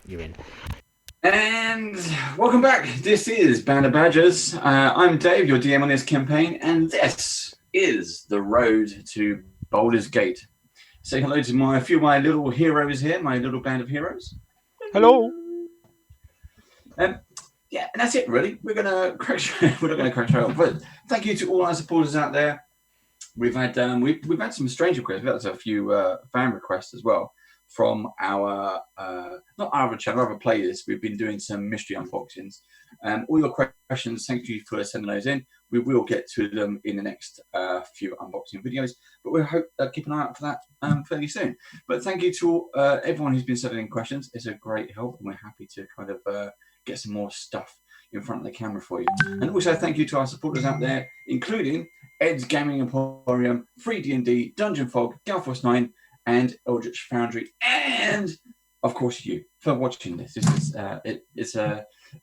You're in. And welcome back. This is Band of Badgers. I'm Dave, your DM on this campaign, and this is the road to Baldurs Gate. Say hello to a few of my little heroes here, my little band of heroes. Hello. Yeah, and that's it really. We're not gonna crash out, but thank you to all our supporters out there. We've had some strange requests. We've had a few fan requests as well from our not our channel, other playlists. We've been doing some mystery unboxings. All your questions, thank you for sending those in. We will get to them in the next few unboxing videos, but we'll hope keep an eye out for that fairly soon. But thank you to everyone who's been sending in questions. It's a great help, and we're happy to kind of get some more stuff in front of the camera for you. And also thank you to our supporters out there, including Ed's Gaming Emporium, Free D&D, Dungeon Fog, Galforce 9, and Eldritch Foundry, and of course you for watching this. This is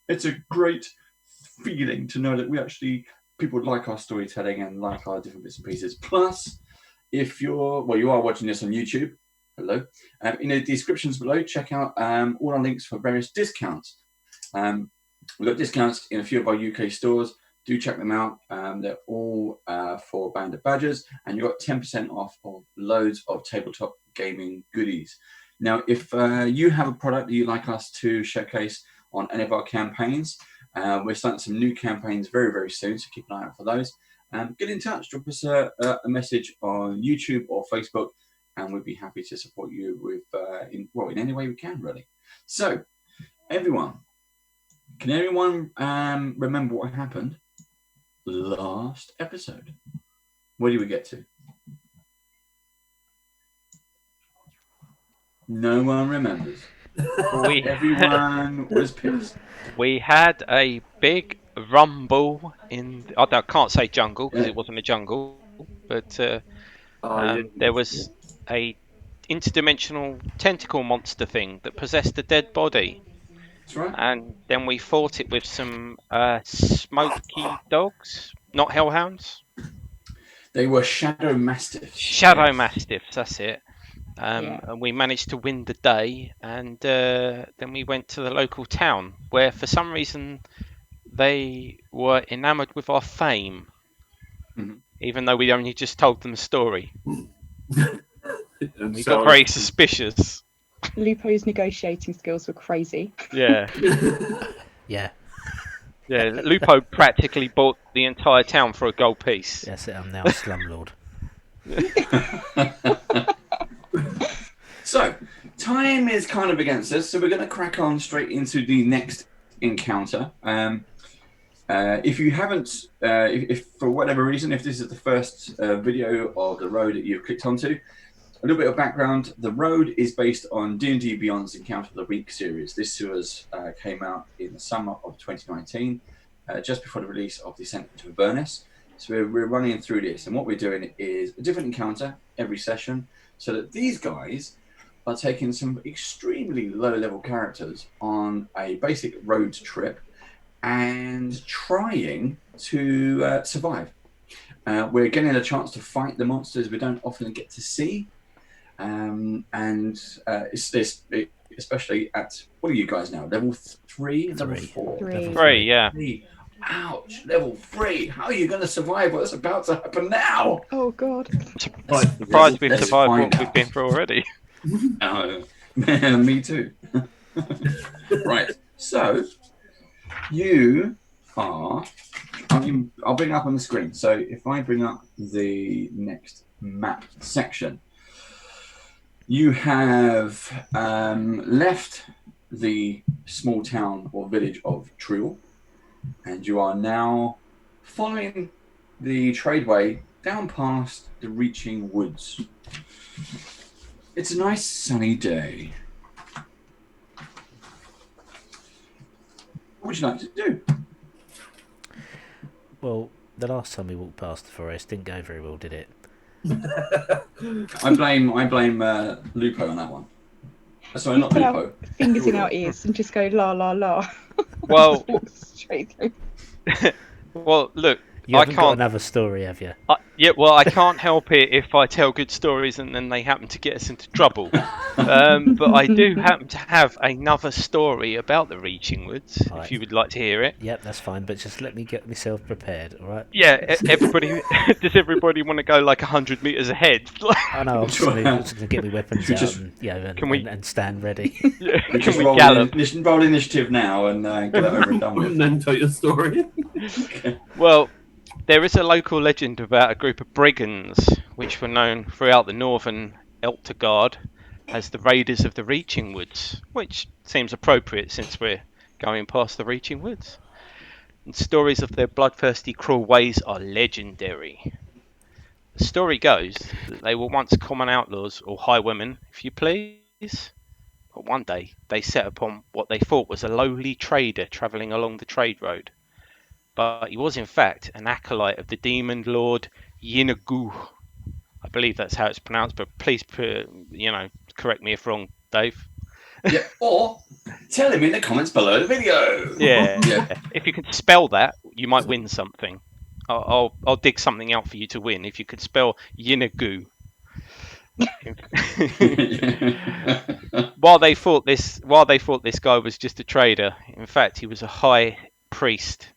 it's a great feeling to know that we people like our storytelling and like our different bits and pieces. Plus, if you are watching this on YouTube, hello. In the descriptions below, check out all our links for various discounts. We've got discounts in a few of our UK stores. Do check them out. They're all for Band of Badgers, and you've got 10% off of loads of tabletop gaming goodies. Now, if you have a product that you'd like us to showcase on any of our campaigns, we're starting some new campaigns very, very soon, so keep an eye out for those. Get in touch, drop us a message on YouTube or Facebook, and we'd be happy to support you with in any way we can, really. So, everyone, can anyone remember what happened last episode? Where did we get to? No one remembers. Everyone was pissed. We had a big rumble in. I can't say jungle because it wasn't a jungle, but there was a interdimensional tentacle monster thing that possessed a dead body. That's right. And then we fought it with some smoky dogs, not hellhounds. They were shadow mastiffs. Shadow mastiffs, that's it. And we managed to win the day, and then we went to the local town where for some reason they were enamoured with our fame, even though we only just told them the story. We got very suspicious. Lupo's negotiating skills were crazy. Yeah. Yeah. Yeah, Lupo practically bought the entire town for a gold piece. That's it, I'm now a slumlord. So, time is kind of against us, so we're going to crack on straight into the next encounter. If you haven't, if for whatever reason, if this is the first video of the road that you've clicked onto, a little bit of background. The road is based on D&D Beyond's Encounter of the Week series. This series came out in the summer of 2019, just before the release of Descent into Avernus. So we're running through this, and what we're doing is a different encounter every session, so that these guys are taking some extremely low-level characters on a basic road trip and trying to survive. We're getting a chance to fight the monsters we don't often get to see. It's this, especially at, what are you guys now? Level 3? Level 4? Three. 3, yeah. 3. Ouch, level 3. How are you going to survive what's about to happen now? Oh god. Surprised we've survived what we've been through already. Me too. Right, so you are, I'll bring it up on the screen. So if I bring up the next map section, you have left the small town or village of Triel, and you are now following the tradeway down past the reaching woods. It's a nice sunny day. What would you like to do? Well, the last time we walked past the forest didn't go very well, did it? I blame Lupo on that one. Sorry, not Put Lupo. our fingers in our ears and just go la la la. Well, Straight through. well, look, You I haven't got can't. another story, have you? Yeah, well, I can't help it if I tell good stories and then they happen to get us into trouble. But I do happen to have another story about the Reaching Woods, Right. if you would like to hear it. Yep, that's fine, but just let me get myself prepared, all right? Yeah, everybody. Does everybody want to go like 100 meters ahead? I know, I'm just going to get my weapons out and stand ready. Yeah, We just can we gallop? roll initiative now and get that over and done with. And then tell your story. Well, there is a local legend about a group of brigands, which were known throughout the northern Elturel as the Raiders of the Reaching Woods, which seems appropriate since we're going past the Reaching Woods. And stories of their bloodthirsty, cruel ways are legendary. The story goes that they were once common outlaws, or highwaymen, if you please. But one day they set upon what they thought was a lowly trader travelling along the trade road. But he was in fact an acolyte of the demon lord Yaun-Ti. I believe that's how it's pronounced, but please, correct me if wrong, Dave. Yeah, or tell him in the comments below the video. Yeah. If you could spell that, you might win something. I'll dig something out for you to win if you could spell Yaun-Ti. While they thought this guy was just a trader, in fact he was a high priest,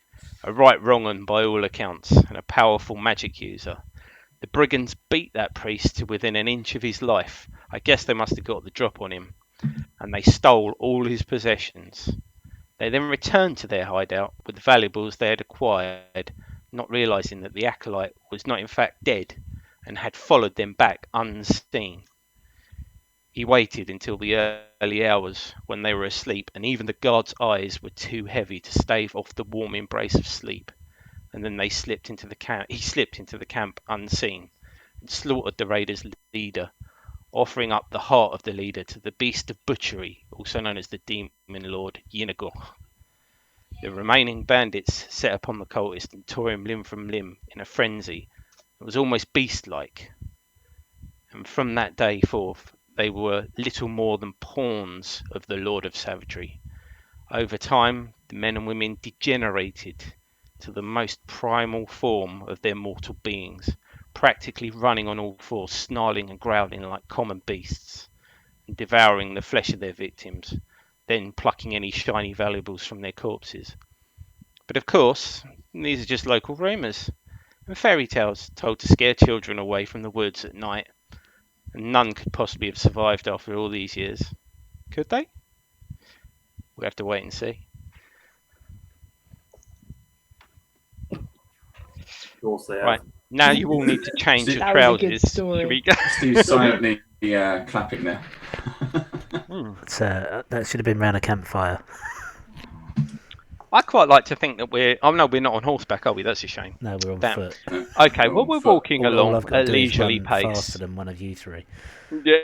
a right wrong 'un by all accounts, and a powerful magic user. The brigands beat that priest to within an inch of his life. I guess they must have got the drop on him, and they stole all his possessions. They then returned to their hideout with the valuables they had acquired, not realising that the acolyte was not in fact dead and had followed them back unseen. He waited until the early hours when they were asleep, and even the guard's eyes were too heavy to stave off the warm embrace of sleep. And then he slipped into the camp unseen and slaughtered the raiders' leader, offering up the heart of the leader to the beast of butchery, also known as the demon lord Yaun-Ti. The remaining bandits set upon the cultist and tore him limb from limb in a frenzy that was almost beast-like. And from that day forth, they were little more than pawns of the Lord of Savagery. Over time, the men and women degenerated to the most primal form of their mortal beings, practically running on all fours, snarling and growling like common beasts, and devouring the flesh of their victims, then plucking any shiny valuables from their corpses. But of course, these are just local rumours and fairy tales told to scare children away from the woods at night. And none could possibly have survived after all these years. Could they? We'll have to wait and see. Of course they have. Right. Now you all need to change your That was a good trousers. story. Should we go? Steve's silently clapping there. That should have been round a campfire. I quite like to think that we're not on horseback, are we? That's a shame. No, we're on Damn. foot. Okay, well we're walking All along I've got to at do is leisurely run pace. faster than one of you three. Yeah.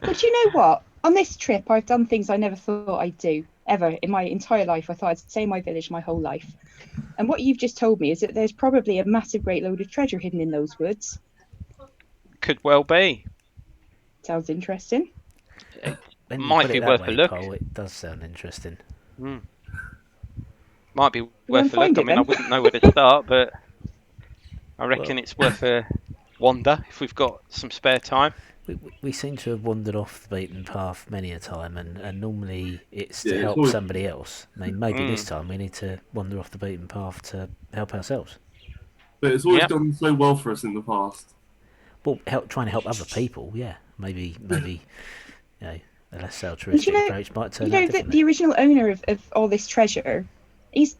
But you know what? On this trip, I've done things I never thought I'd do, ever, in my entire life. I thought I'd stay in my village my whole life. And what you've just told me is that there's probably a massive great load of treasure hidden in those woods. Could well be. Sounds interesting. When you Might put be it that worth a way, look. Cole, it does sound interesting. Might be worth a find look. I it mean, I then. wouldn't know where to start, but I reckon it's worth a wander if we've got some spare time. We seem to have wandered off the beaten path many a time, and normally it's to Yeah, it's help always- somebody else. I mean, maybe this time we need to wander off the beaten path to help ourselves. But it's always Yep. done so well for us in the past. Well, trying to help other people, yeah. Maybe a less altruistic know- approach might turn You know, out the differently. original owner of all this treasure, he's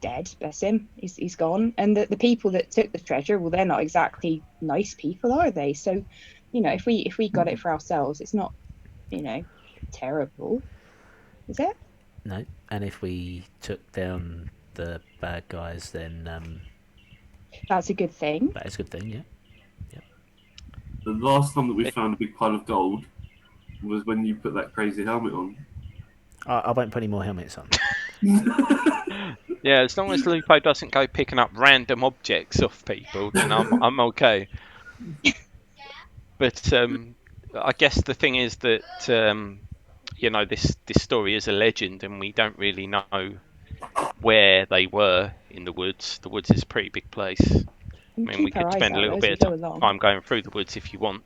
dead, bless him. He's gone. And the people that took the treasure, well, they're not exactly nice people, are they? So, if we got it for ourselves, it's not, terrible, is it? No, and if we took down the bad guys, then That's a good thing. that is a good thing, yeah. The last time that we found a big pile of gold was when you put that crazy helmet on. I won't put any more helmets on. Yeah, as long as Lupo doesn't go picking up random objects off people, then I'm okay. But I guess the thing is that this story is a legend, and we don't really know where they were in the woods. The woods is a pretty big place. I mean, we keep our could eyes spend a out little as we bit go of along. time going through the woods if you want.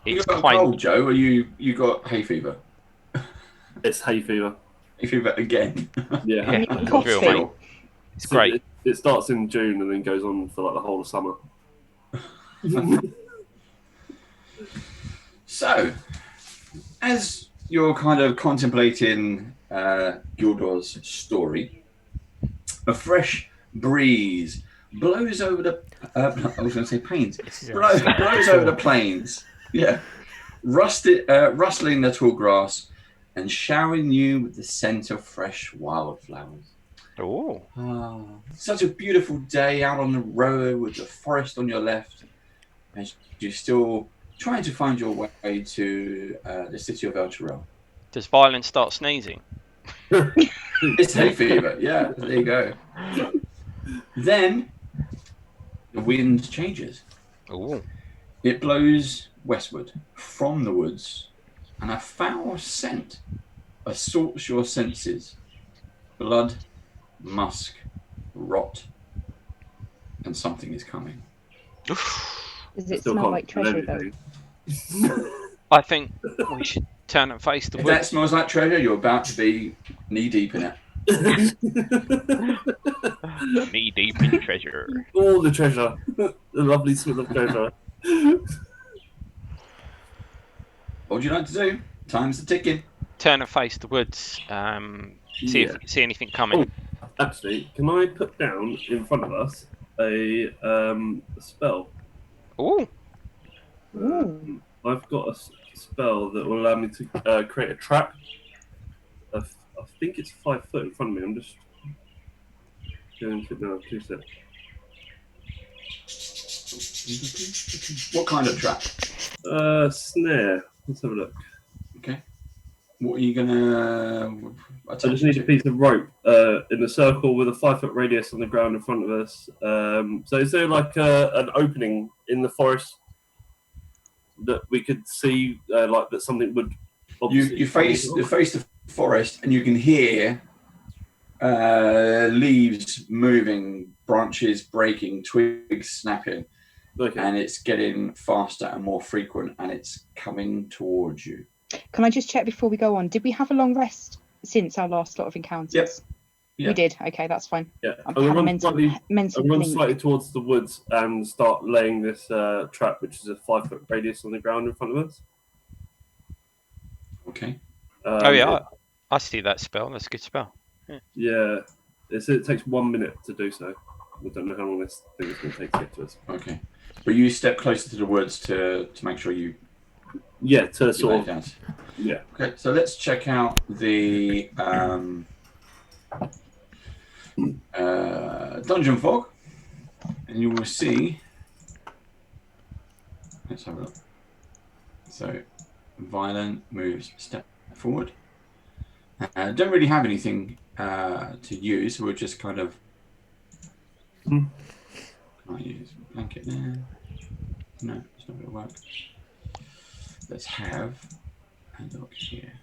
You It's got a kind. cold, Joe, or you got hay fever? It's hay fever. Hay fever again. Yeah. Yeah, Coffee. it's real, mate. It's So great. It starts in June and then goes on for like the whole of summer. So, as you're kind of contemplating Gildor's story, a fresh breeze blows over the. I was going to say plains. Blows over the plains. Yeah, rustling the tall grass and showering you with the scent of fresh wildflowers. Oh, Such a beautiful day out on the road with the forest on your left, and you're still trying to find your way to the city of Elturel. does Violence start sneezing? It's hay fever. Yeah, there you go. Then the wind changes. Oh, It blows westward from the woods, and a foul scent assaults your senses. Blood, musk, rot, and something is coming. Does it Still smell can't like feel treasure though? anything. I think we should turn and face the If that woods. smells like treasure, you're about to be knee deep in it. Knee deep in treasure. All the treasure. The lovely smell of treasure. What would you like to do? Time's ticking. Turn and face the woods. See if Yeah. we can see anything coming. Actually, can I put down in front of us a spell? Oh, I've got a spell that will allow me to create a trap. I think it's 5 foot in front of me. I'm just going to now. 2 seconds. What kind of trap? Snare. Let's have a look. Okay. What are you gonna? I just need a piece of rope in a circle with a 5 foot radius on the ground in front of us. So is there like an opening in the forest that we could see, like that something would? You face the forest, and you can hear leaves moving, branches breaking, twigs snapping, Okay. and it's getting faster and more frequent, and it's coming towards you. Can I just check before we go on? Did we have a long rest since our last lot of encounters? Yep. Yeah. We did. Okay, that's fine. Yeah. I'm I'm having gonna mental run blink. slightly towards the woods and start laying this trap, which is a 5 foot radius on the ground in front of us. Okay. oh yeah, I see that spell. That's a good spell. Yeah. It takes 1 minute to do so. I don't know how long this thing is going to take to get to us. Okay. But you step closer to the woods to make sure you Yeah, to lay sort it of. down. Yeah. Okay, so let's check out the dungeon fog, and you will see. Let's have a look. So, violent moves step forward. Don't really have anything to use. We'll just kind of. Can I use blanket there? No, it's not going to work. Let's have a look here.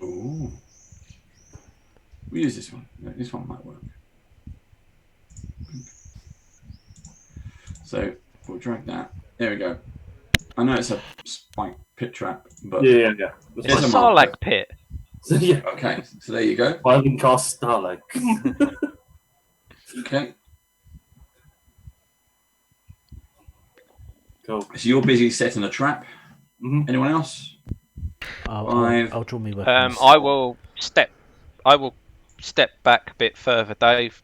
Ooh. We'll use this one. No, this one might work. So we'll drag that. There we go. I know it's a spike pit trap, but Yeah. It's It's a a Sarlacc marker. pit. So, yeah. okay. So there you go. I can cast Starlight. Okay. Cool. So you're busy setting a trap. hmm Anyone else? I'll draw me weapons. I will step back a bit further, Dave.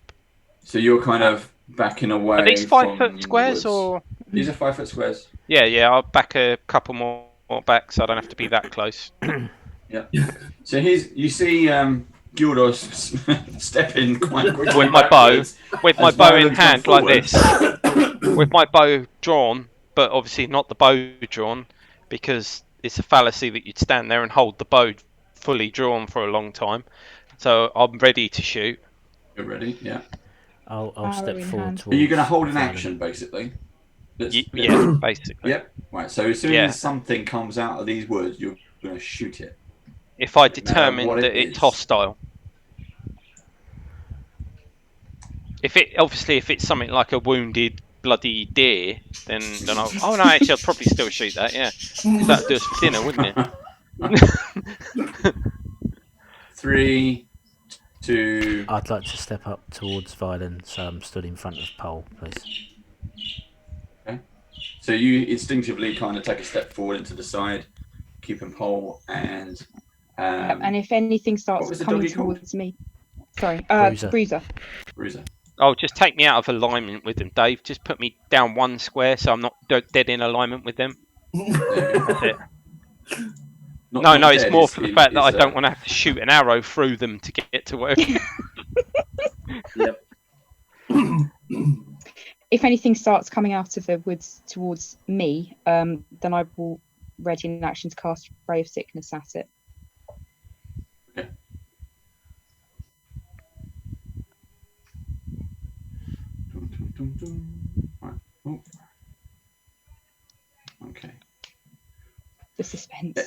So you're kind of backing away. Are these from 5 foot the squares woods. or? These are 5 foot squares. Yeah. I'll back a couple more back, so I don't have to be that close. Yeah. So you see Gildor stepping quite quickly With my bow, backwards with my as bow in Violent hand come like forward. this, with my bow drawn, but obviously not the bow drawn, because it's a fallacy that you'd stand there and hold the bow fully drawn for a long time. So I'm ready to shoot. You're ready, yeah. I'll Arrow step in forward hand. towards. Are you going to hold an Violent. action, basically? Yeah, basically. Yep. Right. So as soon Yeah. as something comes out of these woods, you're going to shoot it. If I matter determine what that it it's is. hostile. If it's something like a wounded bloody deer, then I'll. Oh no, actually, I'd probably still shoot that. Yeah, because that'd do us for dinner, wouldn't it? 3, 2. I'd like to step up towards Violen, so I'm stood in front of Pole, please. Okay. So you instinctively kind of take a step forward into the side, keeping Pole and. And if anything what starts was the coming doggy called? towards me, sorry, Bruiser. Bruiser. Oh, just take me out of alignment with them, Dave. Just put me down one square so I'm not dead in alignment with them. That's it. No, it's more for the fact that I don't want to have to shoot an arrow through them to get to where. Yep. If anything starts coming out of the woods towards me, then I will ready in action to cast Ray of Sickness at it. Okay. Right. Oh. Okay. The suspense.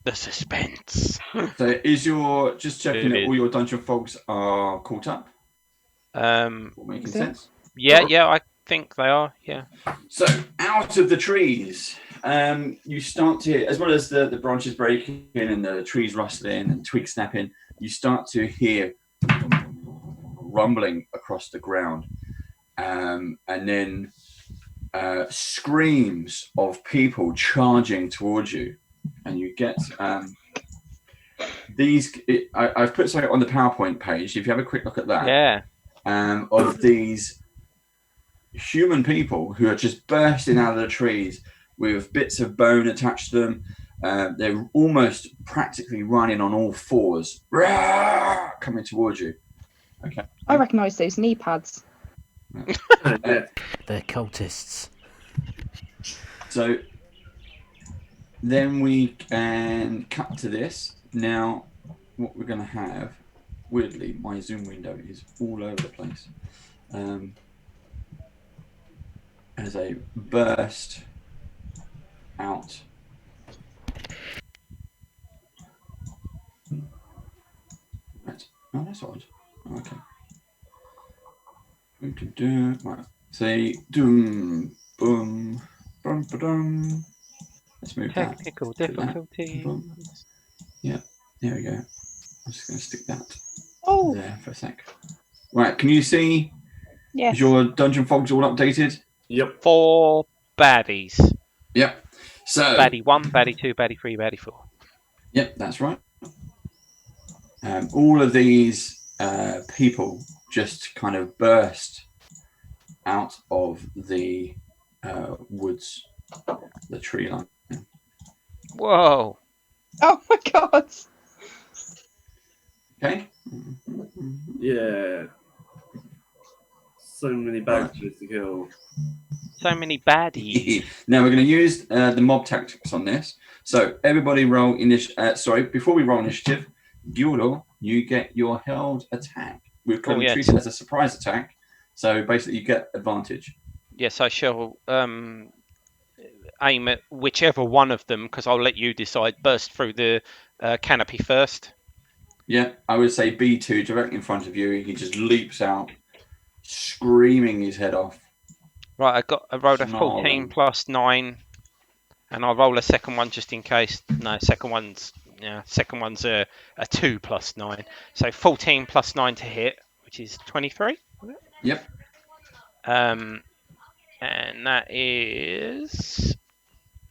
The suspense. So is your just checking that all your dungeon fogs are caught up? Making sense? Yeah, I think they are. Yeah. So out of the trees, you start to, as well as the branches breaking and the trees rustling and twigs snapping, you start to hear rumbling across the ground, and then screams of people charging towards you, and you get these. I've put something on the PowerPoint page. If you have a quick look at that, Yeah. Of these human people who are just bursting out of the trees with bits of bone attached to them. They're almost practically running on all fours, coming towards you. Okay. I recognise those knee pads. They're cultists. So then we can cut to this. Now, what we're going to have, weirdly, my Zoom window is all over the place. As a burst out. Right. Oh, that's odd. Oh, okay. Right. Say doom, boom, bum, ba-dum. Let's move that. Technical difficulty. Yeah, there we go. I'm just going to stick that there for a sec. Right, can you see? Yes. Is your dungeon fogs all updated? Yep. 4 baddies. Yep. So Baddie 1, baddie 2, baddie 3, baddie 4. Yep, that's right. All of these people just kind of burst out of the woods, the tree line. Whoa. Oh my god. Okay. Yeah. So many badges to kill. So many baddies. Now we're going to use the mob tactics on this. So everybody roll initiative. Before we roll initiative, Gildor, you get your held attack. We're going to treat it as a surprise attack. So basically, you get advantage. Yes, I shall aim at whichever one of them, because I'll let you decide. Burst through the canopy first. Yeah, I would say B2 directly in front of you. He just leaps out, screaming his head off. Right, I rolled a 14 plus 9, and I'll roll a second one just in case. No, second one's a 2 plus 9. So 14 plus 9 to hit, which is 23. Yep. And that is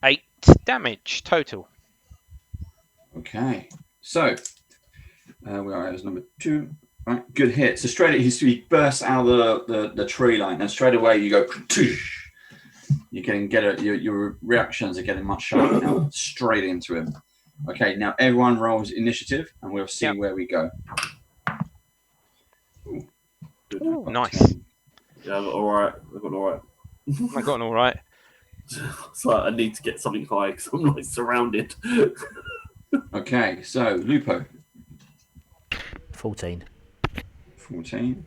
8 damage total. Okay. So we are as number 2. Right, good hit. So straight he bursts out of the tree line, and straight away you go. You're getting your reactions are getting much sharper now. Straight into him. Okay, now everyone rolls initiative, and we'll see where we go. Ooh, nice. 10. Yeah, I got all right. I got an all right. So I need to get something high because I'm like surrounded. Okay, so Lupo. 14. 14.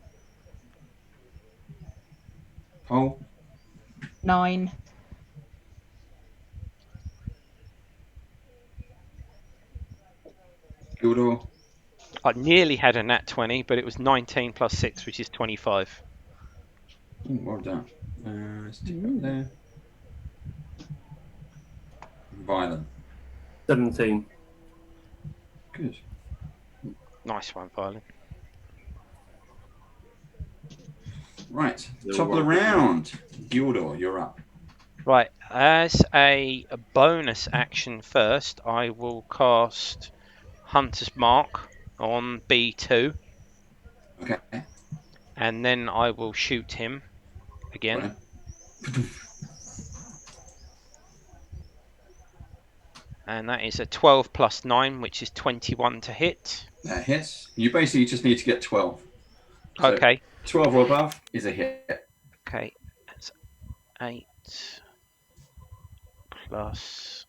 Pole. 9. Gildor. I nearly had a nat 20, but it was 19 plus 6, which is 25. Ooh, well done. Let's tick up there. Violent. 17. Good. Nice one, Violin. Right. You're Top of the right. round. Gildor, you're up. Right, as a bonus action first, I will cast Hunter's Mark on B2, Okay. and then I will shoot him again. Right. And that is a 12 plus 9, which is 21 to hit. That hits. You basically just need to get 12. So Okay. 12 or above is a hit. Okay, that's 8 plus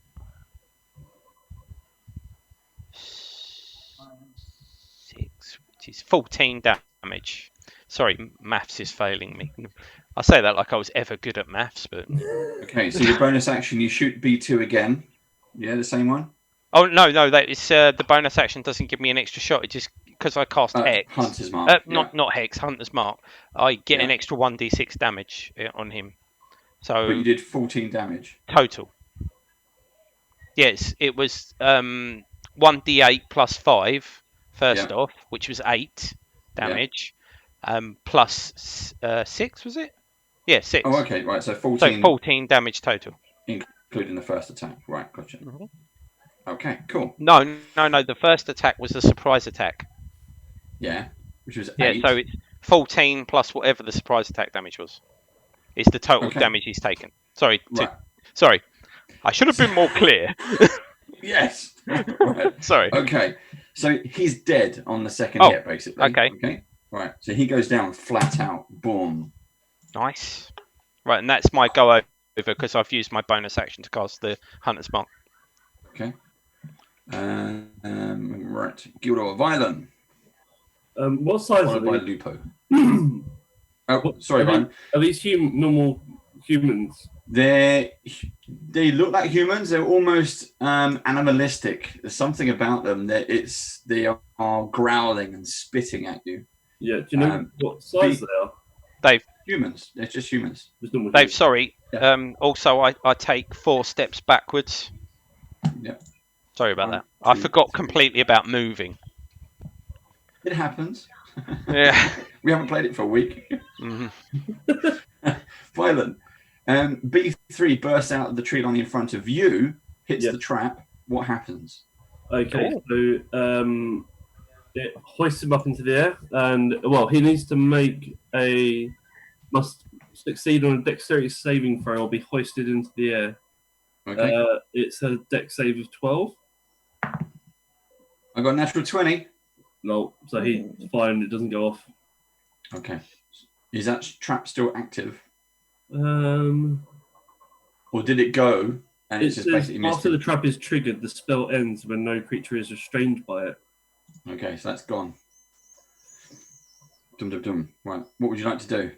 6, which is 14 damage. Sorry, maths is failing me. I say that like I was ever good at maths, but... Okay, so your bonus action, you shoot B2 again. Yeah, the same one? Oh, no, that is the bonus action doesn't give me an extra shot. It just, because I cast Hex. Hunter's Mark. Not Hex, Hunter's Mark. I get an Yeah. extra 1d6 damage on him. So But you did 14 damage. total. Yes, it was 1d8 plus 5 first off, which was 8 damage. Plus 6, was it? Yeah, 6. Oh, okay, right. So 14, So 14 damage total. including the first attack. Right, gotcha. Mhm. Okay, cool. No. The first attack was a surprise attack. Yeah, which was Yeah, 8. so it's 14 plus whatever the surprise attack damage was. Is the total Okay. damage he's taken. Sorry, Right. sorry. I should have been more clear. Yes. Right. Sorry. Okay, so he's dead on the second Oh, hit, basically. okay. Okay. Right. So he goes down flat out. Boom. Nice. Right, and that's my go over because I've used my bonus action to cast the Hunter's Mark. Okay. Right. Gildor Violin. What size are Followed by they? Lupo. Oh, sorry, Violin. Are these normal humans? They look like humans. They're almost animalistic. There's something about them that they are growling and spitting at you. Yeah. Do you know what size they are? Dave, Humans. They're just humans. Just normal Dave, humans. sorry. Yeah. Also, I take 4 steps backwards. Yeah. Sorry about 1, that. I 2, forgot 3. completely about moving. It happens. Yeah. We haven't played it for a week. Mhm. Violent. B3 bursts out of the tree line in front of you, hits Yeah. the trap. What happens? Okay, Cool. so it hoists him up into the air, and he needs to must succeed on a dexterity saving throw or be hoisted into the air. Okay. It's a dex save of 12. I got a natural 20. No, so he's fine. It doesn't go off. Okay. Is that trap still active? Um, Or did it go and it it's just says basically missed after it? the trap is triggered, the spell ends when no creature is restrained by it. Okay, so that's gone. Dum dum dum. Right. What would you like to do?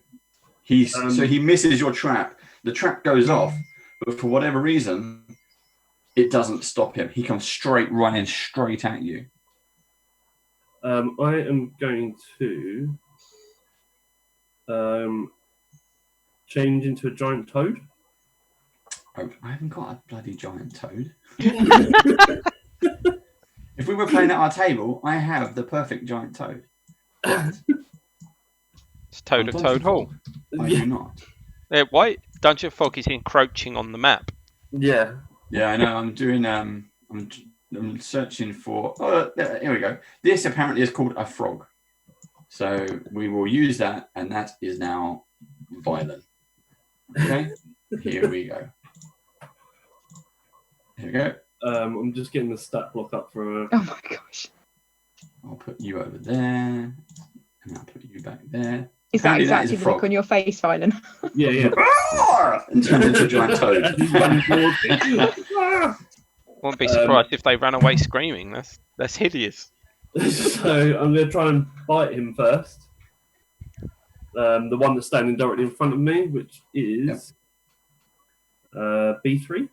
So he misses your trap. The trap goes off, but for whatever reason, it doesn't stop him. He comes running straight at you. I am going to change into a giant toad. Oh, I haven't got a bloody giant toad. If we were playing at our table, I have the perfect giant toad. But It's Toad of Toad Hall. I do not. Why Dungeon Fog is encroaching on the map? Yeah. Yeah, I know. I'm doing. I'm searching for. Oh, here we go. This apparently is called a frog. So we will use that, and that is now violent. Okay. Here we go. Here we go. I'm just getting the stat block up for. Oh my gosh. I'll put you over there, and I'll put you back there. Is that Apparently that is exactly a the frog. look on your face, Violin? Yeah. And turns into a giant toad. He's running towards me. Won't be surprised if they ran away screaming. That's hideous. So I'm going to try and bite him first. The one that's standing directly in front of me, which is B3.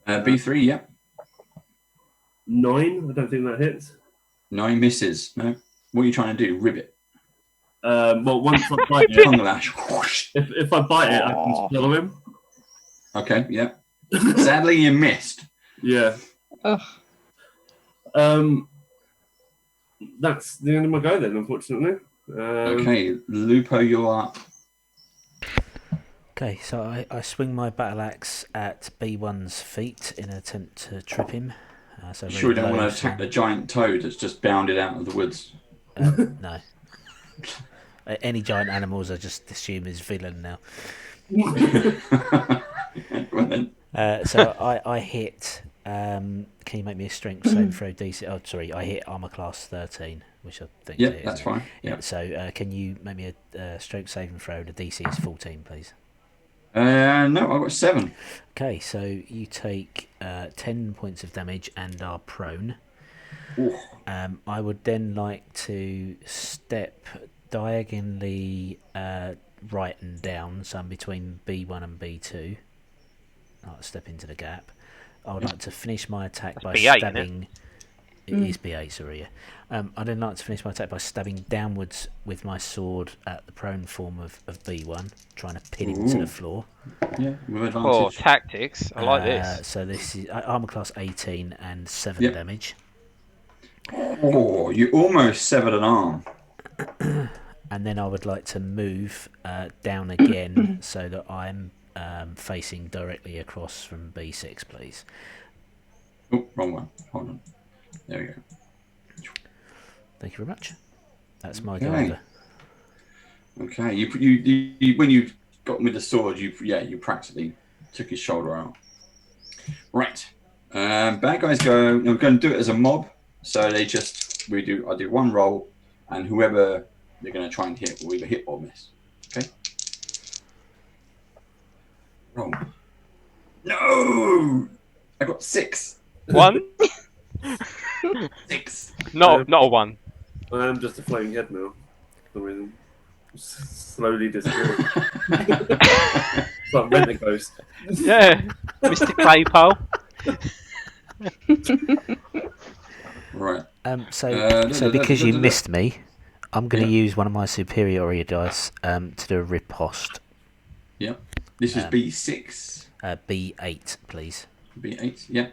B3, yeah. 9. I don't think that hits. 9 misses. No. What are you trying to do? Ribbit. Well, once I bite Tongue it, lash. Whoosh. if I bite it, I can Oh. swallow him. Okay, yeah. Sadly, you missed. Yeah. Ugh. That's the end of my go then, unfortunately. Okay, Lupo, you're up. Okay, so I swing my battle axe at B1's feet in an attempt to trip him. So Sure, you don't very want low, to attack the giant toad that's just bounded out of the woods. No. Any giant animals I just assume is villain now. Well, then. So I hit. Can you make me a strength save throw DC? Oh, sorry, I hit armor class 13, which I think. Yeah, it is, that's isn't it? fine. Yeah. So can you make me a strength saving throw? The DC is 14, please. No, I got 7. Okay, so you take 10 points of damage and are prone. Ooh. I would then like to step diagonally right and down, so I'm between B1 and B2. I'll step into the gap. I would like to finish my attack by B8, stabbing. It is B8, sorry. Yeah. I'd then like to finish my attack by stabbing downwards with my sword at the prone form of B1, trying to pin him to Ooh. the floor. Yeah, with Oh, advantage. tactics. I like this. So this is armor class 18 and 7 Yep. damage. Oh, you almost severed an arm. And then I would like to move down again so that I'm facing directly across from B6, please. Oh, wrong one. Hold on. There we go. Thank you very much. That's my Okay. go over. Okay, you when you got him with the sword, you practically took his shoulder out. Right. Bad guys go. We're going to do it as a mob. So I do one roll, and whoever they're going to try and hit will either hit or miss. Okay. Roll. No, I got 6. 1? 6. Not a 1. I am just a floating head now. For some reason. Slowly disappearing. It's like Rent a Ghost. Yeah, Mr. Claypole. Right. So because you missed me, I'm going to use one of my superiority dice to do a riposte. Yeah. This is B6. B8, please. B8. Yeah.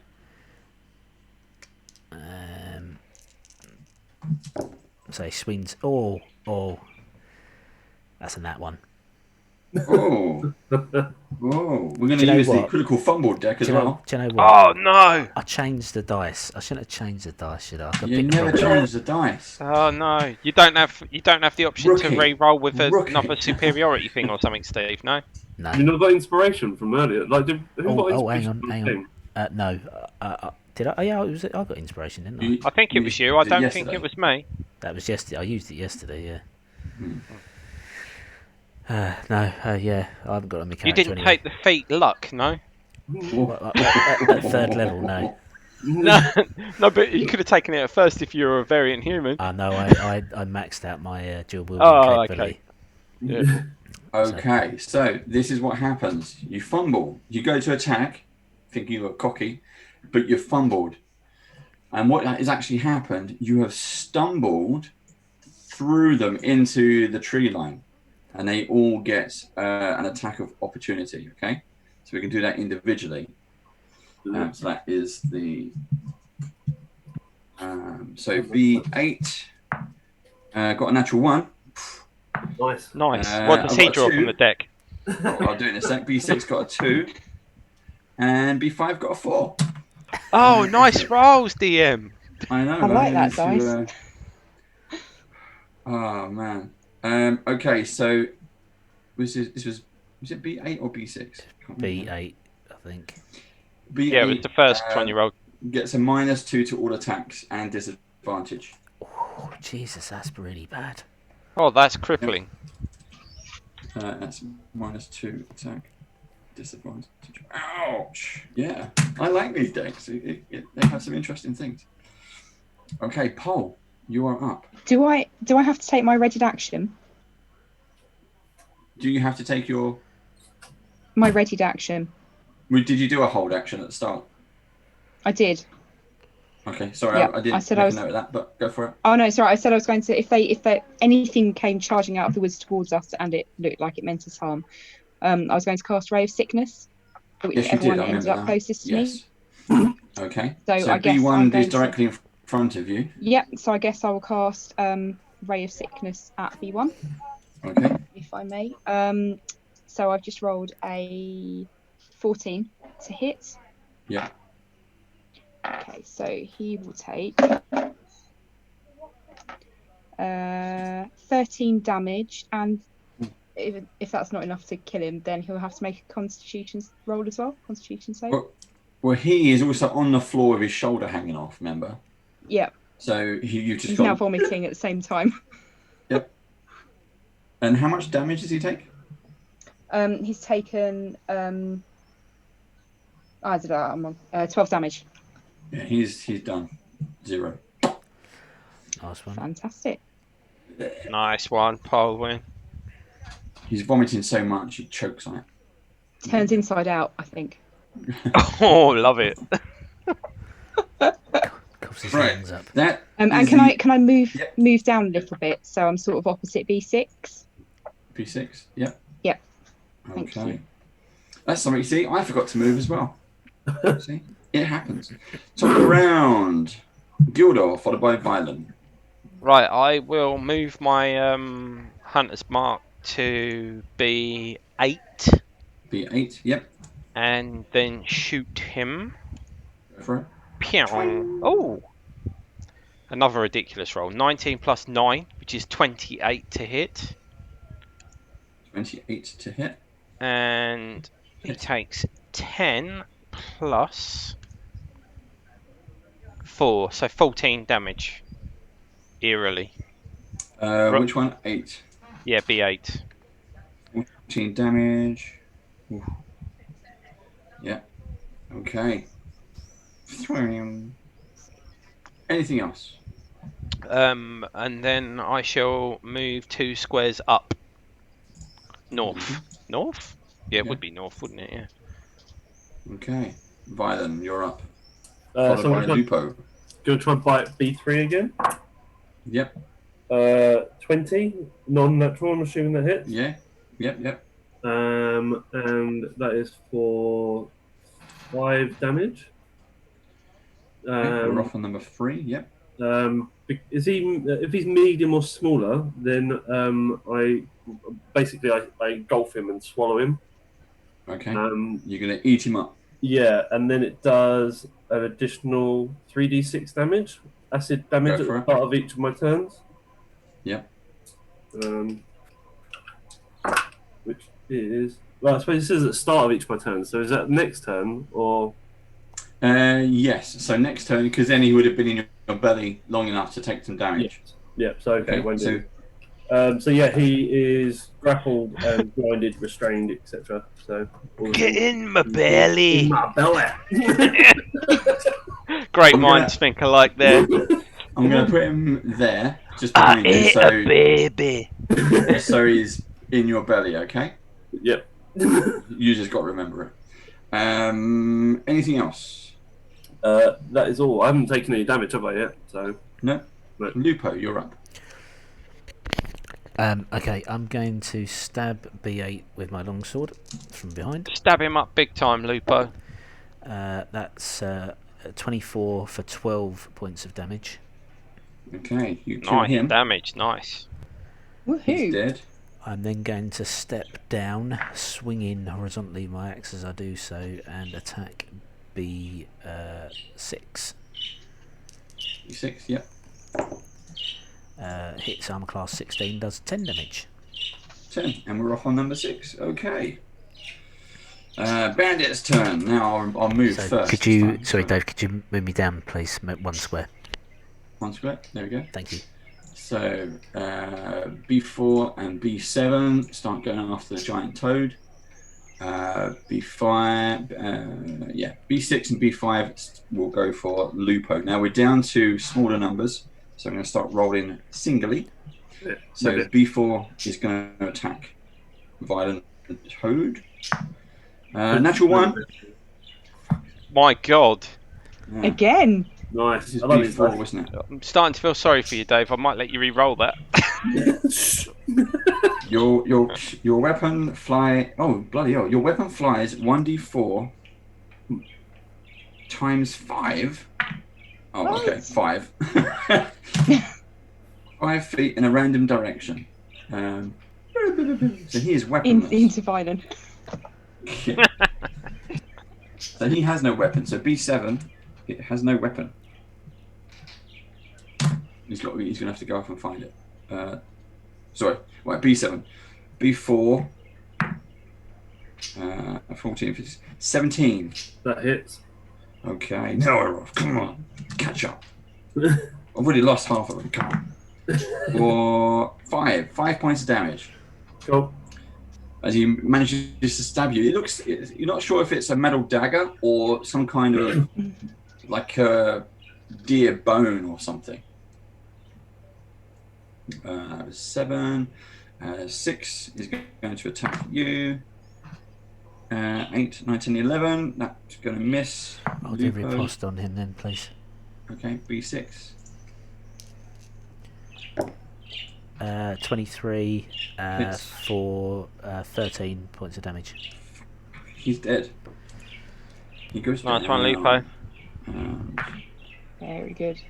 So he swings. Oh, that's a nat one. Oh. Oh. We're going Do to you know use the what? critical fumble deck as Do you know, well. do you know what? Oh no! I changed the dice. I shouldn't have changed the dice, should I? I You never change the dice. Oh no! You don't have the option Rookie. to re-roll with Rookie. another superiority thing or something, Steve. No. No. You not got inspiration from earlier? Like, who got Oh, inspiration hang from on. the game? No. Did I? Oh, yeah, I got inspiration, didn't I? You- I think it was you. I did don't yesterday. think it was me. That was yesterday. I used it yesterday. Yeah. Hmm. No. Yeah. I haven't got it on my You character didn't anyway. take the feat luck, no? At third level, no. No, no, but you could have taken it at first if you were a variant human. No, I maxed out my dual wielding Oh, capability. okay. Yeah. Okay, so this is what happens. You fumble. You go to attack, thinking you were cocky, but you fumbled. And what has actually happened, you have stumbled through them into the tree line. And they all get an attack of opportunity, okay? So we can do that individually. So that is the... so B8 got a natural 1. Nice. Nice. I've What does he got draw 2. from the deck? I'll do it in a sec. B6 got a 2. And B5 got a 4. Oh, nice rolls, DM. I know. I like that need dice. Oh, man. Okay, so was it B8 or B6? B8, I think. B8 Yeah, it was the first one you rolled. gets a -2 to all attacks and disadvantage. Oh, Jesus, that's really bad. Oh, that's crippling. That's -2 attack, disadvantage. Ouch! Yeah, I like these decks. They have some interesting things. Okay, Paul, you are up. Do I have to take my readied action? Do you have to take your... My readied action. Did you do a hold action at the start? I did. Okay, sorry, Yeah, I didn't I said make I a was- note of that, but go for it. Oh no, sorry. I said I was going to. If anything came charging out of the woods towards us and it looked like it meant us harm, I was going to cast Ray of Sickness for Yes, you whichever did. one I ended remember up that. closest to me. Yes. Okay. So So I guess I'm B1 going is directly in front of you. Yep. So I guess I will cast Ray of Sickness at B1, Okay. if I may. So I've just rolled a 14 to hit. Yeah. Okay, so he will take 13 damage, and if that's not enough to kill him, then he'll have to make a Constitution roll as well. Constitution save. Well, he is also on the floor with his shoulder hanging off. Remember? Yeah. So you've just He's got. now vomiting at the same time. Yep. And how much damage does he take? He's taken I don't know. I'm on 12 damage. Yeah, he's done. 0. Nice one. Fantastic. Nice one, pole win. He's vomiting so much he chokes on it. Turns inside out, I think. Oh, love it. Coughs his Right. lungs up. That. And is can the I move Yep. move down a little bit so I'm sort of opposite B6? P6? Yep. Yep. Thank Okay. you. That's something. You see, I forgot to move as well. See, it happens. Top of the round. Gildor followed by Violent. Right, I will move my hunter's mark to B8 B8. Yep. and then shoot him. Go for it. Pew. Oh, another ridiculous roll. 19 plus 9, which is 28 to hit, 28 to hit. and he Hit. takes 10 plus 4, so 14 damage. Eerily. Which one? 8. Yeah, B8. 14 damage. Oof. Yeah. Okay. Anything else? And then I shall move 2 squares up. North. North? Yeah, it Yeah. would be north, wouldn't it? Yeah. Okay. Violent, you're up. So Followed by I'm Lupo. going to try and bite B3 again. Yep. 20, non-natural, I'm assuming that hits. Yeah. Yep. And that is for 5 damage. Okay, we're off on number 3. Yep. Is he? If he's medium or smaller, then I engulf him and swallow him. Okay. You're going to eat him up. Yeah, and then it does an additional 3d6 damage, acid damage Go at for the it. start of each of my turns. Yep. Which is, well, I suppose it says at the start of each of my turns. So is that next turn or? Yes. So next turn, because then he would have been in your belly long enough to take some damage. Yeah. So okay, when So so yeah, he is grappled and blinded, restrained, etc. So Get in my belly. In my belly. Great I'm minds think alike there. I'm going to put him there, just behind you, so baby. he's in your belly. Okay. Yep. You just got to remember it. Anything else? That is all. I haven't taken any damage, have I yet? So No. Right. Lupo, you're up. Okay, I'm going to stab B8 with my longsword from behind. Stab him up big time, Lupo. That's 24 for 12 points of damage. Okay, you kill Nice him. damage, nice. He's Woohoo! dead. I'm then going to step down, swinging horizontally my axe as I do so, and attack B6. B6, yep. Hits armor class 16, does 10 damage. 10, and we're off on number 6. Okay. Bandit's turn. Now I'll move So first. could you, sorry Dave, could you move me down please, 1 square? 1 square. There we go. Thank you. So B4 and B7 start going after the giant toad. B5, B6 and B5 will go for Lupo. Now we're down to smaller numbers, so I'm going to start rolling singly. Yeah, So maybe. B4 is going to attack Violent Toad. Natural 1. My God. Yeah. Again. Nice. This is I love these B4, dice. wasn't it? I'm starting to feel sorry for you, Dave. I might let you re-roll that. Your weapon fly. Oh bloody hell! Your weapon flies 1d4 times 5. Oh, okay, What? 5. 5 feet in a random direction. So he is weaponless. Into violent. Yeah. So he has no weapon. So B7, it has no weapon. He's going to have to go off and find it. Sorry, right, B7. B4, 14, 15, 17. That hits. Okay, now we're off. Come on, catch up. I've already lost half of them. Come on. Or 5 points of damage. Cool. As he manages to stab you. You're not sure if it's a metal dagger or some kind of like a deer bone or something. 7, 6 is going to attack you. 8, 9, 10, 11. That's going to miss. I'll do Lupo. riposte on him then, please. Okay, B6. 23 Hits. for 13 points of damage. He's dead. He goes Nice down. one, Lupo. Very good.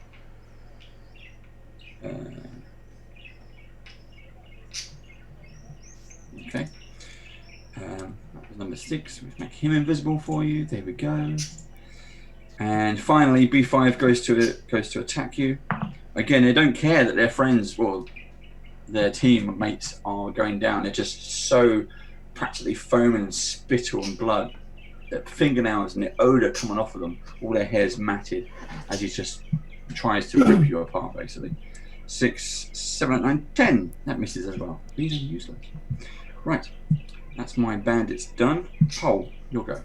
Okay. That was number 6. We make him invisible for you. There we go. And finally, B5 goes to attack you. Again, they don't care that their friends, well, their teammates are going down. They're just so practically foaming and spittle and blood. Their fingernails and the odour coming off of them. All their hair's matted as he just tries to rip you apart, basically. 6, 7, 8, 9, 10. That misses as well. These are useless. Right. That's my bandits done. Pole, you'll go.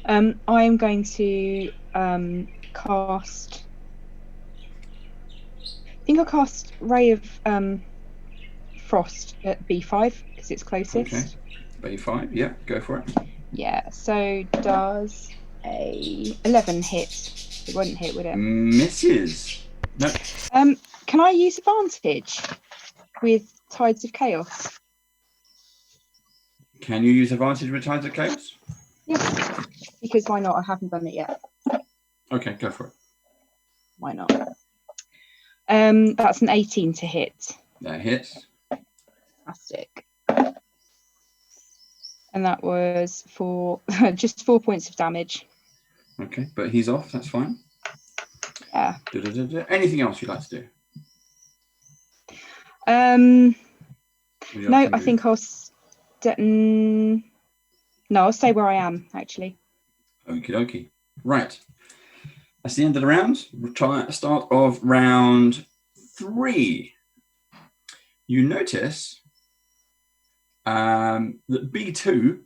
I am going to cast. I think I'll cast Ray of Frost at B5 because it's closest. Okay. B5, yeah, go for it. Yeah, so does a 11 hit? It wouldn't hit, would it? Misses. No. Can I use advantage with Tides of Chaos? Can you use advantage with Tides of Chaos? Yeah, because why not? I haven't done it yet. Okay, go for it. Why not? That's an 18 to hit. That hits. Fantastic. And that was for just 4 points of damage. Okay, but he's off, that's fine. Yeah. Anything else you'd like to do? Would you No, like to I move? think no, I'll stay where I am, actually. Okie dokie. Right. That's the end of the round. Start of round 3. You notice that B2,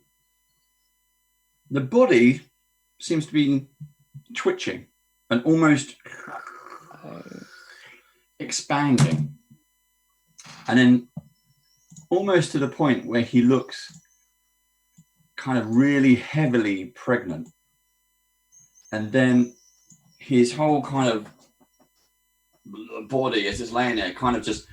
the body seems to be twitching and almost expanding. And then almost to the point where he looks kind of really heavily pregnant. And then his whole kind of body as it's laying there kind of just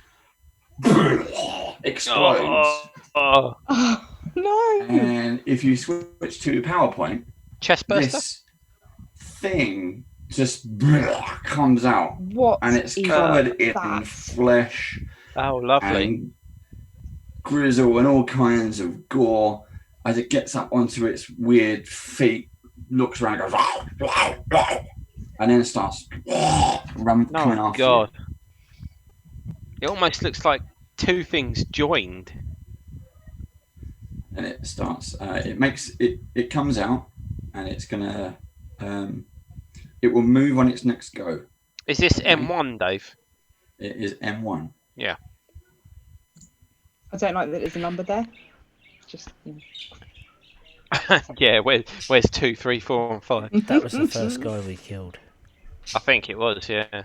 explodes. Oh. Oh, no. And if you switch to PowerPoint, Chest burster? this thing just comes out. What? And it's is covered in that? flesh Oh, lovely. and grizzle and all kinds of gore as it gets up onto its weird feet, looks around, goes, and then starts coming Oh, after God. It almost looks like two things joined. you. And it starts, it comes out, and it's gonna, it will move on its next go. Is this M1, Dave? It is M1. Yeah. I don't like that there's a number there. Just. Yeah, where's 2, 3, 4, and 5? That was the first guy we killed. I think it was, yeah.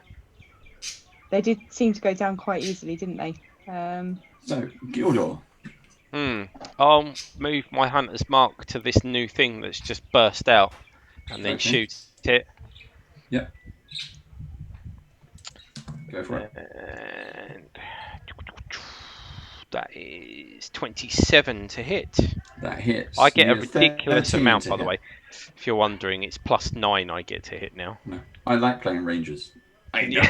They did seem to go down quite easily, didn't they? So, Gildor. I'll move my hunter's mark to this new thing that's just burst out and then Okay. shoot it. Yep. Go for it. And that is 27 to hit. That hits. I get You a ridiculous 13 amount, to by the hit. way. If you're wondering, it's +9 I get to hit now. No, I like playing Rangers. I know.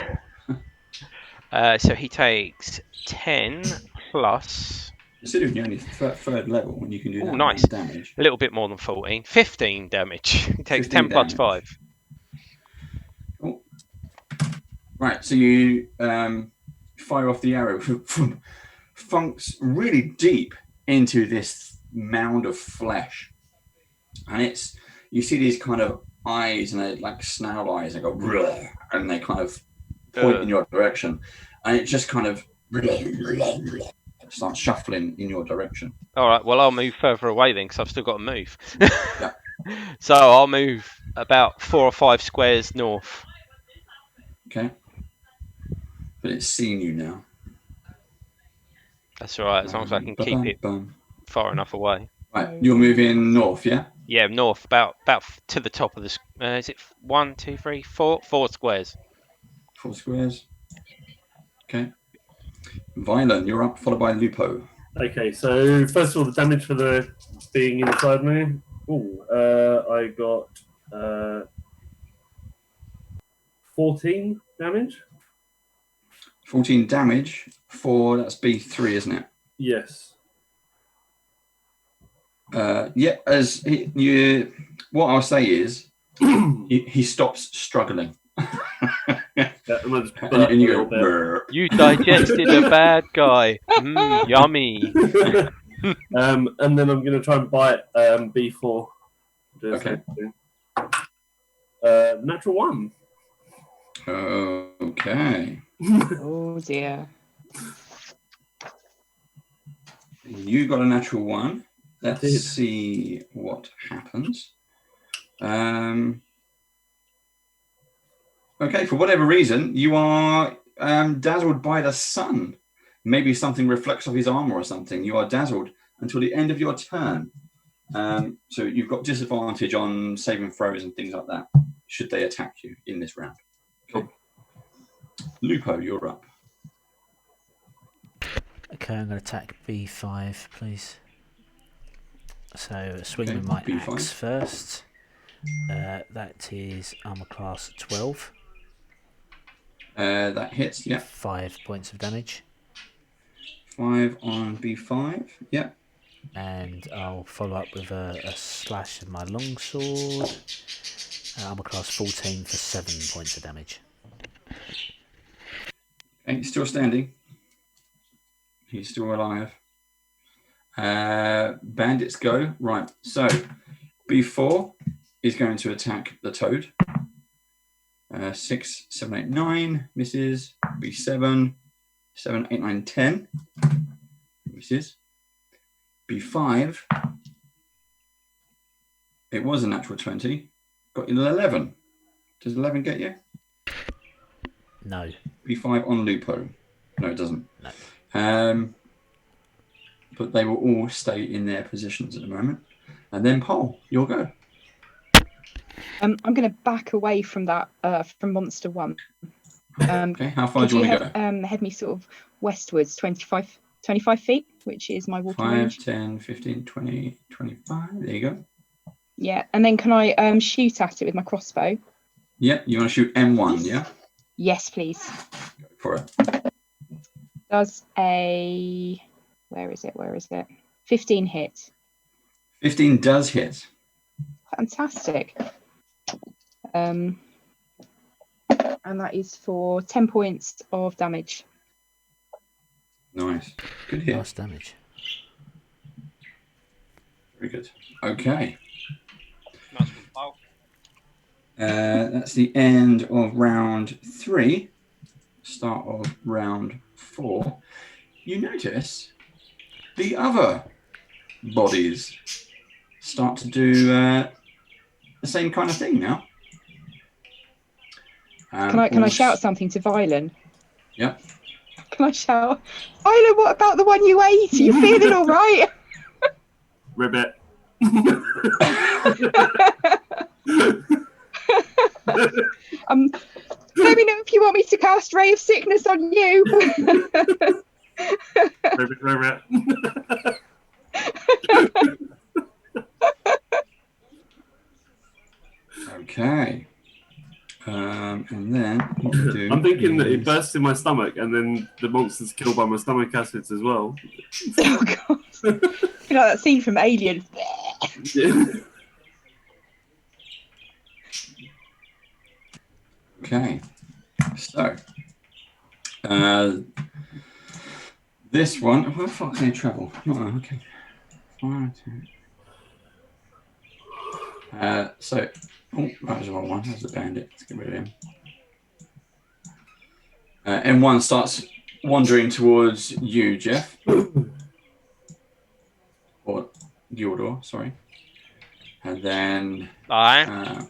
Yeah. So he takes 10 plus... Considering you're only third level when you can do that nice. much damage. A little bit more than 14. 15 damage. He takes 15 10 plus damage. 5. Oh. Right, so you fire off the arrow. Funks really deep into this mound of flesh. And you see these kind of eyes, and they're like snail eyes. They go, "Bleh," and they kind of point in your direction. And it just kind of starts shuffling in your direction. All right, well, I'll move further away then, because I've still got to move. Yeah. So I'll move about 4 or 5 squares north. Okay. But it's seen you now. That's all right, as long as I can keep it far enough away. Right, you're moving north, yeah? Yeah, north, about to the top of the... is it 1, 2, 3, 4? 4 squares. 4 squares. Okay. Violin, you're up, followed by Lupo. Okay, so first of all, the damage for the being inside me. I got 14 damage. 14 damage for, that's B3, isn't it? Yes. Yeah, what I'll say is, he stops struggling. And you go, "Brr." You digested a bad guy. Yummy. And then I'm going to try and bite B4. Okay. Natural 1. Okay. Oh dear. You got a natural 1. Let's did. see what happens. Okay, for whatever reason, you are dazzled by the sun. Maybe something reflects off his armor or something. You are dazzled until the end of your turn. So you've got disadvantage on saving throws and things like that, should they attack you in this round. Okay. Lupo, you're up. Okay, I'm going to attack B5, please. So swing Okay, with my B5. axe first. That is armor class 12. That hits, yeah. 5 points of damage. 5 on B5, yeah. And I'll follow up with a slash of my longsword. Armor class 14 for 7 points of damage. Okay, he's still standing. He's still alive. Bandits go. Right, so B4 is going to attack the toad. 6, 7, 8, 9 misses. B7, 7, 8, 9, 10 misses. B5, it was a natural 20. Got an 11. Does 11 get you? No. B5 on Lupo. No, it doesn't. No. But they will all stay in their positions at the moment. And then Paul, you'll go. I'm going to back away from that, from Monster 1. Okay, how far do you want to go? Head me sort of westwards, 25 feet, which is my walking 5, range. 10, 15, 20, 25. There you go. Yeah, and then can I shoot at it with my crossbow? Yeah, you want to shoot M1, yeah? Yes, please. Go for it. Does a... Where is it? 15 hit. 15 does hit. Fantastic. And that is for 10 points of damage. Nice. Good hit. Nice damage. Very good. Okay. Nice one, Paul. That's the end of round 3. Start of round 4. You notice the other bodies start to do the same kind of thing now. Can I shout something to Violin? Yeah. Can I shout, Violin, what about the one you ate? Are you feeling all right? Ribbit. Let me know if Do you want me to cast Ray of Sickness on you? Rabbit. Okay. And then what we do I'm thinking that it is- bursts in my stomach, and then the monster's killed by my stomach acids as well. Oh god. You know that scene from Alien. Okay. So, this one. Where the fuck can I travel? Oh, okay. So, oh, that was the wrong one. That was the bandit. Let's get rid of him. M1 starts wandering towards you, Jeff. Or Gildor, sorry. And then Aye.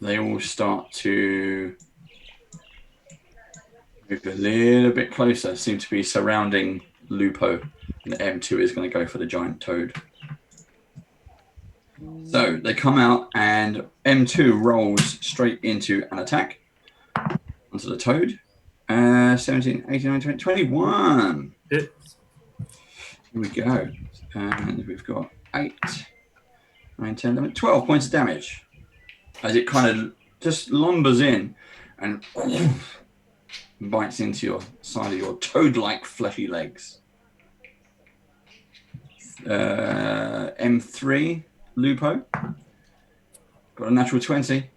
they all start to move a little bit closer, seem to be surrounding Lupo, and M2 is going to go for the giant toad. So they come out, and M2 rolls straight into an attack onto the toad. 17, 18, 19, 20, 21. Hits. Here we go. And we've got 8, 9, 10, 11, 12 points of damage as it kind of just lumbers in and bites into your side of your toad-like fleshy legs. M3, Lupo. Got a natural 20.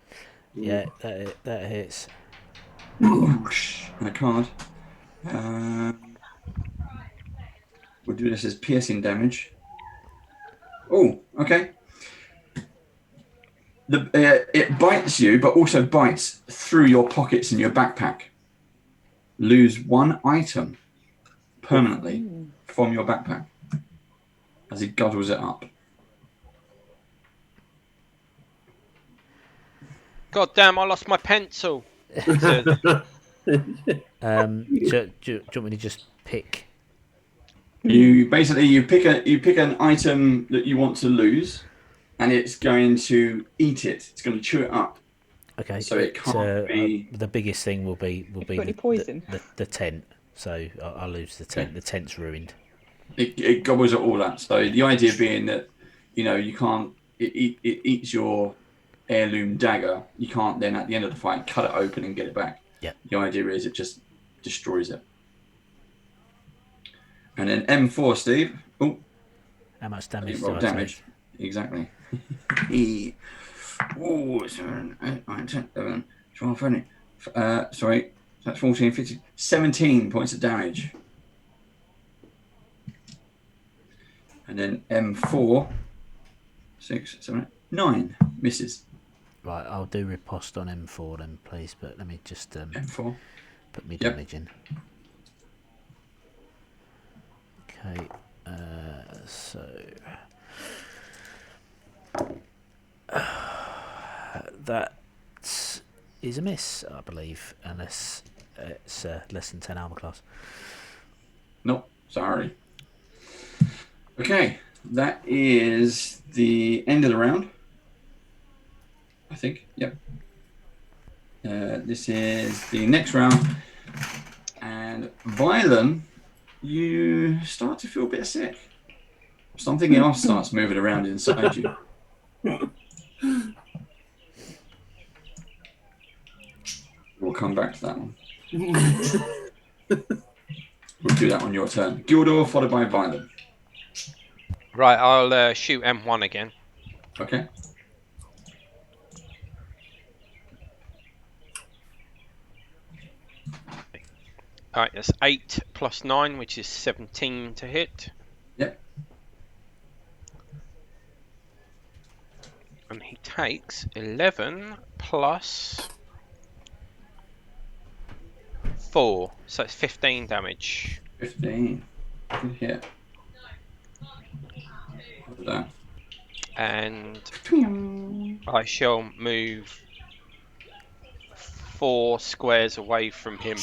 Yeah, that hits. And a card. We'll do this as piercing damage. Oh, okay. It bites you, but also bites through your pockets in your backpack. Lose 1 item permanently from your backpack as he gobbles it up. God damn! I lost my pencil. Do you want me to just pick? You pick an item that you want to lose, and it's going to eat it. It's going to chew it up. Okay, So it can't be. The biggest thing will be Any poison? the tent. So I'll lose the tent. Okay. The tent's ruined. It gobbles it all up. So the idea being that you can't. It eats your heirloom dagger. You can't then at the end of the fight cut it open and get it back. Yeah. The idea is it just destroys it. And then M4, Steve. Oh, How much damage? roll do I damage. take? Exactly. 7, 8, 9, 10, 11, 12, 13. Sorry, that's 14, 15, 17 points of damage. And then M4, 6, 7, 8, 9 misses. Right, I'll do riposte on M4 then, please. But let me just M4. put me Yep. damage in. Okay, so that is a miss, I believe, unless it's less than 10 armor class. Nope, sorry. Okay, that is the end of the round. I think, yep. This is the next round. And Violen, you start to feel a bit sick. Something else starts moving around inside you. We'll come back to that one. We'll do that on your turn. Gildor followed by Violen. Right, I'll shoot M1 again. Okay. Alright, that's 8 plus 9, which is 17 to hit. Yep. And he takes 11 plus 4, so it's 15 damage. 15. Good hit. Well done. And I shall move 4 squares away from him.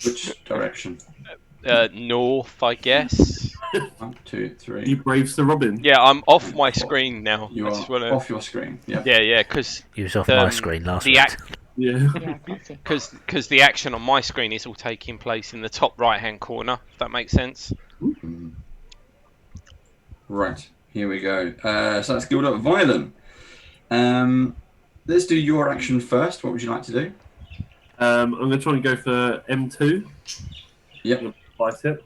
Which direction? North, I guess. 1, 2, 3. You brave Sir Robin. Yeah, I'm off my screen now. You I are just wanna... off your screen. Yeah. Yeah, because He was off my screen last the week. Yeah. Yeah, I can't see. Because the action on my screen is all taking place in the top right-hand corner. If that makes sense. Right, here we go. So that's Gildor. Violent. Let's do your action first. What would you like to do? I'm going to try and go for M2. Yep. Fight it.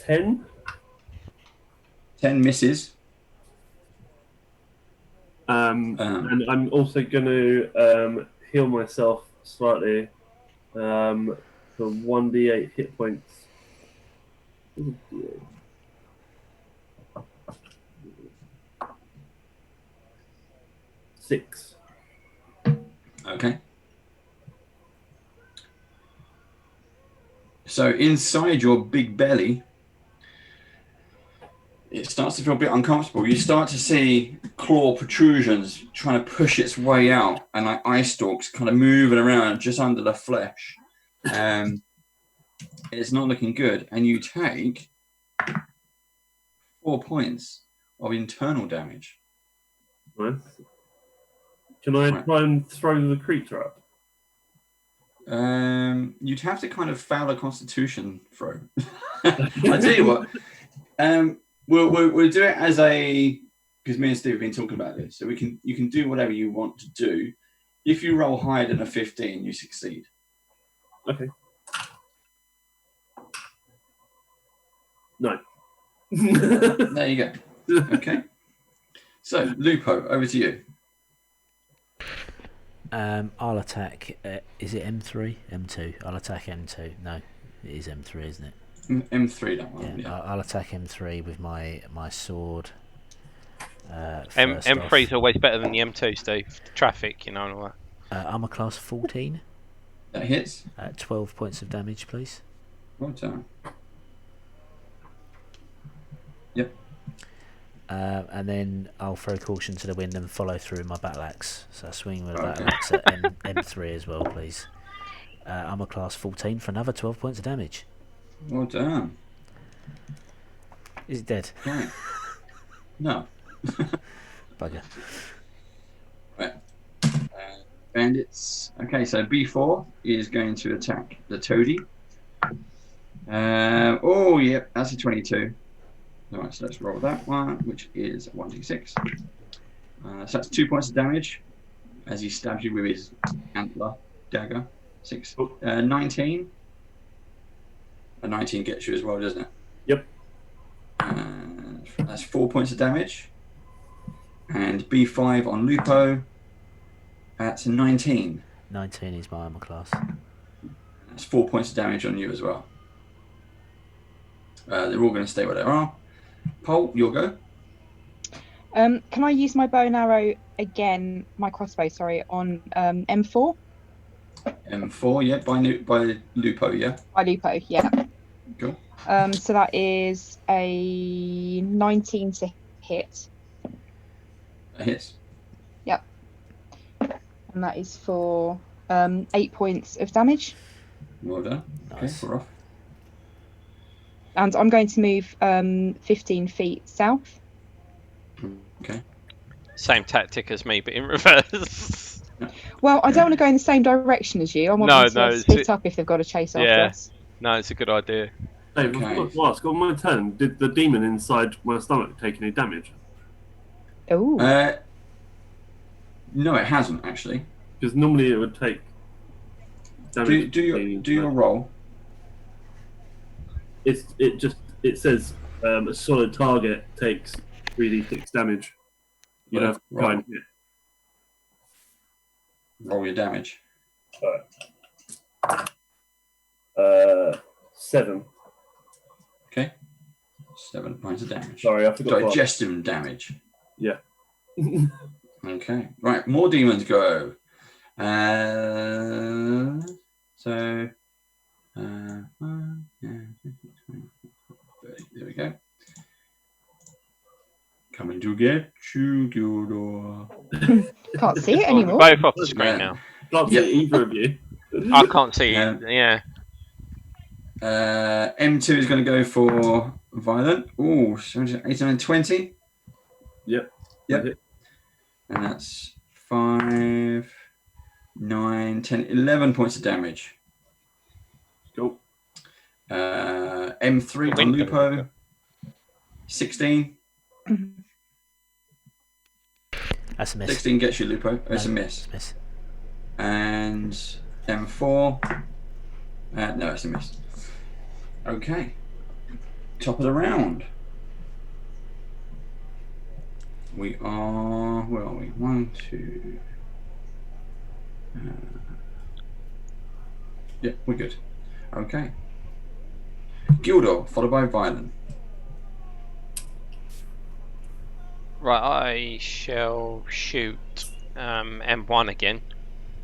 10. 10 misses. And I'm also going to heal myself slightly for 1d8 hit points. Six. Okay. So inside your big belly, it starts to feel a bit uncomfortable. You start to see claw protrusions trying to push its way out, and like eye stalks kind of moving around just under the flesh. It's not looking good, and you take 4 points of internal damage. Nice. Can I try and throw the creature up? You'd have to kind of fail a Constitution throw. I tell you what, we'll do it as a, because me and Steve have been talking about this, so you can do whatever you want to do. If you roll higher than a 15, you succeed. Okay. No. There you go. Okay. So Lupo, over to you. I'll attack. Is it M3? M2. I'll attack M2. No, it is M3, isn't it? M3, that one. Yeah. I'll attack M3 with my sword. M3 is always better than the M2, Steve. Traffic, and all that. Armor class 14. That hits. 12 points of damage, please. Well done. Yep. And then I'll throw caution to the wind and follow through my battle axe. So I swing with a battle axe at M3 as well, please. Armor class 14 for another 12 points of damage. Well done. Is it dead? Right. No. Bugger. Right. Bandits. Okay, so B4 is going to attack the toady. Oh, yep, that's a 22. Alright, so let's roll that one, which is 1d6. So that's 2 points of damage as he stabs you with his antler dagger. 19. A 19 gets you as well, doesn't it? Yep. That's 4 points of damage. And B5 on Lupo. That's a 19. 19 is my armor class. That's 4 points of damage on you as well. They're all going to stay where they are. Paul, you'll go. Can I use my bow and arrow again, my crossbow, sorry, on M4? M4, yeah, by Lupo, yeah. By Lupo, yeah. Cool. So that is a 19 to hit. A hit. Yep. And that is for 8 points of damage. Well done. Nice. Okay, we're off. And I'm going to move 15 feet south. Okay. Same tactic as me, but in reverse. Well, I don't want to go in the same direction as you. I want them to split up if they've got to chase after us. No, it's a good idea. Dave, I forgot to ask, on my turn, did the demon inside my stomach take any damage? Oh. No, it hasn't actually. Because normally it would take damage. Do your roll. It says a solid target takes 3d6 damage. You don't have to try and hit. Roll your damage. 7. Okay. 7 points of damage. Sorry, I forgot. Digestion damage. Yeah. Okay. Right, more demons go. There we go. Coming to get you, Gildor. Can't see it anymore. Both off the screen now. Can't see either of you. I can't see you. Yeah. M2 is going to go for violent. Ooh, 18 and 20. Yep. And that's 5, 9, 10, 11 points of damage. Cool. M3 on Window. Lupo. 16. That's a miss. 16 gets you, Lupo. It's a miss. It's a miss. And M4. No, it's a miss. Okay. Top of the round. We are. Where are we? 1, 2. Yeah, we're good. Okay. Gildor, followed by Violent. Right, I shall shoot M1 again.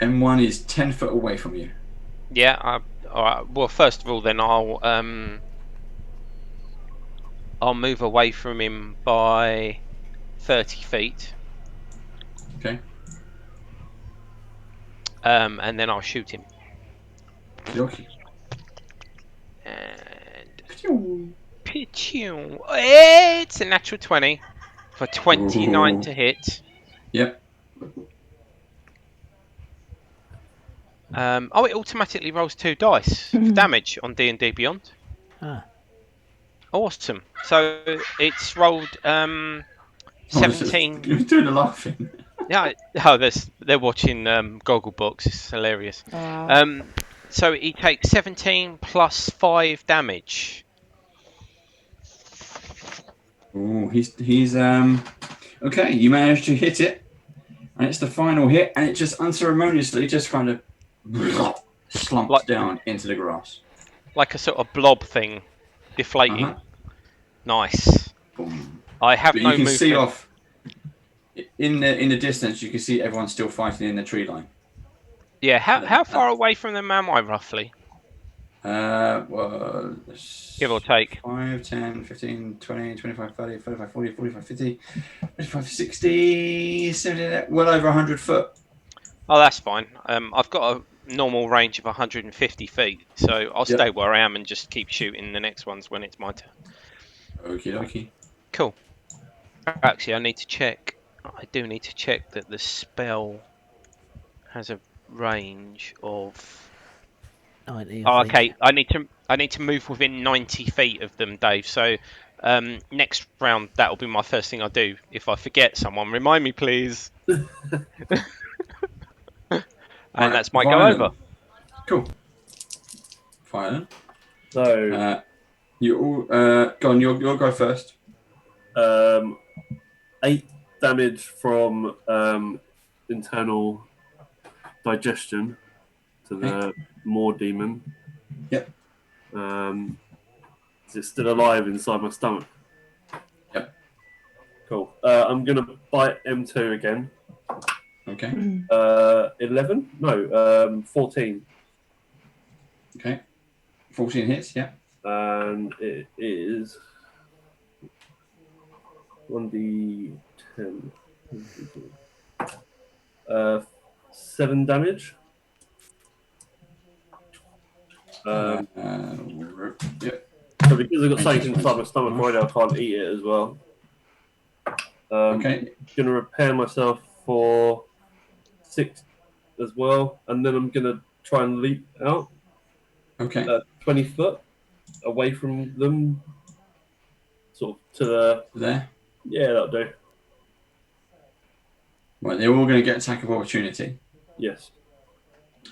M1 is 10 foot away from you. Yeah. All right. Well, first of all, then I'll move away from him by 30 feet. Okay. And then I'll shoot him. Okay. And Pichu. It's a natural 20 for 29 to hit. Yep. Oh, it automatically rolls 2 dice for damage on D&D Beyond. Ah. Awesome. So it's rolled 17. You're doing the laughing. Yeah. Oh, they're watching Gogglebox. It's hilarious. So he takes 17 plus 5 damage. Ooh, he's okay. You managed to hit it, and it's the final hit, and it just unceremoniously just kind of slumps down into the grass. Like a sort of blob thing, deflating. Nice. Boom. I have But no you can movement. see off in the distance. You can see everyone still fighting in the tree line. Yeah. How far away from them am I roughly? Well, Give or take. 5, 10, 15, 20, 25, 30, 35, 40, 45, 50, 55, 60, 70, well over 100 foot. Oh, that's fine. I've got a normal range of 150 feet, so I'll stay where I am and just keep shooting the next ones when it's my turn. Okie dokie. Cool. Actually, I need to check. I do need to check that the spell has a range of. 90, Oh, I think. okay. I need to move within 90 feet of them, Dave. So next round, that'll be my first thing I do. If I forget someone, remind me, please. And that's my Violent. go over. Cool. Violent. So You all go on. You'll go first. 8 damage from internal digestion to the Maw demon. Yep. Is it still alive inside my stomach? Yep. Cool. I'm gonna bite M2 again. Okay. 11? No, 14. Okay. 14 hits. Yeah. And it is 1d10. 7 damage. Yep. So because I've got something inside my stomach already, I can't eat it as well. Okay. I'm going to repair myself for 6 as well, and then I'm going to try and leap out. Okay. 20 foot away from them, sort of to the... There. Yeah, that'll do. Right, they're all going to get attack of opportunity. Yes.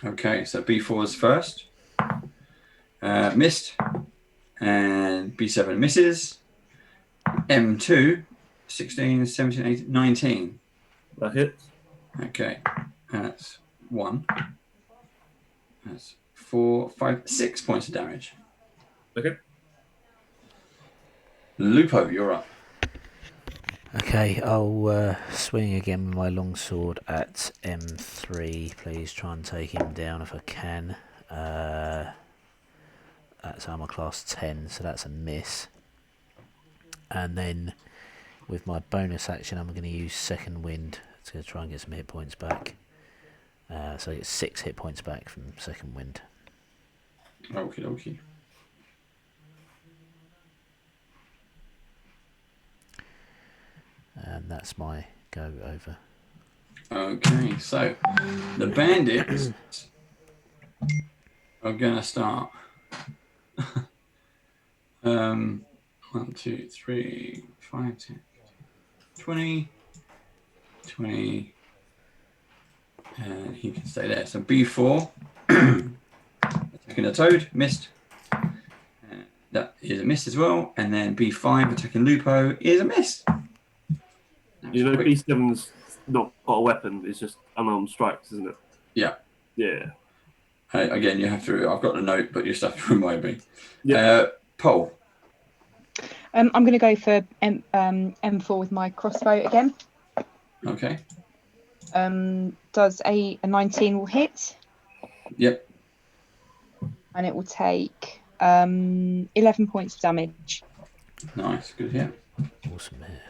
Okay, so B4 is first. Missed. And B7 misses. M2, 16, 17, 18, 19. That hits. Okay, that's 1. That's 4, 5, 6 points of damage. Okay. Lupo, you're up. Okay, I'll swing again with my longsword at M3. Please try and take him down if I can. That's armor class 10, so that's a miss. And then with my bonus action, I'm going to use second wind to try and get some hit points back. So I get 6 hit points back from second wind. Okie dokie. And that's my go over. Okay, so the bandits are gonna start. 1, 2, 3, 5, 10, 20, 20, and he can stay there. So B4, attacking a toad, missed. That is a miss as well. And then B5, attacking Lupo, is a miss. You know, B7's not got a weapon, it's just unarmed strikes, isn't it? Yeah. Yeah. Again, you have to. I've got the note, but you just have to remind me. Yeah. Pole. I'm going to go for M4 with my crossbow again. Okay. Does a 19 will hit? Yep. And it will take 11 points of damage. Nice. Good hit. Awesome hit.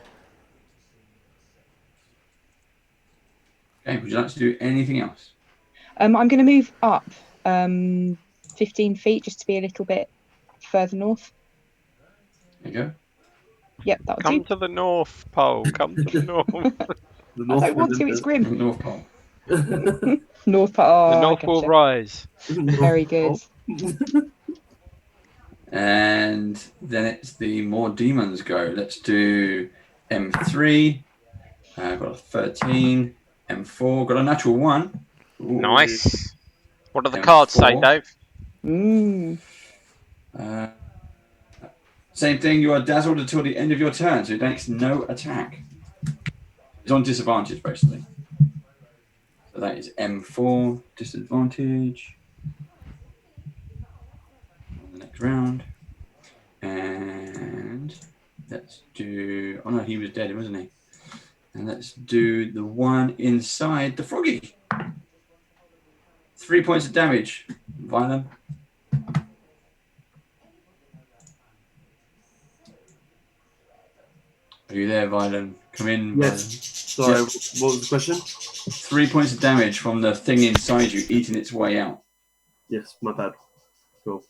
Okay. Would you like to do anything else? I'm going to move up 15 feet just to be a little bit further north. There you go. Yep, that'll Come do. to the north, Pole. Come to the north. The I don't want to, it's grim. North Pole. North Pole. The Oh, north will rise. Very good. And then it's the more demons go. Let's do M3. Got a 13. M4. Got a natural 1. Ooh. Nice. What do the M4. cards say, Dave? Same thing. You are dazzled until the end of your turn, so it makes no attack. It's on disadvantage, basically. So that is M4 disadvantage. On the next round. And let's do. Oh no, he was dead, wasn't he? And let's do the one inside the froggy. 3 points of damage. Violent. Are you there, Violent? Come in. Yes. Sorry, Yes. what was the question? 3 points of damage from the thing inside you eating its way out. Yes, my bad. Cool.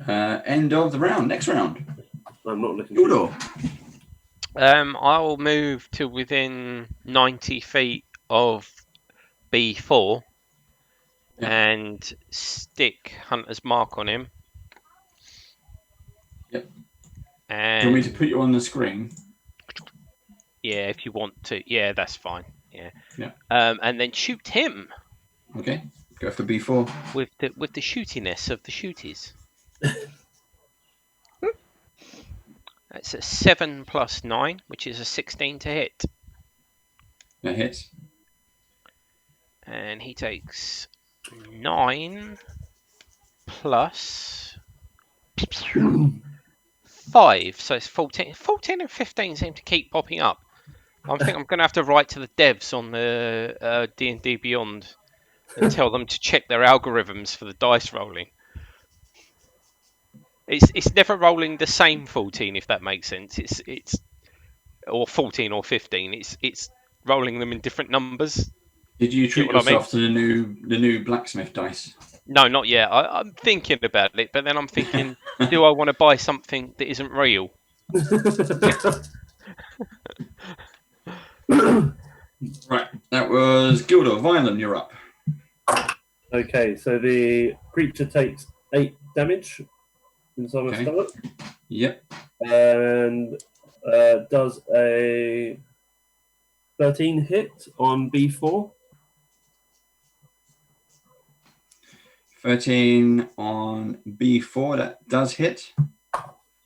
End of the round. Next round. I'm not looking. Gildor. I'll move to within 90 feet of B4 Yeah. and stick Hunter's Mark on him. Yep. And Do you want me to put you on the screen? yeah, if you want to. Yeah, that's fine. Yeah. Yeah. And then shoot him Okay. Go for B4. with the shootiness of the shooties. That's a 7 + 9, which is a 16 to hit. That hits. And he takes 9 plus 5, so it's 14. 14 and 15 seem to keep popping up. I think I'm going to have to write to the devs on the D&D Beyond and tell them to check their algorithms for the dice rolling. It's never rolling the same 14, if that makes sense. It's or 14 or 15. It's rolling them in different numbers. Did you treat what I mean? yourself to the new blacksmith dice? No, not yet. I'm thinking about it, but then I'm thinking, do I want to buy something that isn't real? Right. That was Gildor. Violent, you're up. Okay, so the creature takes 8 damage inside my stomach. Yep. And does a 13 hit on B4. 13 on B4. That does hit.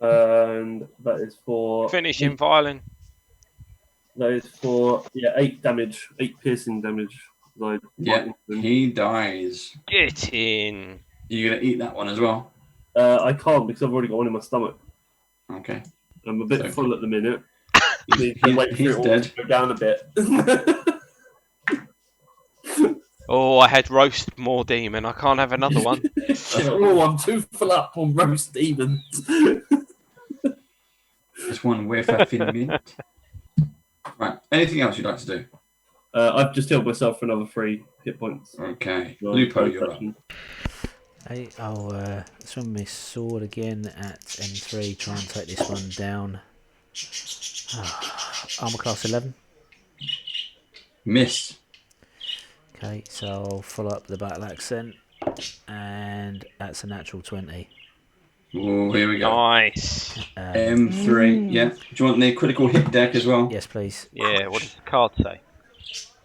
And that is for... Finish him, violin. That is for, 8 damage. 8 piercing damage. Yeah, he dies. Get in. You're going to eat that one as well? I can't because I've already got one in my stomach. Okay. I'm a bit full at the minute. He's dead. To go down a bit. Oh, I had roast more demon. I can't have another one. I'm too full up on roast demons. Just one whiff of thin mint. Right. Anything else you'd like to do? I've just healed myself for another 3 hit points. Okay. Lupo, you're up. Hey, I'll swing my sword again at M3, try and take this one down. Armor class 11. Miss. Okay, so I'll follow up the battle accent, and that's a natural 20. Oh, here we go. Nice. M3. Yeah. Do you want the critical hit deck as well? Yes, please. Yeah, what does the card say?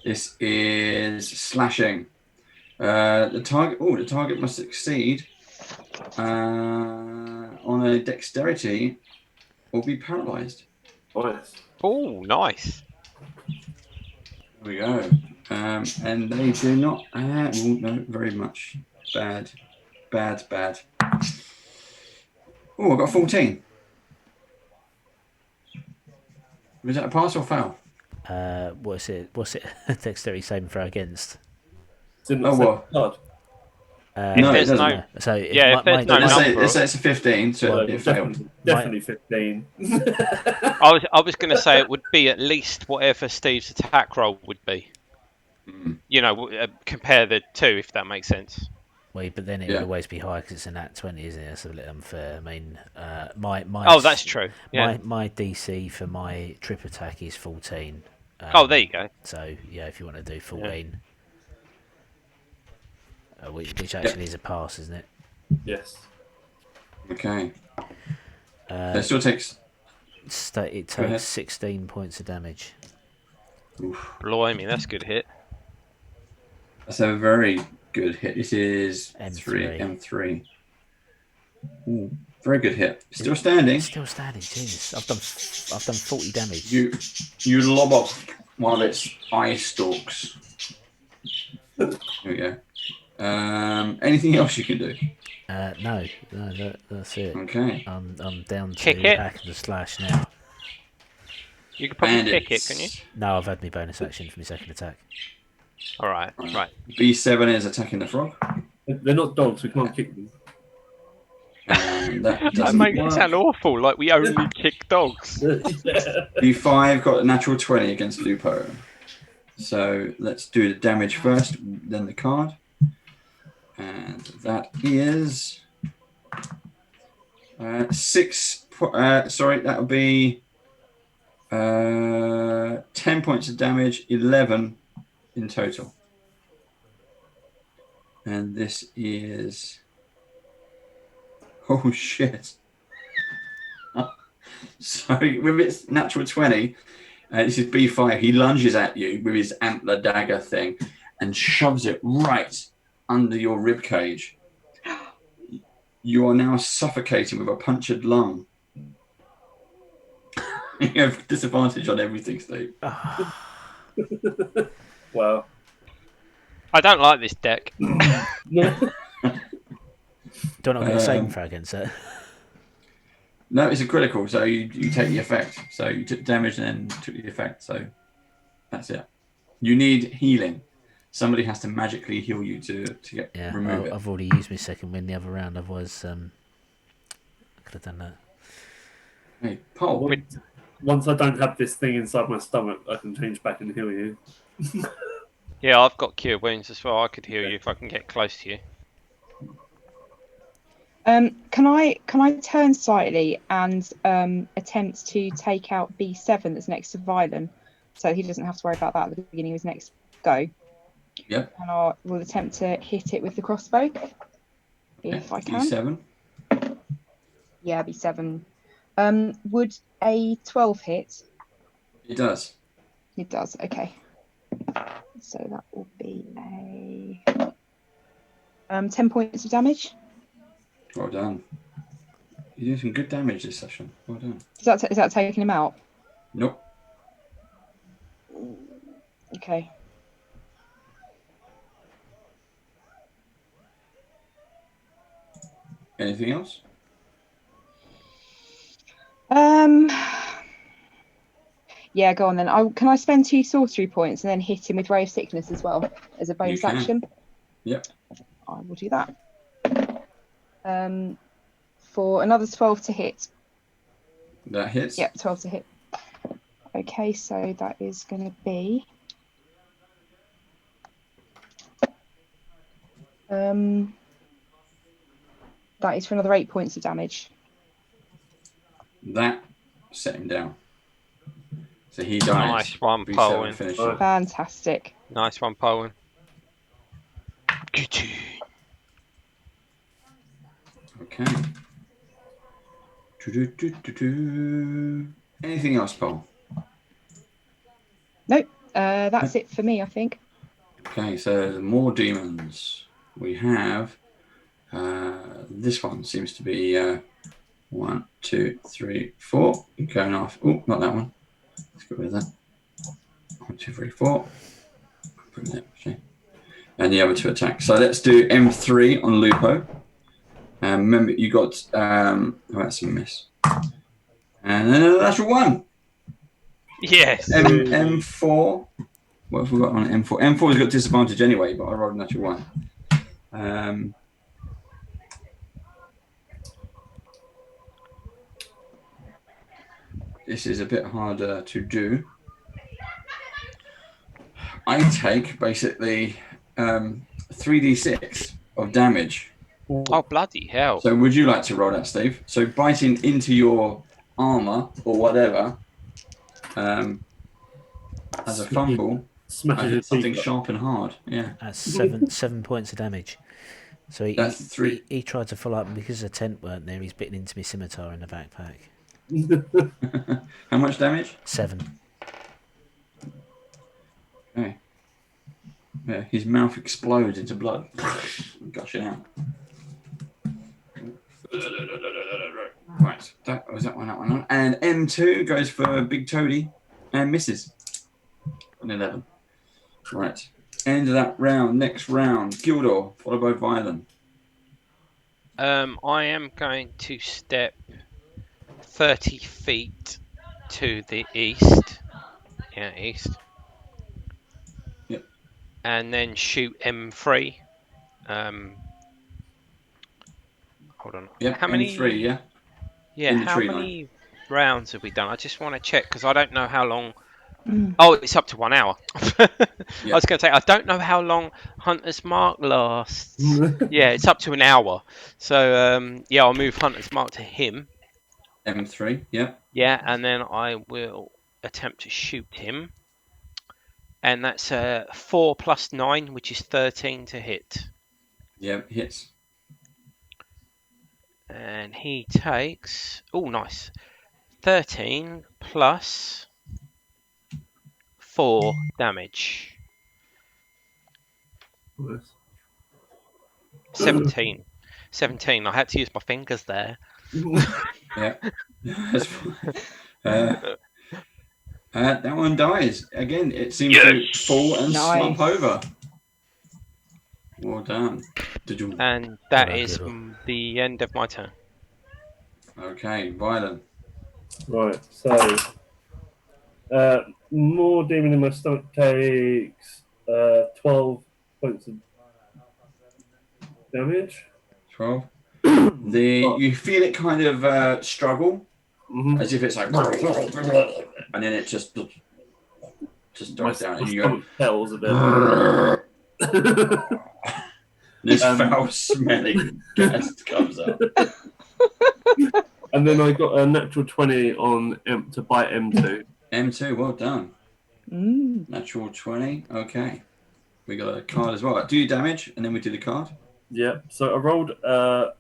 This is slashing. The target must succeed on a dexterity or be paralyzed. Nice. Oh, nice. There we go. And they do not. No, very much. Bad. Oh, I got 14. Was that a pass or fail? What's it? Dexterity saving throw against? Didn't Oh, say what? card. No, there's it doesn't. no- So Yeah, if there's no Let's number- say it's a 15, so Well, it failed. definitely 15. I was going to say it would be at least whatever Steve's attack roll would be. Mm. You know, compare the two, if that makes sense. Well, but then it Yeah. would always be high because it's a nat 20, isn't it? That's a little unfair. I mean, my Oh, that's true. Yeah. my DC for my trip attack is 14. Oh, there you go. So yeah, if you want to do 14, which actually is a pass, isn't it? Yes. Okay. It still takes. It Go ahead. takes 16 points of damage. Oof, Blimey, that's a good hit. that's a very good hit. This is M3. M3. Ooh, very good hit. Still standing. Still standing. Jesus, I've done 40 damage. You lob off one of its eye stalks. Here we go. Anything else you can do? No, that's it. Okay. I'm down to Kick it. hack and slash now. You could probably Bandits. kick it, couldn't you? No, I've had my bonus action for my second attack. All right, right. B7 is attacking the frog. They're not dogs, we can't kick them. That That doesn't makes it work. sound awful, like we only kick dogs. B5 got a natural 20 against Lupo. So let's do the damage first, then the card. And that is 6. Sorry, that would be 10 points of damage, 11 in total. And this is. Oh shit. Sorry, with its natural 20, this is B5. He lunges at you with his antler dagger thing and shoves it right under your rib cage. You are now suffocating with a punctured lung. You have disadvantage on everything, Steve. Wow. I don't like this deck. Do I not get a saving throw against it? No, it's a critical, so you take the effect. So you took damage and then took the effect. So that's it. You need healing. Somebody has to magically heal you to remove it. I've already used my second win the other round. Otherwise, I could have done that. Hey, Paul. Once I don't have this thing inside my stomach, I can change back and heal you. Yeah, I've got cure wounds as well. I could heal you if I can get close to you. Can I turn slightly and attempt to take out B7 that's next to Violin, so he doesn't have to worry about that at the beginning of his next go? Yep. And I will attempt to hit it with the crossbow if I can. D7. Yeah, B7. Would a 12 hit? It does. It does. Okay. So that will be a 10 points of damage. Well done. You're doing some good damage this session. Well done. Is that taking him out? Nope. Okay. Anything else? Yeah, go on then. Can I spend 2 sorcery points and then hit him with Ray of Sickness as well as a bonus You can. action? Yep. I will do that. For another 12 to hit. That hits. Yep, 12 to hit. Okay, so that is going to be that is for another 8 points of damage. That set him down. So he dies. Nice one, V7 Powen. finish. Right. Fantastic. Nice one, Powen. Good. Okay. Do-do-do-do-do. Anything else, Paul? Nope. That's it for me, I think. Okay, so more demons. We have this one seems to be 1, 2, 3, 4. Going off. Oh, not that one. Let's get rid of that. 1, 2, 3, 4. Put it there, actually. And the other two attacks. So let's do M3 on Lupo. Remember, you got that's a miss. And then a natural 1. Yes. M4. What have we got on M4? M4 has got disadvantage anyway, but I rolled a natural 1. This is a bit harder to do. I take basically 3d6 of damage. Oh, bloody hell. So would you like to roll that, Steve? So biting into your armor or whatever as a fumble, I Smashes hit his something teeth up. sharp and hard. Yeah. That's seven points of damage. So That's 3. he tried to follow up, and because the tent weren't there, he's bitten into my scimitar in the backpack. How much damage? 7. Okay. Yeah, his mouth explodes into blood, gushing out. Right, that was that one. And M2 goes for Big Toady and misses. An 11. Right. End of that round. Next round, Gildor, followed by Violin. I am going to step 30 feet to the east. Yeah, east. Yep. And then shoot M3. Hold on. Yep, How many? M3, yeah? Yeah, in the how tree many rounds have we done? I just want to check because I don't know how long. Mm. Oh, it's up to 1 hour. I Yeah. was going to say I don't know how long Hunter's Mark lasts. Yeah, it's up to an hour. So yeah, I'll move Hunter's Mark to him. M3, yeah. Yeah, and then I will attempt to shoot him. And that's 4 plus 9, which is 13 to hit. Yeah, hits. And he takes... Oh, nice. 13 plus 4 damage. 17. 17. I had to use my fingers there. Yeah. That's fine. That one dies. Again, it seems to fall and slump Nice. over. Well done. Did you? And that Well, is good. the end of my turn. Okay, Violent. Right, so more demon in my stomach takes 12 points of damage. 12. You feel it kind of struggle, Mm-hmm. as if it's like, and then it just dies down, and you go. Tells a bit. This foul-smelling gas comes up. And then I got a natural 20 on to bite M2. M2, well done. Natural 20. Okay, we got a card as well. Do your damage, and then we do the card. Yeah, so I rolled 5.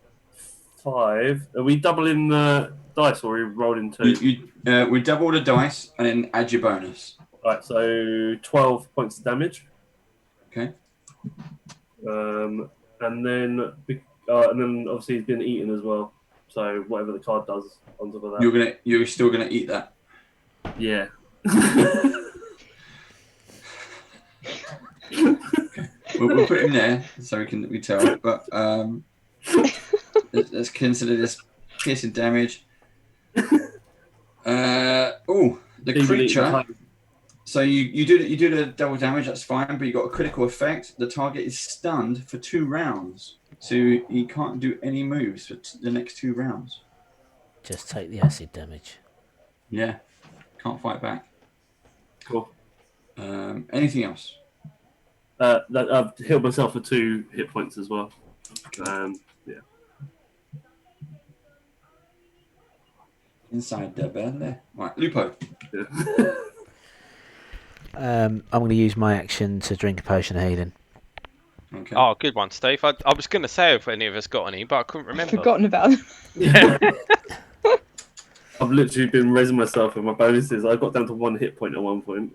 Are we doubling the dice or are we rolling 2? We double the dice and then add your bonus. Right, so 12 points of damage. Okay. And then obviously he's been eaten as well. So whatever the card does on top of that. You're still gonna eat that. Yeah. We'll put him there so we tell. But let's consider this piercing damage. The creature. So you do the double damage. That's fine, but you got a critical effect. The target is stunned for 2 rounds, so he can't do any moves for the next 2 rounds. Just take the acid damage. Yeah, can't fight back. Cool. Anything else? I've healed myself for 2 hit points as well. Yeah. Inside the belly. Right, Lupo. Yeah. I'm going to use my action to drink a potion of healing. Okay. Oh, good one, Steve. I was going to say if any of us got any, but I couldn't remember. Forgotten about them. Yeah. I've literally been raising myself with my bonuses. I got down to 1 hit point at one point.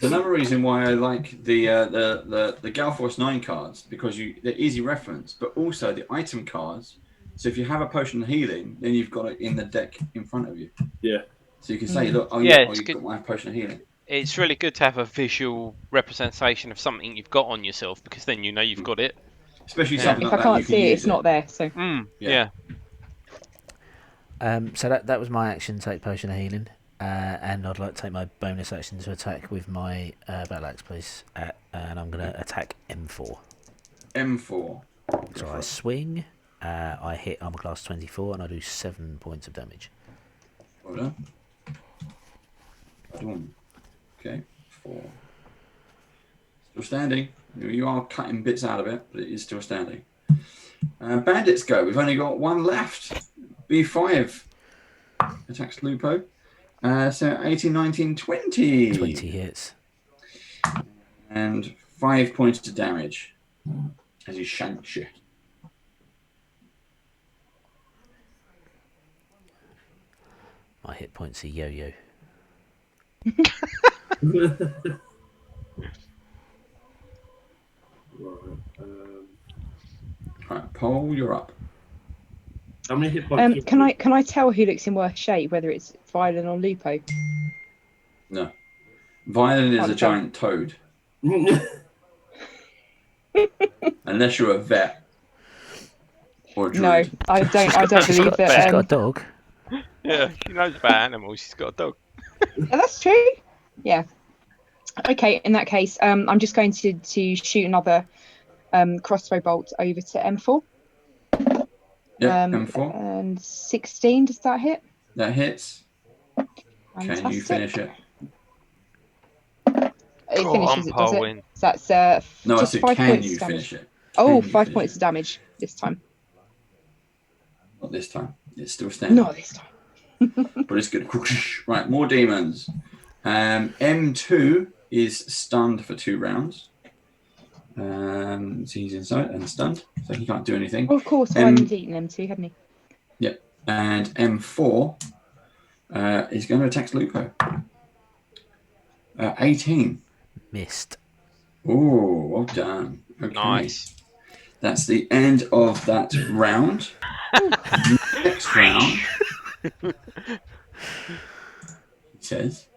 Another reason why I like the Galforce 9 cards, because they're easy reference, but also the item cards. So if you have a potion of healing, then you've got it in the deck in front of you. Yeah. So you can say, look, it's you've good. got my potion of healing. It's really good to have a visual representation of something you've got on yourself, because then you know you've got it. Especially Yeah. something If like I that, can't you can see it, use it's not there. So Yeah. So that was my action, take potion of healing. And I'd like to take my bonus action to attack with my battle axe, please. And I'm going to attack M4. M4. So I swing, I hit armor class 24, and I do 7 points of damage. Well done. Boom. Okay, 4. Still standing. You are cutting bits out of it, but it is still standing. Bandits go. We've only got one left. B5 attacks Lupo. So 18, 19, 20. 20 hits. And 5 points of damage as he shanks you. My hit points are yo-yo. Right, Paul, you're up. How many hit points? can I tell who looks in worse shape, whether it's Violin or Lupo? No. Violin is Can't a tell. giant toad. Unless you're a vet. Or a No, druid. I don't believe She's got that. a dog. Yeah, she knows about animals. She's got a dog. Yeah, that's true. Yeah. Okay, in that case, I'm just going to shoot another crossbow bolt over to M4. Yep, M4. And 16, does that hit? That hits. Fantastic. Can you finish it? It Go finishes on, it, does it? Paul. So that's No, I just said, 5 can points you of damage. finish it? Oh, Can you 5 finish points it? of damage this time. Not this time. It's still standing. Not this time. But it's good. Right, more demons. M2 is stunned for 2 rounds. So he's inside and stunned, so he can't do anything. Oh, of course, Violent's eaten them too, hadn't he? Yep. And M4 is going to attack Lupo. 18. Missed. Oh, well done. Okay. Nice. That's the end of that round. Next round, it says,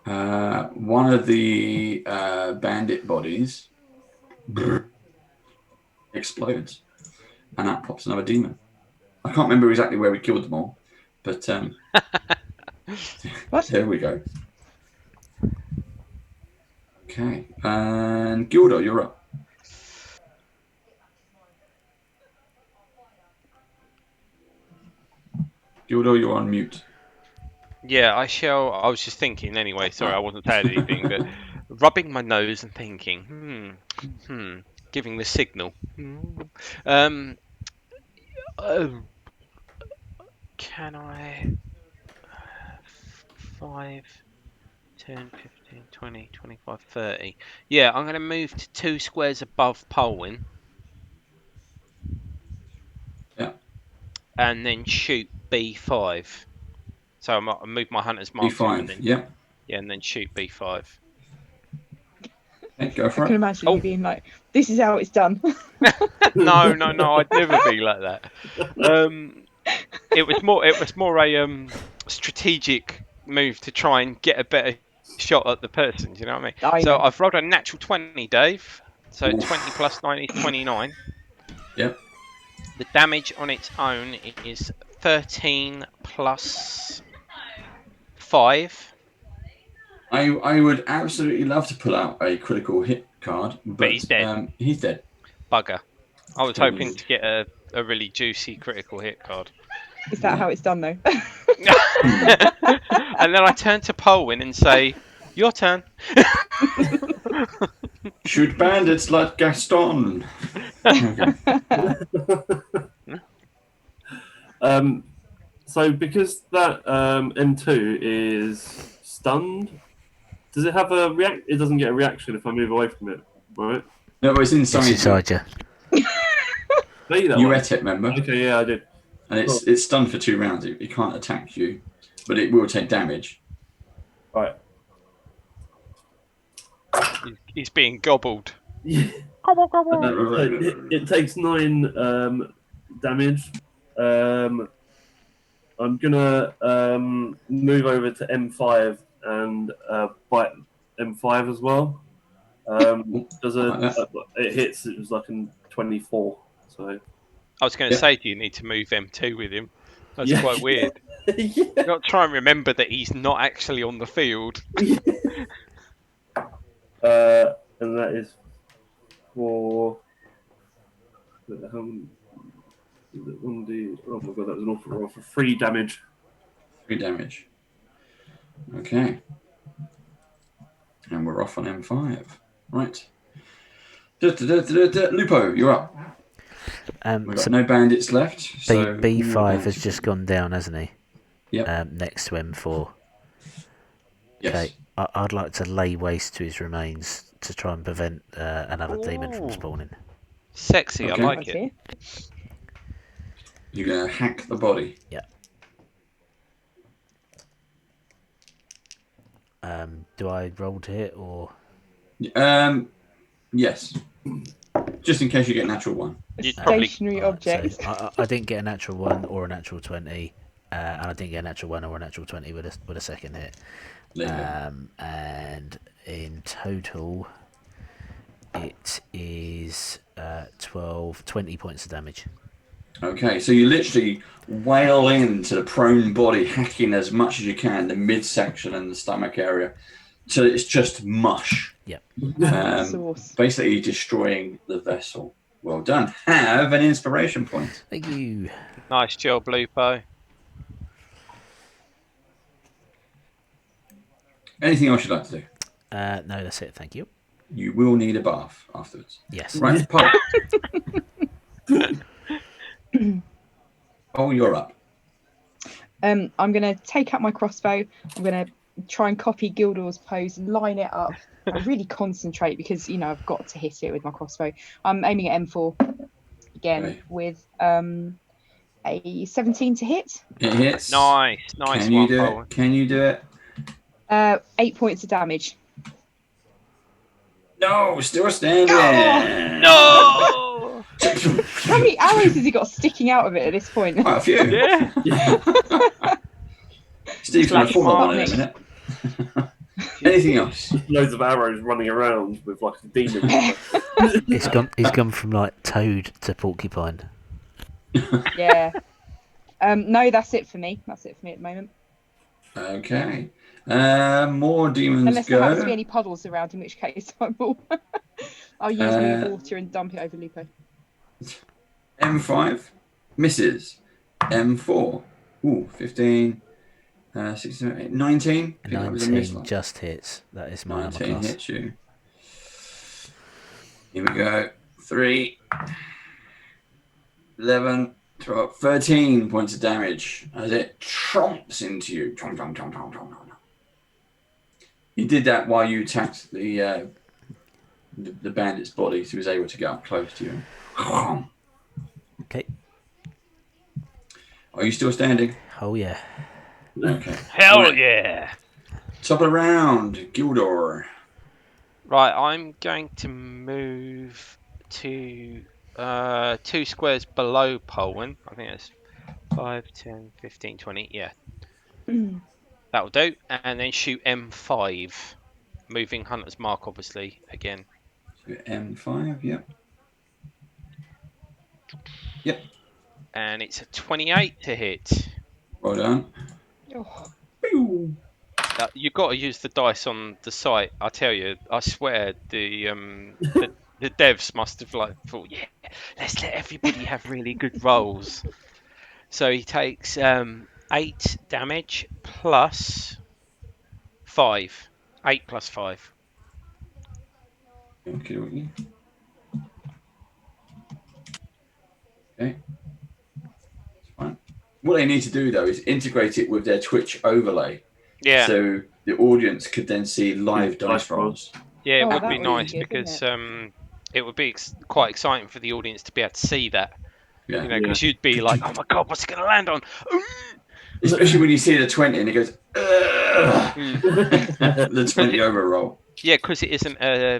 one of the bandit bodies explodes, and that pops another demon. I can't remember exactly where we killed them all, but there we go. Okay, and Gildor, you're up. Gildor, you're on mute. Yeah, I was just thinking anyway. Sorry, I wasn't saying anything, but rubbing my nose and thinking, giving the signal. Can I 5, 10, 15, 20, 25, 30? Yeah, I'm going to move to 2 squares above Polwyn. Yeah. And then shoot B5. So I move my hunter's mark to him and B5, then, yeah. Yeah, and then shoot B5. Okay, go for I it. can imagine you being like, this is how it's done. No, I'd never be like that. It was more a strategic move to try and get a better shot at the person. Do you know what I mean? So I've rolled a natural 20, Dave. So 20 plus 9 is 29. Yep. The damage on its own is 13 plus 5. I would absolutely love to pull out a critical hit card, but he's dead. He's dead. Bugger. I was hoping to get a really juicy critical hit card. Is that how it's done, though? And then I turn to Polwyn and say, your turn. Shoot bandits like Gaston. Okay. So because that M2 is stunned. Does it have a react? It doesn't get a reaction if I move away from it, right? No, it's inside, It's inside you. Maybe that you. one. ate it, remember? Okay, yeah, I did. And it's stunned for 2 rounds. It can't attack you, but it will take damage. Right. He's being gobbled. Yeah. It takes 9 damage. I'm gonna move over to M5 and bite M5 as well. It hits? It was like a 24. So I was going to say, do you need to move M2 with him? That's quite weird. Yeah. You've got to try and remember that he's not actually on the field. And that is for. Oh my god, that was an awful roll for 3 damage. 3 damage. Okay. And we're off on M5. Right. Lupo, you're up. We've got no bandits left. So B5 has just gone down, hasn't he? Yep. Next to M4. Yes. Okay. I'd like to lay waste to his remains to try and prevent another demon from spawning. Sexy, Okay. I like it. You're going to hack the body. Yeah. Do I roll to hit or? Yes. Just in case you get a natural 1. Stationary objects. So I didn't get a natural 1 or a natural 20, and I didn't get a natural 1 or a natural 20 with a second hit. And in total, it is 20 points of damage. Okay, so you literally wail into the prone body, hacking as much as you can, the midsection and the stomach area, till it's just mush. Yep. Basically destroying the vessel. Well done. Have an inspiration point. Thank you. Nice job, Lupo. Anything else you'd like to do? No, that's it. Thank you. You will need a bath afterwards. Yes. Right, Paul. Oh, you're up. I'm going to take out my crossbow. I'm going to try and copy Gildor's pose and line it up. I really concentrate because, I've got to hit it with my crossbow. I'm aiming at M4 again with a 17 to hit. It hits. Nice Can one, you do Paul. it? Can you do it? 8 points of damage. No, still standing. No! How many arrows has he got sticking out of it at this point? Quite a few. Yeah. Steve's going to fall on it in a minute. Anything else? Loads of arrows running around with like a demon. He's gone from like toad to porcupine. Yeah. No, that's it for me. That's it for me at the moment. Okay. More demons Unless go. there happens to be any puddles around, in which case I'll use my water and dump it over Lupo. M5 misses. M4. Ooh, 15. 16, 19. 19 just hits. That is my armor 19 class. hits you. Here we go. 3. 11. 12. 13 points of damage as it tromps into you. He did that while you attacked the bandit's body, so he was able to get up close to you. Okay. Are you still standing? Oh yeah. Okay. Hell yeah! Top of the round, Gildor. Right, I'm going to move to 2 squares below Polwyn. I think it's 5, 10, 15, 20. Yeah. That'll do. And then shoot M5. Moving Hunter's Mark, obviously, again. So M5, yep. Yep. And it's a 28 to hit. Well done. Oh. You've got to use the dice on the site. I tell you, I swear the devs must have thought, yeah, let's let everybody have really good rolls. So he takes 8 damage plus 5. 8 plus 5. Okay. Okay. Fine. What they need to do though is integrate it with their Twitch overlay. Yeah. So the audience could then see live dice rolls. Yeah, it Oh, would that be would be nice good, because wouldn't it would be quite exciting for the audience to be able to see that. Yeah. You know, because you'd be like, "Oh my god, what's it going to land on?" Especially when you see the 20 and it goes, the 20 over roll. Yeah, because it isn't a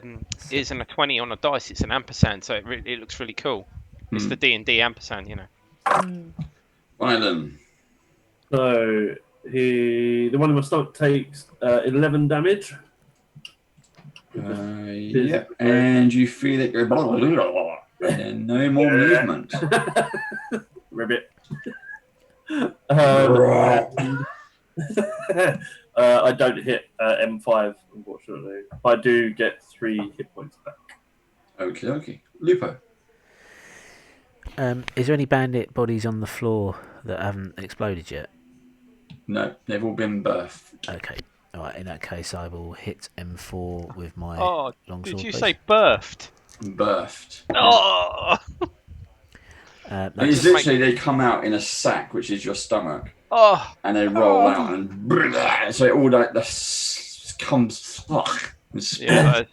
20 on a dice; it's an ampersand, so it looks really cool. It's the D&D ampersand, you know. Rylan. So the one in my stomach takes 11 damage. Yeah, and you feel it go, and then no more movement. Ribbit. I don't hit M5, unfortunately. I do get 3 hit points back. Okay. Lupo. Is there any bandit bodies on the floor that haven't exploded yet? No, they've all been birthed. Okay. All right. In that case, I will hit M4 with my longsword. Did you please. say birthed? Birthed. Oh! And it's literally, they come out in a sack, which is your stomach. Oh! And they roll out, and so it all like comes. Yeah,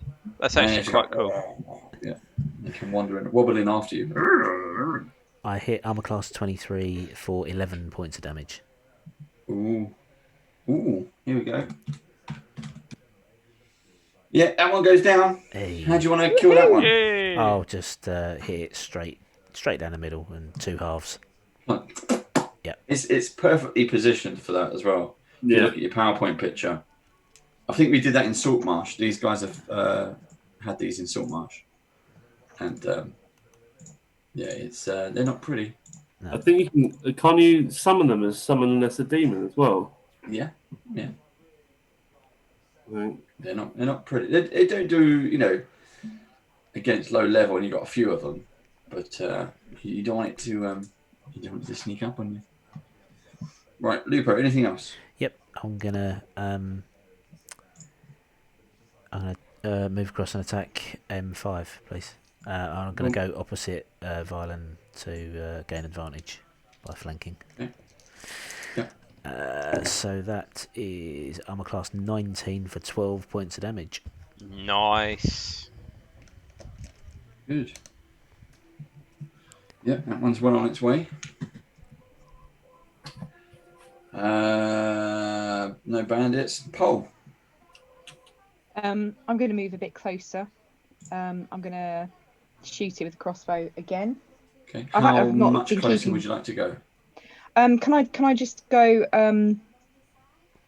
that's actually quite cool. Yeah, they come wobbling after you. I hit armor class 23 for 11 points of damage. Ooh, here we go. Yeah, that one goes down. Hey. How do you want to kill that one? Yay. I'll just hit it straight down the middle and 2 halves. Yeah, it's perfectly positioned for that as well. If you look at your PowerPoint picture. I think we did that in Saltmarsh. These guys have had these in Saltmarsh, and it's they're not pretty. No. I think can't you summon them as summon as a demon as well? Yeah. Right. They're not pretty. They don't do against low level, and you got a few of them, but you don't want it to sneak up on you. Right, Lupo. Anything else? Yep, I'm gonna move across and attack M5, please. I'm gonna go opposite Violin to gain advantage by flanking. Okay. Yeah. So that is armor class 19 for 12 points of damage. Nice. Good. Yeah, that one's well on its way. No bandits. Pole. I'm going to move a bit closer. I'm going to shoot it with a crossbow again. Okay. I've How not much been closer keeping- would you like to go? Can I just go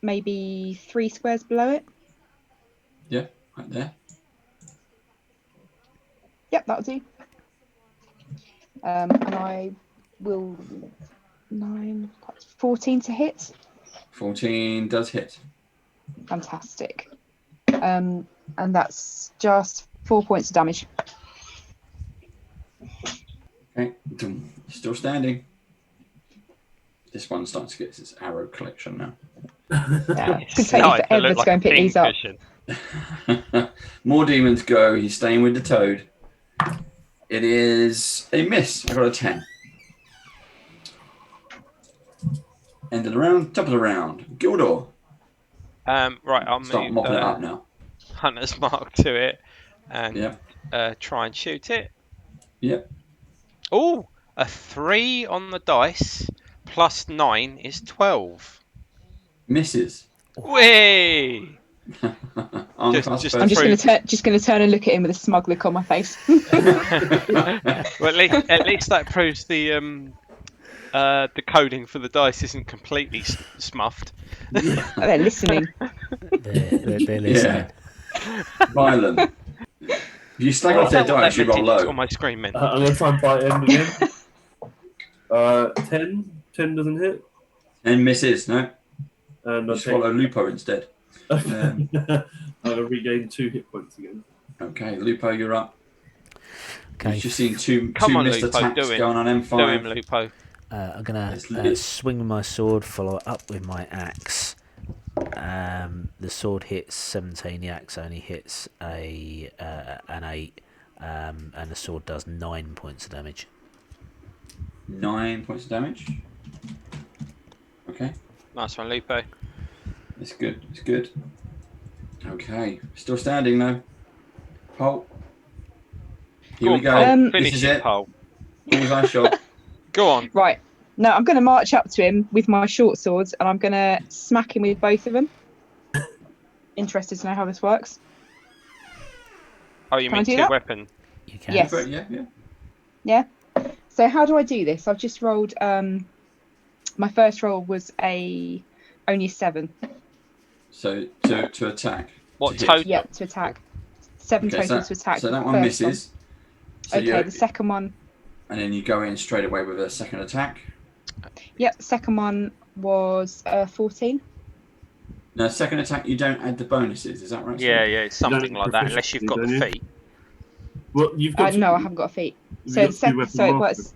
maybe 3 squares below it? Yeah, right there. Yep, that'll do. And I will 14 to hit. 14 does hit. Fantastic. And that's just 4 points of damage. Okay. Still standing. This one's starting to get its arrow collection now. Yeah. Could take Starting you forever to go and pick these up. pincushion. More demons go. He's staying with the toad. It is a miss. I got a 10. End of the round. Top of the round. Gildor. Right, I'll Start move mopping it up now. Hunter's Mark to it and Yeah. try and shoot it. Yep. Oh, a 3 on the dice plus 9 is 12. Misses. Whee! I'm Just I'm Through- just going to turn and look at him with a smug look on my face. Well, at least that proves the coding for the dice isn't completely smuffed. They're listening. They're listening. Violent. If you slag off their dice, you roll low. On my screen, man. I'm going to try and bite him again. 10 doesn't hit. And misses, no. And You swallow Lupo instead. I'll regain 2 hit points again. Okay, Lupo, you're up. Okay. You've just seen two Come on, missed Lupo, attacks do it. going on M5. Do him, Lupo. I'm gonna It's lit. swing my sword, follow it up with my axe. The sword hits 17. The axe only hits an 8, and the sword does 9 points of damage. 9 points of damage. Okay, Nice one, Lupo. it's good. It's good. Okay, still standing though. Pole. Here Go we on, go. Pole. This Finish is it, it. Pole. Bullseye shot. Go on. Right. No, I'm going to march up to him with my short swords and I'm going to smack him with both of them. Interested to know how this works. Oh, you Can I mean do two that? weapon? You can. Yes. Yeah. So how do I do this? I've just rolled. My first roll was only a 7. So to attack. What to hit. total? Yep, to attack. 7 Okay, total to attack. So with that the one first misses. So Okay, the second one. And then you go in straight away with a second attack. Yep, the second one was 14. Now, second attack, you don't add the bonuses. Is that right? Yeah, Steve? yeah, it's something don't like that, unless you've got the proficiency, don't feet. Well, you've got. No, I haven't got a feat. you've So got the two second. weapon So it masters. was.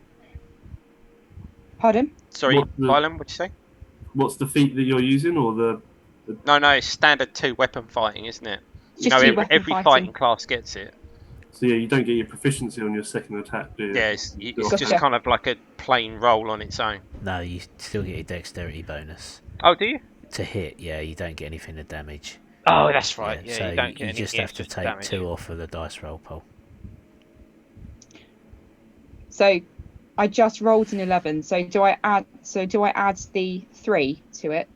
Pardon? Sorry, What's the- Byron, what'd you say? What's the feat that you're using, or the? No, it's standard 2 weapon fighting, isn't it? You Just know, 2 weapon every fighting. fighting class gets it. So yeah, you don't get your proficiency on your second attack, do you? Yeah, it's Gotcha. just kind of like a plain roll on its own. No, you still get your dexterity bonus. Oh, do you? To hit, yeah, you don't get anything to damage. Oh, that's right. Yeah, so you don't get you any just have to extra take damage. 2 off of the dice roll, Paul. So I just rolled an 11. So do I add the 3 to it?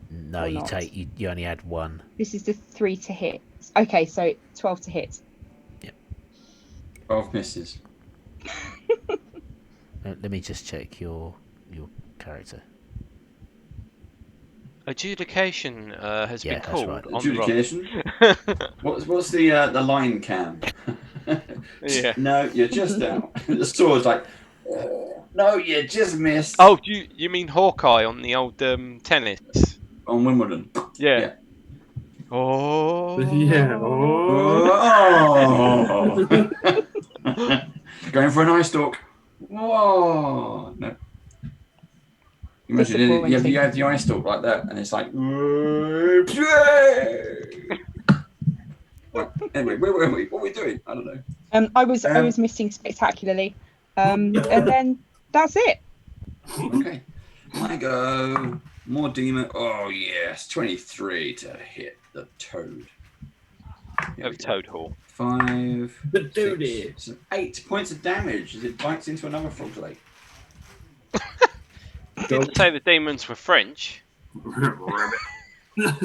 No, Or you not. you only add 1. This is the 3 to hit. Okay, so 12 to hit. 12 misses. Let me just check your character. Adjudication has Yeah, been that's called right. on the roll. Adjudication. What's the line cam? Yeah. No, you're just out. The sword's like, no, you just missed. Oh, you mean Hawkeye on the old tennis? On Wimbledon. Yeah. Yeah. Oh. Yeah. Oh. Going for an eye stalk. Whoa. No. Imagine you have the eye stalk like that, and it's like. Right, anyway, where were we? What were we doing? I don't know. I was missing spectacularly. And then that's it. Okay. I go. More demon. Oh, yes. 23 to hit the toad. Here we Of go. Toad Hall. 5. The toad 6, 8 points of damage as it bites into another frog's leg. Didn't say the demons were French. That's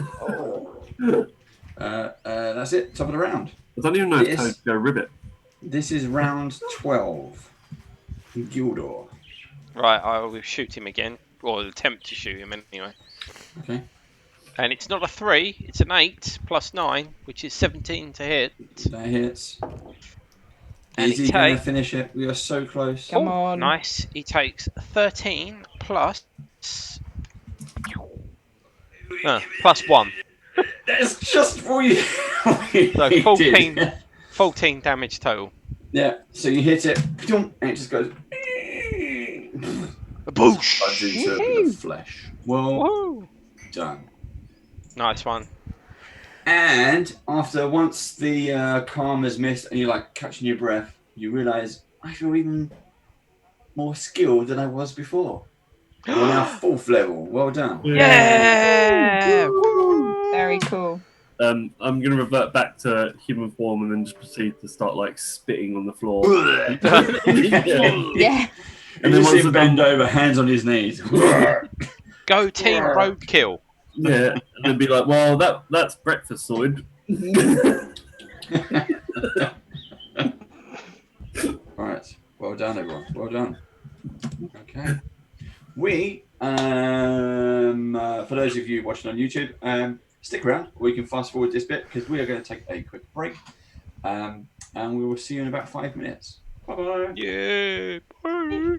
it. Top of the round. I don't even know if Yes. toads go ribbit. This is round 12. Gildor. Right, I will shoot him again. Or attempt to shoot him anyway. Okay. And it's not a 3, it's an 8 plus 9, which is 17 to hit. That hits. And Is he going to finish it? We are so close. Come on. Nice. He takes 13 plus... plus 1. That's just for you. So 14 damage total. Yeah, so you hit it, and it just goes. Boosh! Buds into Woohoo. the flesh. Well Woo! done. Nice one. And once the calm has missed and you're like catching your breath, you realise I feel even more skilled than I was before. We're now 4th level. Well done. Yeah! Very cool. I'm going to revert back to human form and then just proceed to start like spitting on the floor. Yeah. And then then once him I'm bend over, hands on his knees. Go team roadkill. Yeah, and then be like, well, that's breakfast sorted. Right. Well done, everyone. Well done. Okay. We, for those of you watching on YouTube, stick around. We can fast forward this bit because we are going to take a quick break. And we will see you in about 5 minutes. Bye-bye. Yeah. Bye.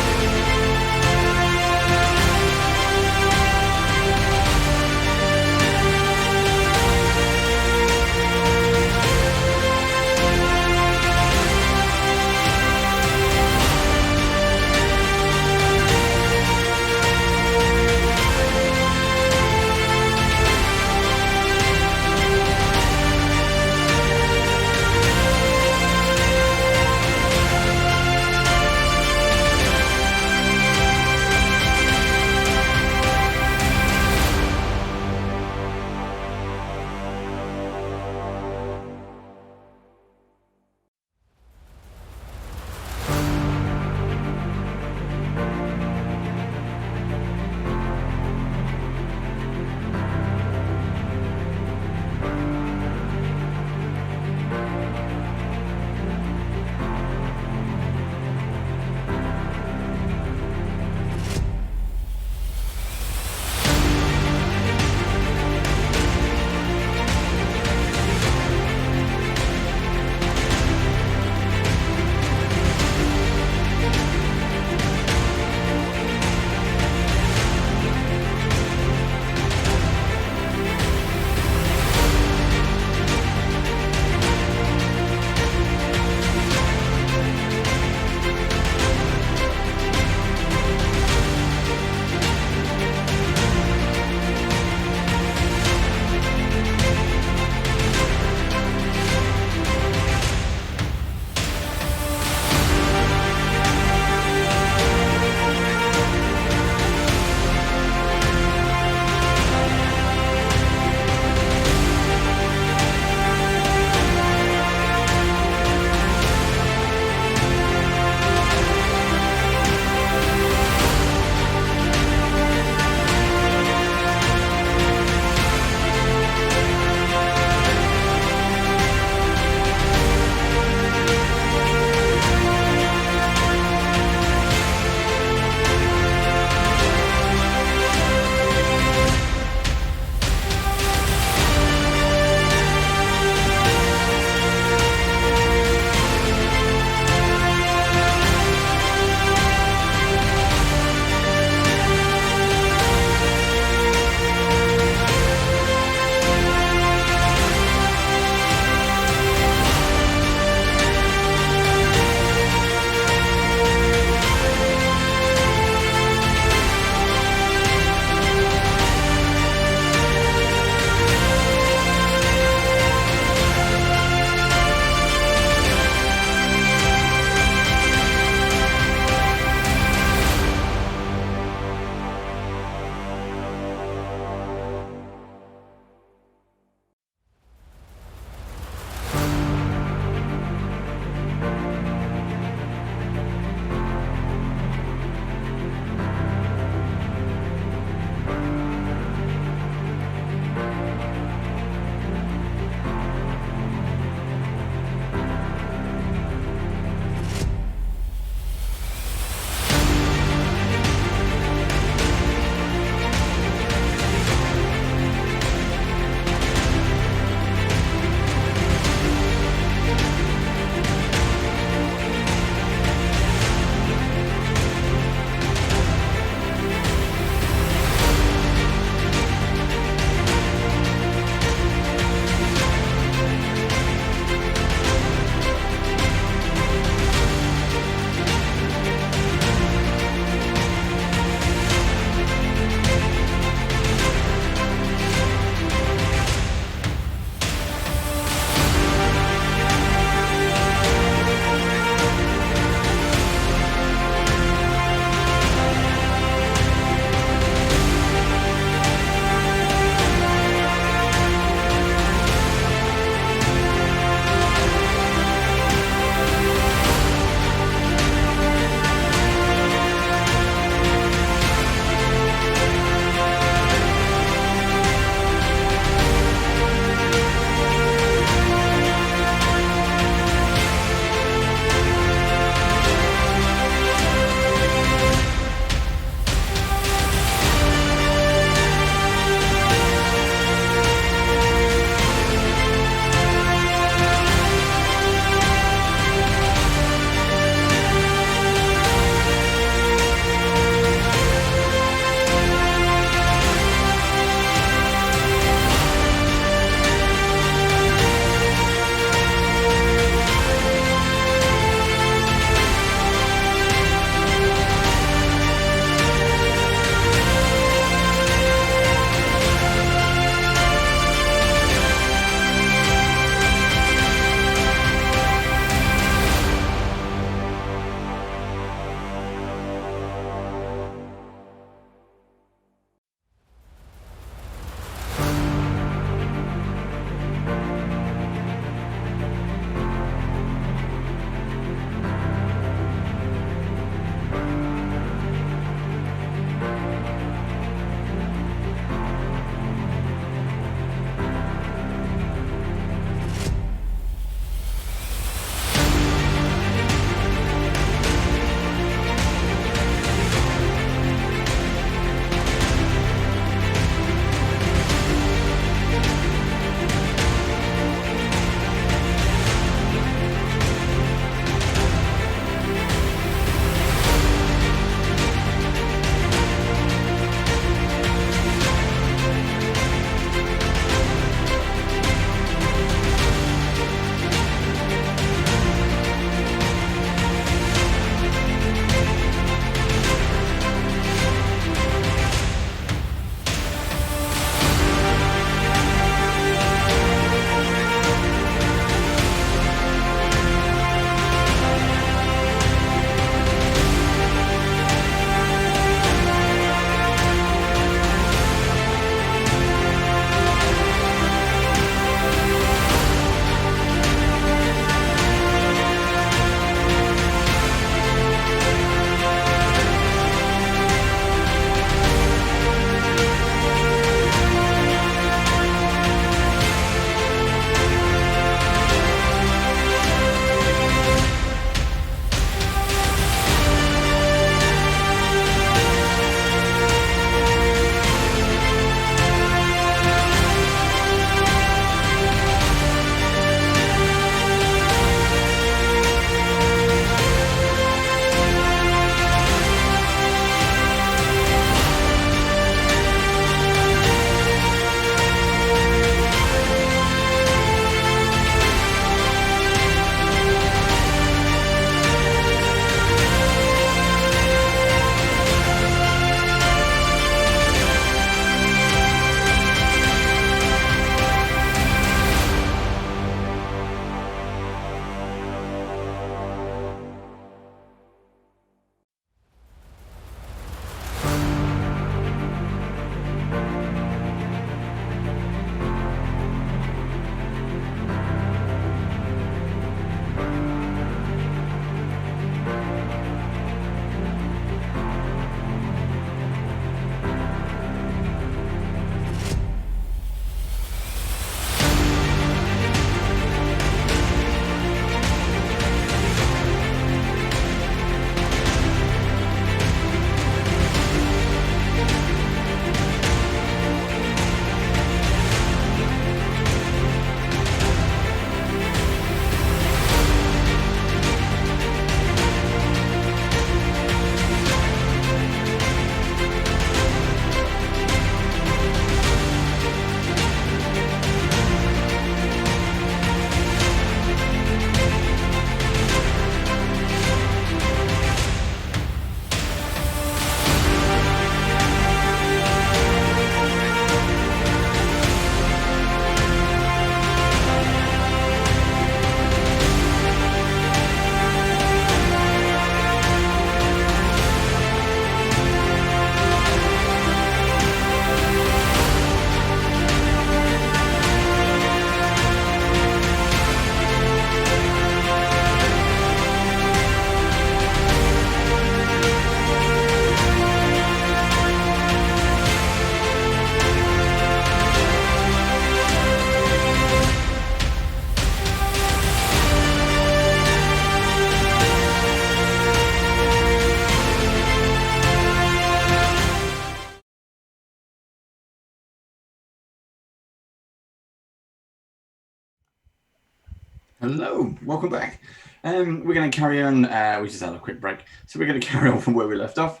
Hello, welcome back. We're going to carry on. We just had a quick break, so we're going to carry on from where we left off.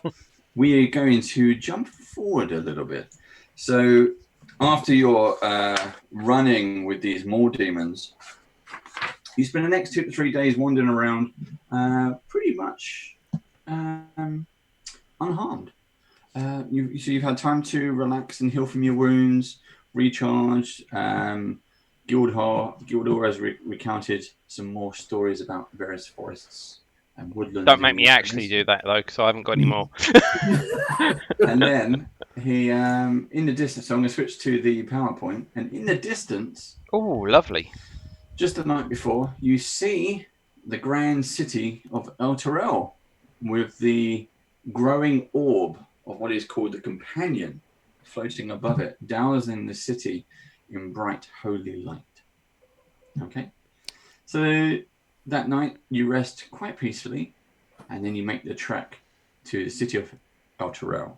We are going to jump forward a little bit. So, after your running with these more demons, you spend the next 2 to 3 days wandering around, pretty much unharmed. So you've had time to relax and heal from your wounds, recharge. Gildor has recounted some more stories about various forests and woodlands. Don't make me actually do that though, because I haven't got any more. And then he, in the distance, so I'm going to switch to the PowerPoint, and in the distance, Oh, lovely. just the night before, you see the grand city of Elturel with the growing orb of what is called the Companion floating above it, dousing the city in bright holy light. Okay, so that night you rest quite peacefully, and then you make the trek to the city of Elturel.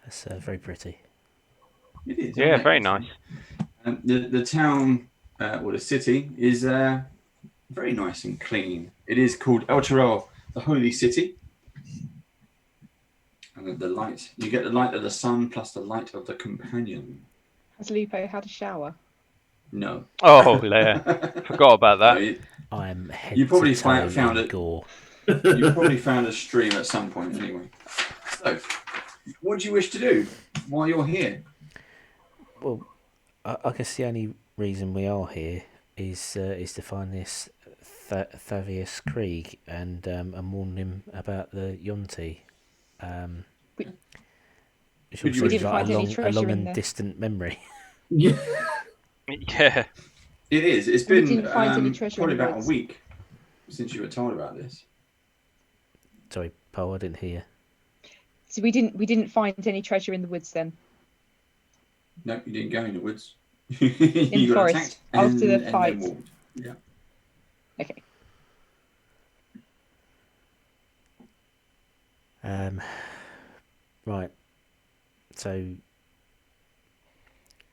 That's very pretty. It is. Yeah, very nice. The town or the city is very nice and clean. It is called Elturel, the Holy City. And the light, you get the light of the sun plus the light of the Companion. Has Lupo had a shower? No. Oh, yeah. Forgot about that. No, I'm head You probably to toe found in it. gore. you probably found a stream at some point anyway. So, what do you wish to do while you're here? Well, I guess the only reason we are here is to find this Thaveous Creeg and warn him about the Yaun-Ti. We Which didn't seems like find any a treasure long in and there. distant memory. Yeah. Yeah. It is. It's We been didn't find any treasure probably in the about a woods. week since you were told about this. Sorry, Paul, I didn't hear. So we didn't find any treasure in the woods then. No, you didn't go in the woods. In you the got forest, attacked after the and then fight. walked. Yeah. Okay. Right. So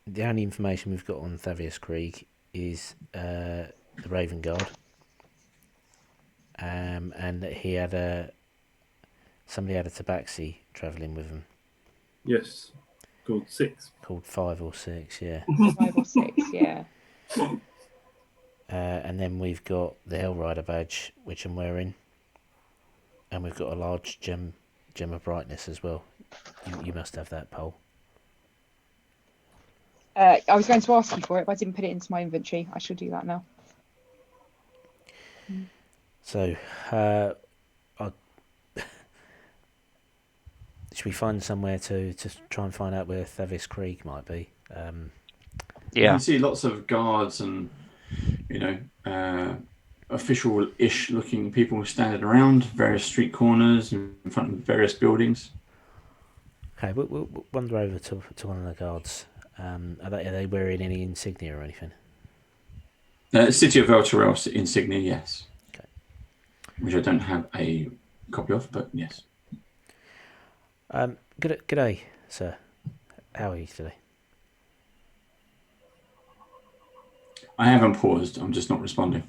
the only information we've got on Thaveous Creeg is the Raven Guard, and that he had somebody had a tabaxi travelling with him Yes. Called 6. called 5 or 6, yeah. 5 or 6, yeah. And then we've got the Hellrider badge, which I'm wearing, and we've got a large gem of brightness as well. You must have that, Paul. I was going to ask you for it, but I didn't put it into my inventory. I should do that now. So, should we find somewhere to try and find out where Thaveous Creeg might be? You Yeah. can see lots of guards and, official-ish looking people standing around various street corners in front of various buildings. Okay, we'll wander over to one of the guards. Are they wearing any insignia or anything? City of Elturel insignia, yes. Okay. Which I don't have a copy of, but yes. G'day, sir. How are you today? I haven't paused. I'm just not responding.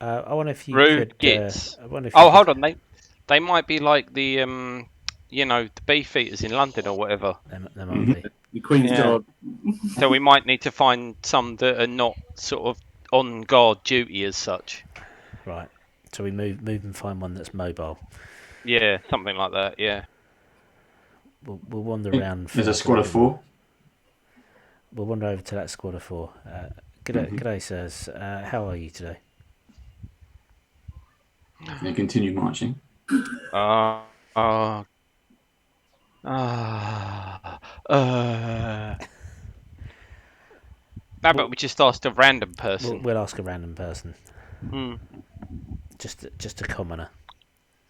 I wonder if you Rude could. gits. I wonder if Oh, hold on. They might be like the the beefeaters in London or whatever. They might be. The Queen's Yeah. Guard. So we might need to find some that are not sort of on guard duty as such. Right. So we move and find one that's mobile. Yeah, something like that. Yeah. We'll wander around. There's a squad of 4. We'll wander over to that squad of 4. G'day, sirs. How are you today? They continue marching. How about we just ask a random person? We'll ask a random person. Hmm. Just a commoner.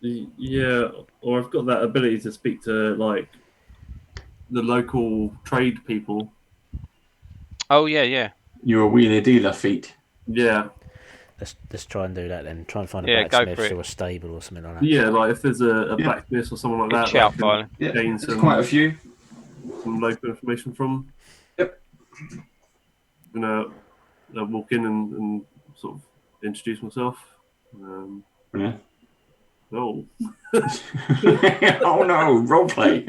Yeah, or I've got that ability to speak to, like, the local trade people. Oh, yeah. You're a wheeler dealer feat. Yeah. Let's try and do that then. Try and find a Yeah, go blacksmith for it. or a stable or something like that. Yeah, like if there's a Yeah. blacksmith or someone like Good that, shout, that I Violet. Yeah, can gain there's quite a few. some local information from. Yep. gonna walk in and sort of introduce myself. Yeah. Oh. Oh no, roleplay.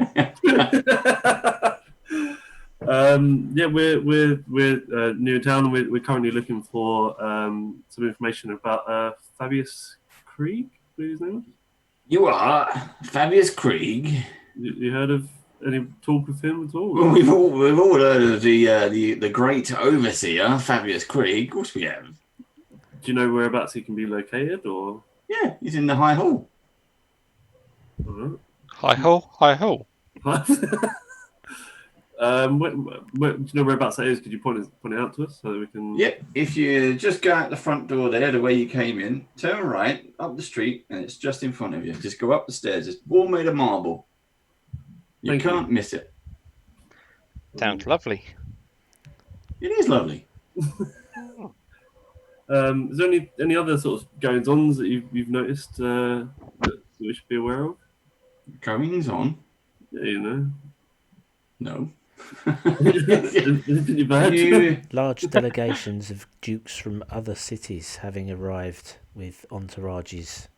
Yeah, we're new in town, and we're currently looking for some information about Thaveous Creeg. His name was? You are Thaveous Creeg. You heard of any talk of him at all? Well, we've all heard of the great overseer Thaveous Creeg. Of course we have. Do you know whereabouts he can be located, or? Yeah, he's in the High Hall. All right. Hi ho, hi ho. Do you know whereabouts that is? Could you point it out to us so that we can? Yep. If you just go out the front door there, the way you came in, turn right up the street, and it's just in front of you. Just go up the stairs. It's all made of marble. You can't miss it. Sounds lovely. It is lovely. Is there any other sort of goings-ons that you've noticed that we should be aware of? Goings on? Yeah, you know. No. Anything bad? Large delegations of dukes from other cities having arrived with entourages.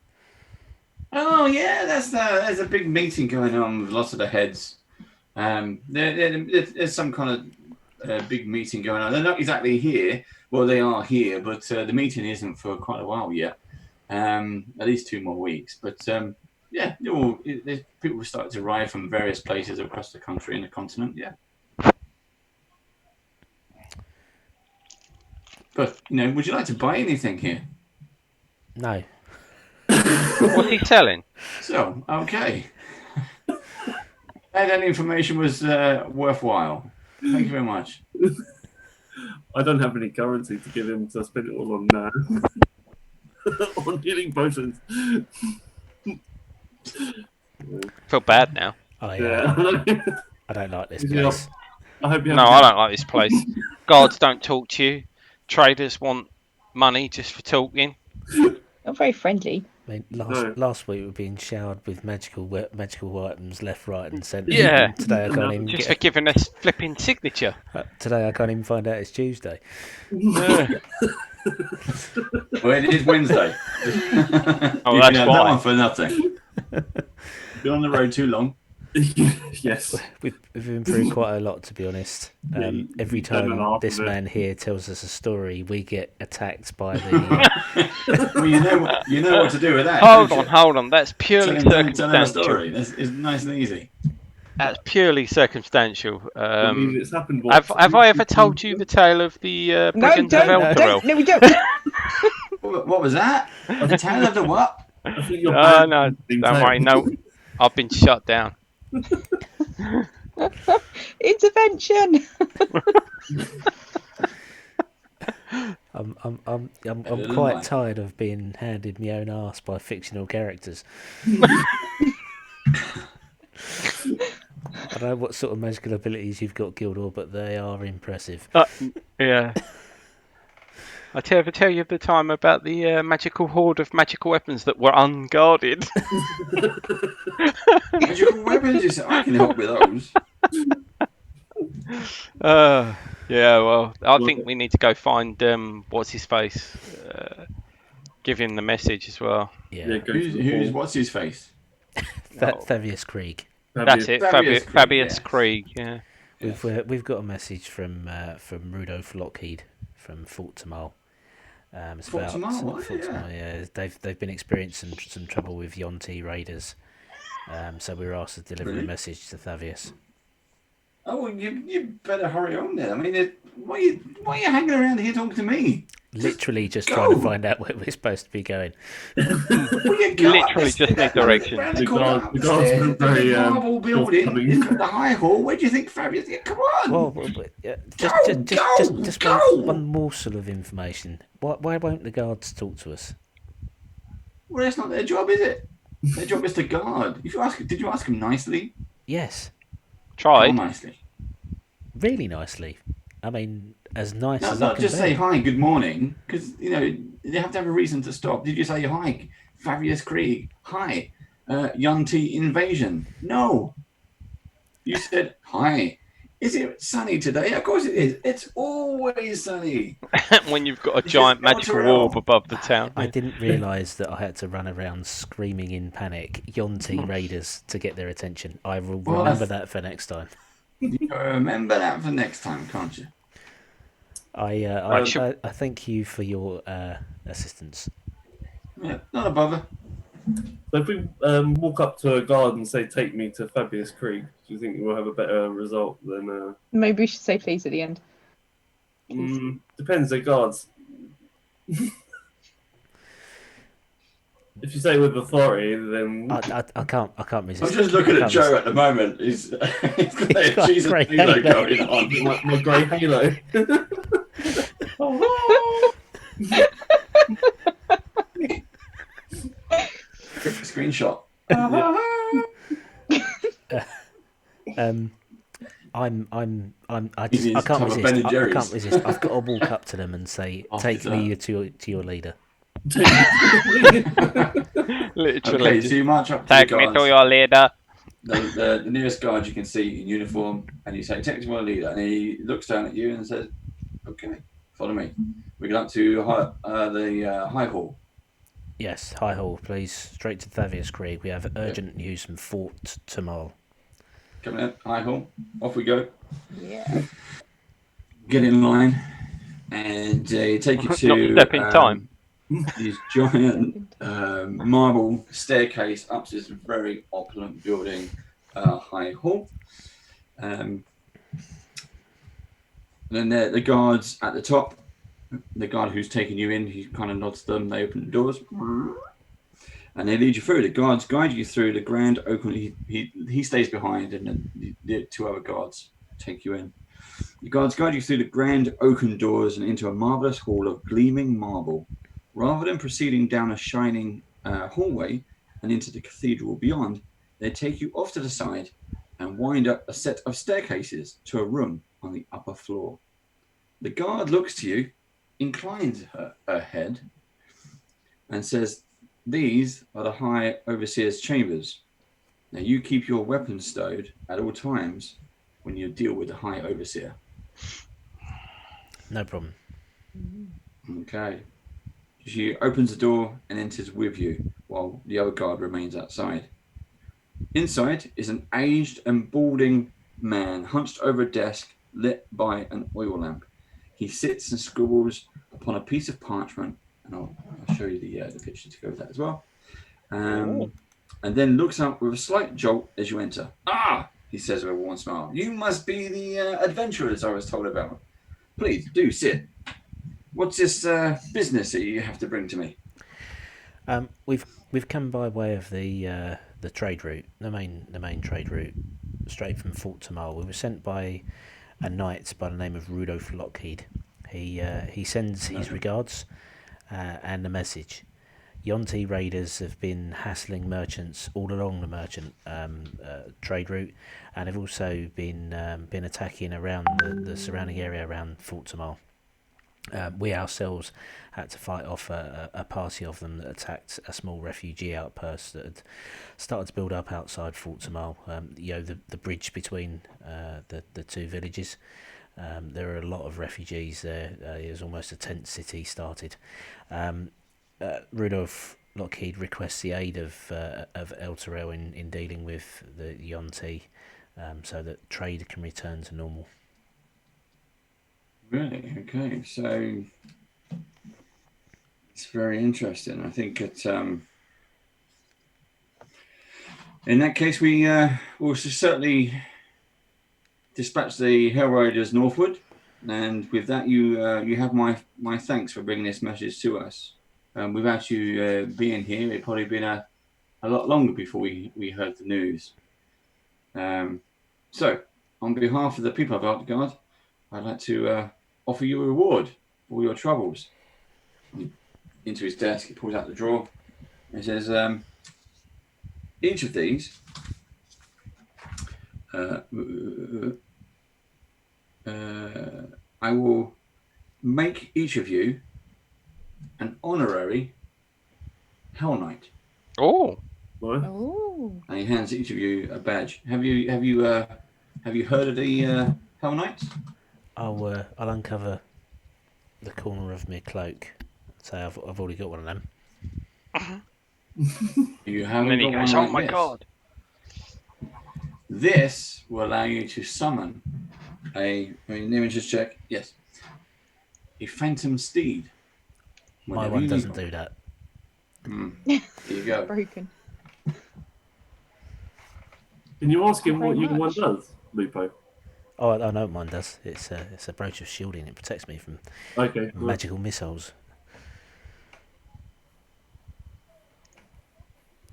Oh yeah, there's a big meeting going on with lots of the heads. There's some kind of big meeting going on. They're not exactly here. Well, they are here, but the meeting isn't for quite a while yet. At least 2 more weeks. But yeah, people start to arrive from various places across the country and the continent. Yeah. But would you like to buy anything here? No. What's he selling? So, okay. That information was worthwhile. Thank you very much. I don't have any currency to give him, so I spend it all on on healing potions. Feel bad now. I don't like this Yeah. place. I hope you No, I don't like this place. Guards don't talk to you. Traders want money just for talking. Not very friendly. I mean, No. last week we were being showered with magical items left, right, and centre. Yeah. Today I can't even Just for giving us flipping signature. Today I can't even find out it's Tuesday. Yeah. Well, it is Wednesday. Oh, You that's can have why. that one for nothing. Been on the road too long. Yes. We've been through quite a lot, to be honest. Every time this of it. man here tells us a story, we get attacked by the. Well, you know what to do with that. Hold on. That's purely Tell him a circumstantial. story. It's nice and easy. That's purely circumstantial. I mean, it's happened. Have I ever told you the tale of the No, brigands of don't. Elturel? No, we don't. What was that? The tale of the what? I think you're No, banned from don't being worry. No, I've been shut down. Intervention. I'm quite tired of being handed my own arse by fictional characters. I don't know what sort of magical abilities you've got, Gildor, but they are impressive. Yeah. I ever tell you the time about the magical horde of magical weapons that were unguarded? Magical weapons? You say, I can help with those. Yeah, well, I think we need to go find what's his face. Give him the message as well. Yeah, Who's what's his face? Thaveous Creeg. That's it, Thaveous Thaveous Creeg, Creeg. Yeah. We've got a message from Rudolph Lockheed from Fort Tamal. It's Fort about Tamal, Fort Tamal, yeah. They've been experiencing some trouble with Yuan-Ti Raiders. So we were asked to deliver a message to Thaveous. Oh, well, you better hurry on then. I mean, why are you hanging around here talking to me? Literally just go. trying to find out where we're supposed to be going. Literally just need directions. The guards were very, marble building. forthcoming. It's got the high hall. Where do you think Fabius? Yeah, come on. Well, just one morsel of information. Why won't the guards talk to us? Well, that's not their job, is it? Their job is to guard. Did you ask them nicely? Yes, Try. How nicely? really nicely. I mean, as nice No, as I not can just be. say hi, good morning, because you have to have a reason to stop. Did you say hi, Thaveous Creeg? Hi, Yaun-Ti invasion? No. You said hi, Is it sunny today? Of course it is. It's always sunny. When you've got a This giant is magical Elturel. orb above the town. I didn't realise that I had to run around screaming in panic, Yuan-Ti Raiders, to get their attention. I will Well, remember that for next time. You remember that for next time, can't you? I thank you for your assistance. Yeah, not a bother. So if we walk up to a guard and say, "Take me to Thaveous Creeg," do you think we'll have a better result than? Maybe we should say please at the end. Depends. The guards. If you say with authority, then I can't resist. I'm just looking I at can't Joe resist. at the moment. He's got got Jesus grey halo halo. going on. my grey halo. Screenshot. I He's can't top of resist. Ben and I Jerry's. can't resist. I've got to walk up to them and say, "Take me to your leader." Literally. Okay, so you march up to Take the me to guards. your leader. The nearest guard you can see in uniform, and you say, "Take me to my leader," and he looks down at you and says, "Okay, follow me. We go up to the High Hall." Yes, High Hall, please. Straight to Thaveous Creeg. We have urgent news from Fort Tamal. Coming out, High Hall. Off we go. Yeah. Get in line, and take you to Not step in time. This giant marble staircase up to this very opulent building, High Hall. And then the guards at the top. The guard who's taking you in, he kind of nods to them. They open the doors, and they lead you through. The guards guide you through the grand open. He stays behind, and then the two other guards take you in. The guards guide you through the grand oaken doors and into a marvelous hall of gleaming marble. Rather than proceeding down a shining hallway and into the cathedral beyond, they take you off to the side and wind up a set of staircases to a room on the upper floor. The guard looks to you, inclines her head, and says, "These are the High Overseer's chambers. Now you keep your weapons stowed at all times when you deal with the High Overseer." No problem. Okay. She opens the door and enters with you, while the other guard remains outside. Inside is an aged and balding man hunched over a desk lit by an oil lamp. He sits and scribbles upon a piece of parchment, and I'll show you the picture to go with that as well. And then looks up with a slight jolt as you enter. "Ah!" he says with a warm smile. "You must be the adventurers I was told about. Please do sit. What's this business that you have to bring to me?" We've come by way of the trade route, the main trade route, straight from Fort Tamal. We were sent by a knight by the name of Rudolph Lockheed. He sends his regards and a message. Yuan-Ti Raiders have been hassling merchants all along the merchant trade route, and have also been attacking around the surrounding area around Fort Tamal. We ourselves had to fight off a party of them that attacked a small refugee outpost that had started to build up outside Fort Tamal. The bridge between the two villages. There are a lot of refugees there. It was almost a tent city started. Rudolph Lockheed requests the aid of Elturel in dealing with the Yaun-Ti, so that trade can return to normal. Really? Okay. So it's very interesting. I think that in that case, we will certainly dispatch the Hell Raiders northward, and with that, you have my thanks for bringing this message to us. Without you being here, it'd probably been a lot longer before we heard the news. So, on behalf of the people of Outgard, I'd like to offer you a reward for all your troubles. Into his desk, he pulls out the drawer. He says, each of these I will make each of you an honorary Hell Knight. Oh, Oh. And he hands each of you a badge. Have you heard of the Hell Knights? I'll uncover the corner of my cloak. Say I've already got one of them. You And haven't then he got goes, one "Oh like my this. god!" This will allow you to summon let me just check. Yes. A Phantom Steed. My Whenever one you doesn't need do that. one. There you go. Broken. Can you ask him Very what your one much. does, Lupo? Oh, I know what mine does. It's a brooch of shielding. It protects me from Okay. well, magical missiles.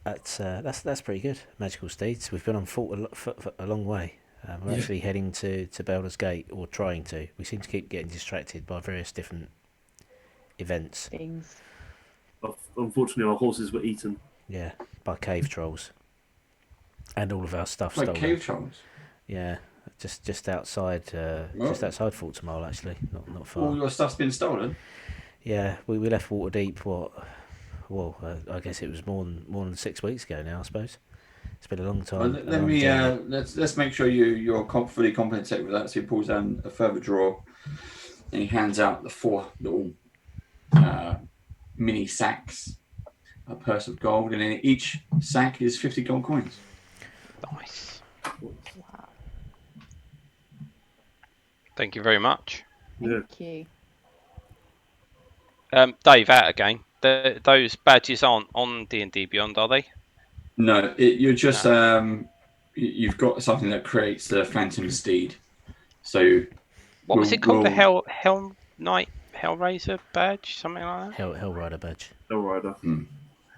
That's pretty good. Magical steeds. We've been on foot for a long way. We're Yeah. actually heading to Baldurs Gate, or trying to. We seem to keep getting distracted by various different events. Things. Unfortunately, our horses were eaten. Yeah, by cave trolls, and all of our stuff Like stolen. cave trolls. Yeah, just outside Fort Tamale, actually, not far. All your stuff's been stolen. Yeah, we left Waterdeep. I guess it was more than 6 weeks ago now. I suppose it's been a long time. Well, a let long me journey. let's make sure you're fully compensated with that. So he pulls down a further drawer, and he hands out the 4 little mini sacks, a purse of gold, and in each sack is 50 gold coins. Nice. Wow. Thank you very much. Yeah. Thank you. Dave, out again. Those badges aren't on D&D Beyond, are they? No, you're just you've got something that creates the Phantom Steed. So What was it called? The we'll- Hell Knight Hellraiser badge, something like that. Hellrider badge. No rider.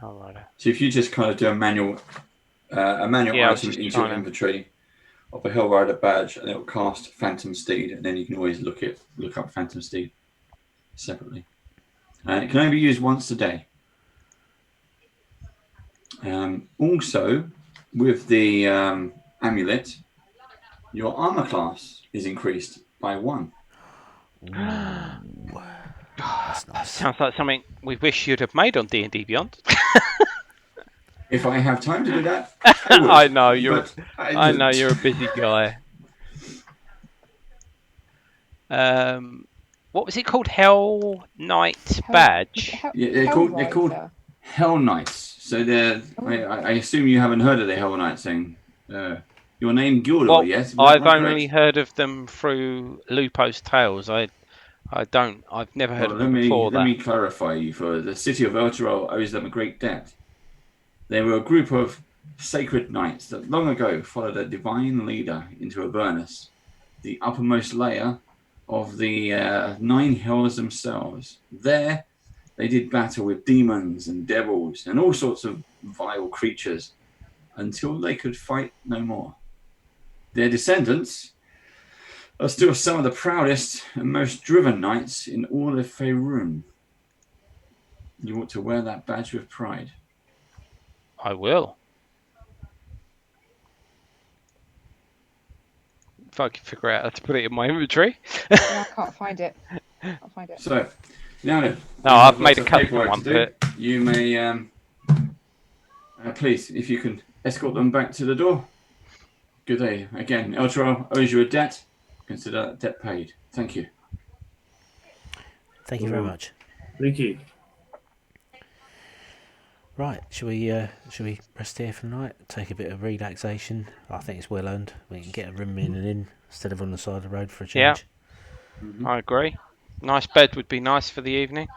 Hellrider. So if you just kind of do a manual Yeah, I was item just into your trying to- inventory of a Hellrider badge, and it'll cast Phantom Steed, and then you can always look up Phantom Steed separately. And it can only be used once a day. Also, with the amulet, your armor class is increased by 1. That's nice. Sounds like something we wish you'd have made on D&D Beyond. If I have time to do that, I would. I know you're. But I know didn't. you're a busy guy. What was it called? Hell Knight badge. Yeah, they're called Hell Knights. So they're. I assume you haven't heard of the Hell Knights thing. Your name Gildor, Well, yes? I've Am I only correct? heard of them through Lupo's tales. I've never heard Well, of them before let me clarify you. For the city of Elturel owes them a great debt. They were a group of sacred knights that long ago followed a divine leader into Avernus, the uppermost layer of the 9 hells themselves. There, they did battle with demons and devils and all sorts of vile creatures until they could fight no more. Their descendants are still some of the proudest and most driven knights in all of Faerun. You ought to wear that badge with pride. I will. If I can figure out how to put it in my inventory. Yeah, I can't find it. So, now then, No, you I've have made lots a of custom paperwork one, to do. You may, please, if you can escort them back to the door. Good day. Again, Elturel owes you a debt. Consider that debt paid. Thank you. Thank you very much. Thank you. Right, shall we rest here for the night? Take a bit of relaxation. I think it's well earned. We can get a room in and in instead of on the side of the road for a Yeah. change. I agree. Nice bed would be nice for the evening.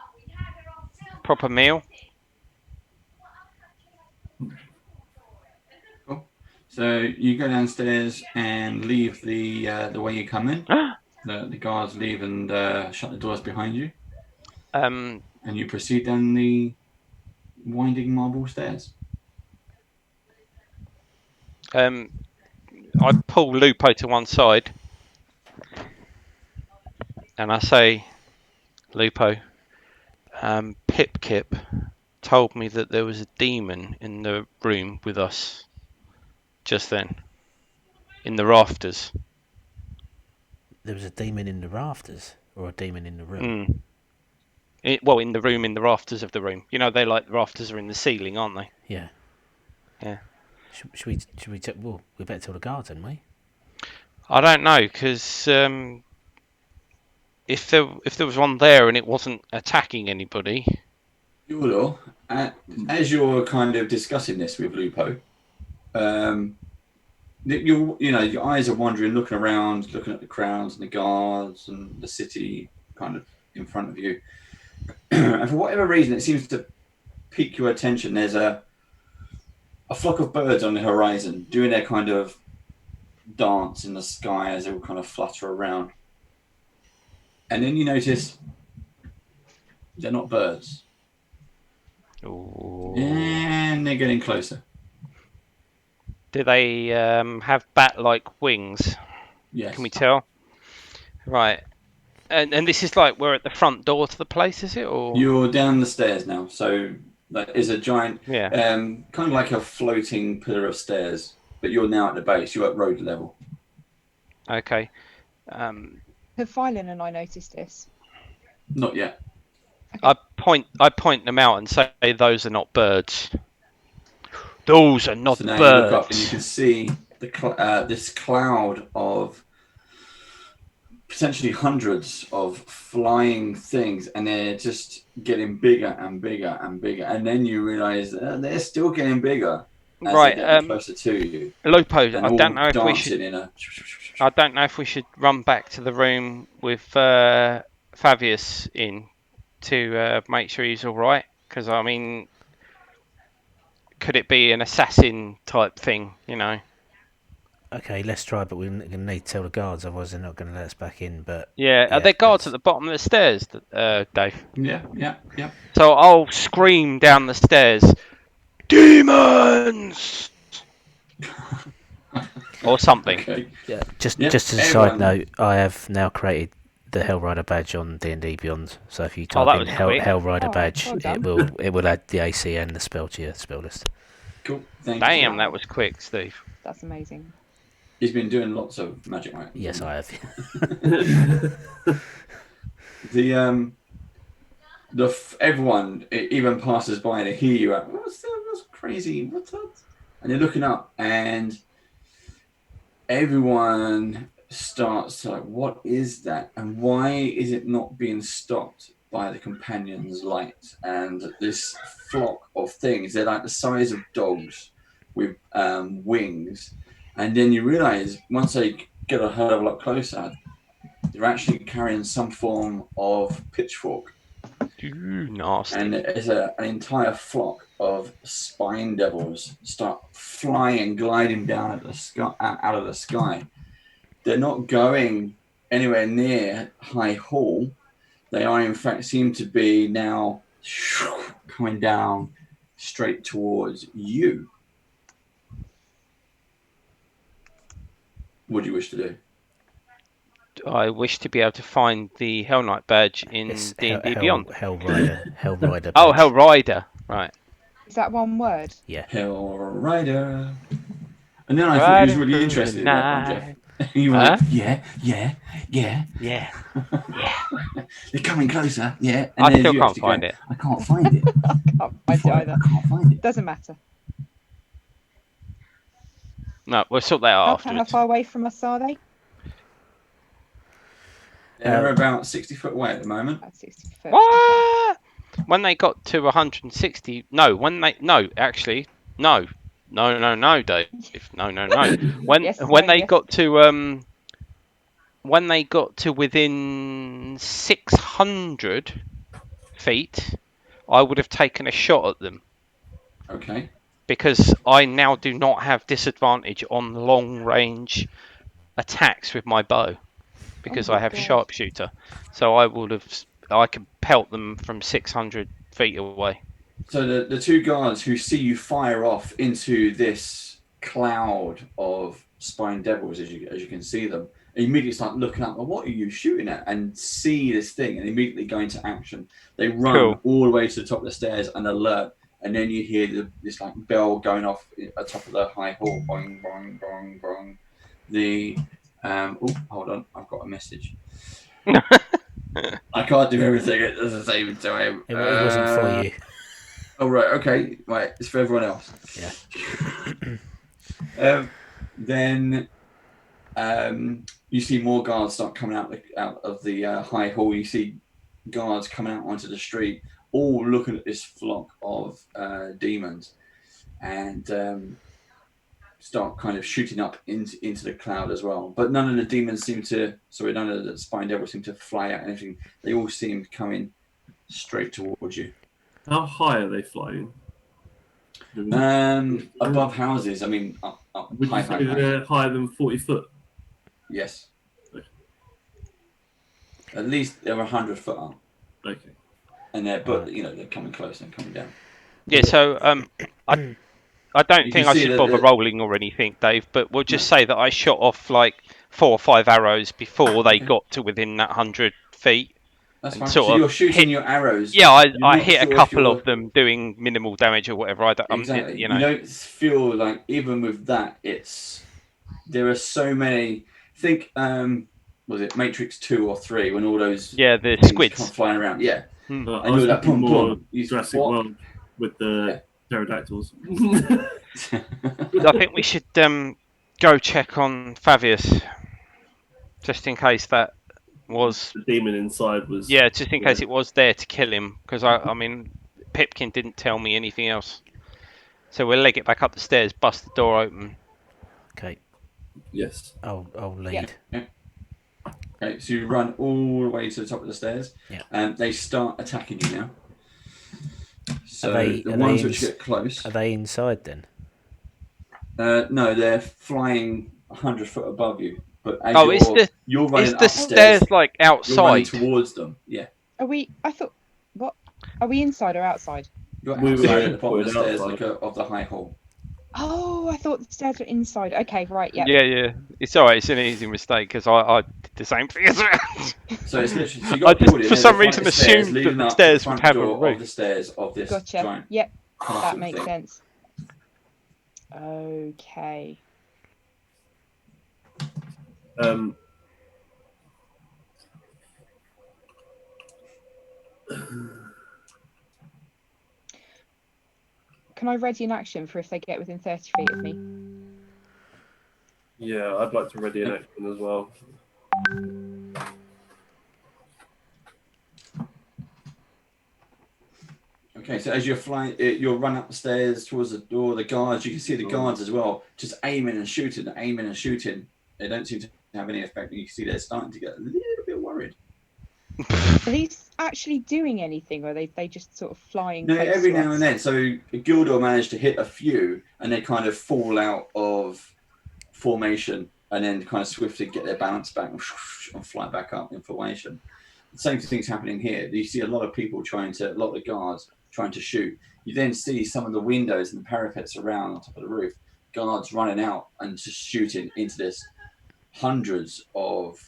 Proper meal. Cool. So you go downstairs and leave the way you come in. The guards leave and shut the doors behind you. And you proceed down the winding marble stairs. I pull Lupo to one side and I say, Lupo, Pip told me that there was a demon in the room with us just then, in the rafters. There was a demon in the rafters, or a demon in the room? In the room, in the rafters of the room. You know, the rafters are in the ceiling, aren't they? Yeah. Yeah. Should we well, we better tell the guards, hadn't we? I don't know, because if there was one there and it wasn't attacking anybody. Gildor, as you're kind of discussing this with Lupo, your eyes are wandering, looking around, looking at the crowds and the guards and the city kind of in front of you. And for whatever reason, it seems to pique your attention. There's a flock of birds on the horizon doing their kind of dance in the sky as they all kind of flutter around. And then you notice they're not birds. Ooh. And they're getting closer. Do they have bat-like wings? Yes. Can we tell? Right. And this is like we're at the front door to the place, is it? Or You're down the stairs now, so that is a giant, kind of like a floating pillar of stairs. But you're now at the base. You're at road level. Okay. Have Phylon and I noticed this? Not yet. I point them out and say those are not birds. Those are not So now birds. you look up and you can see this cloud of potentially hundreds of flying things, and they're just getting bigger and bigger and bigger. And then you realise they're still getting bigger as Right. they're getting closer to you. Lupo, And I all don't know if we should. dancing in a. I don't know if we should run back to the room with Thaveous in to make sure he's all right. Because I mean, could it be an assassin type thing? You know. Okay, let's try, but we're going to need to tell the guards, otherwise they're not going to let us back in. But Yeah. Are there guards at the bottom of the stairs, Dave? Yeah. So I'll scream down the stairs, demons, or something. Okay. Yeah, just Yep, as a side note, I have now created the Hellrider badge on D&D Beyond. So if you type that in was quick. Hellrider Oh, badge, well it will add the AC and the spell to your spell list. Cool. Thank you. Damn, that was quick, Steve. That's amazing. He's been doing lots of magic, right? Yes, I have. Everyone, even passers by, they hear you out. What's crazy? What's that? And you're looking up, and everyone starts to like, what is that? And why is it not being stopped by the companion's light? And this flock of things, they're like the size of dogs with wings. And then you realise once they get a hell of a lot closer, they're actually carrying some form of pitchfork. Ooh, nasty. And there's an entire flock of spine devils start flying, gliding down at the sky, out of the sky. They're not going anywhere near High Hall. They are, in fact, seem to be now coming down straight towards you. What do you wish to do? I wish to be able to find the Hell Knight badge in D&D Beyond. Hellrider badge. Oh, Hell Rider. Right. Is that one word? Yeah. Hellrider. And then I thought he was really interested in that one, Jeff. You were like, yeah. They're coming closer, yeah. And I then still you can't actually find go, it. I can't find it. I can't find it either. I can't find it. Doesn't matter. No, we'll sort that out How afterwards. far away from us are they? They're about 60 foot away at the moment. About 60 foot. What? When they got to 160, no, actually, no, Dave, no. When Yes, when no, they yes. got to when they got to within 600 feet, I would have taken a shot at them Okay. because I now do not have disadvantage on long range attacks with my bow because Oh my I have God. sharpshooter. So I could pelt them from 600 feet away. So the two guards who see you fire off into this cloud of spine devils, as you can see them, immediately start looking up. Well, what are you shooting at? And see this thing, and immediately go into action. They run Cool. all the way to the top of the stairs and alert. And then you hear this like bell going off at the top of the high hall. Boing, boing, boing, boing. Hold on, I've got a message. I can't do everything at the same time. It wasn't for you. Oh, right, okay. Right, it's for everyone else. Yeah. Then you see more guards start coming out of the high hall. You see guards coming out onto the street, all looking at this flock of demons, and start kind of shooting up into the cloud as well. But none of the demons none of the spine devils seem to fly out anything. They all seem coming straight towards you. How high are they flying? Above houses. I mean, up Would you say they're higher than 40 foot? Yes. At least they're 100 foot up. Okay. And they're coming close and coming down. Yeah. So I don't think I should bother rolling or anything, Dave. But we'll just say that I shot off like 4 or 5 arrows before they got to within that 100 feet. That's fine. So you're shooting your arrows. Yeah, I hit a couple of them doing minimal damage or whatever. Exactly. You don't feel like, even with that, there are so many. Think, was it Matrix 2 or 3 when all those the squids come flying around? Yeah. And you're that Jurassic World with the pterodactyls. I think we should go check on Thaveous, just in case that was the demon inside was. Yeah, just in case it was there to kill him, because I mean, Pipkin didn't tell me anything else. So we'll leg it back up the stairs, bust the door open. Okay. Yes. I'll lead. Yeah. Okay, so you run all the way to the top of the stairs, and they start attacking you now. So the ones which get close. Are they inside then? No, they're flying 100 foot above you. But as you're running the stairs like outside? You're running towards them. Yeah. Are we? I thought. What? Are we inside or outside? You're outside at the bottom of the stairs, of the high hall. Oh, I thought the stairs were inside. Okay, right, yeah. Yeah. It's alright. It's an easy mistake because I did the same thing as well. So it's literally. So you got for some reason assumed that the stairs would have a roof. The stairs of this giant. Yep, that makes sense. Okay. Can I ready an action for if they get within 30 feet of me? Yeah, I'd like to ready an action as well. Okay, so as you're flying, you'll run up the stairs towards the door. The guards, you can see the guards as well, just aiming and shooting. They don't seem to have any effect. You can see they're starting to get a little bit worried. Are these actually doing anything, or are they just sort of flying? No, every now and then. So Gildor managed to hit a few, and they kind of fall out of formation, and then kind of swiftly get their balance back and fly back up in formation. The same thing's happening here. You see a lot of people a lot of the guards trying to shoot. You then see some of the windows and the parapets around on top of the roof, guards running out and just shooting into this hundreds of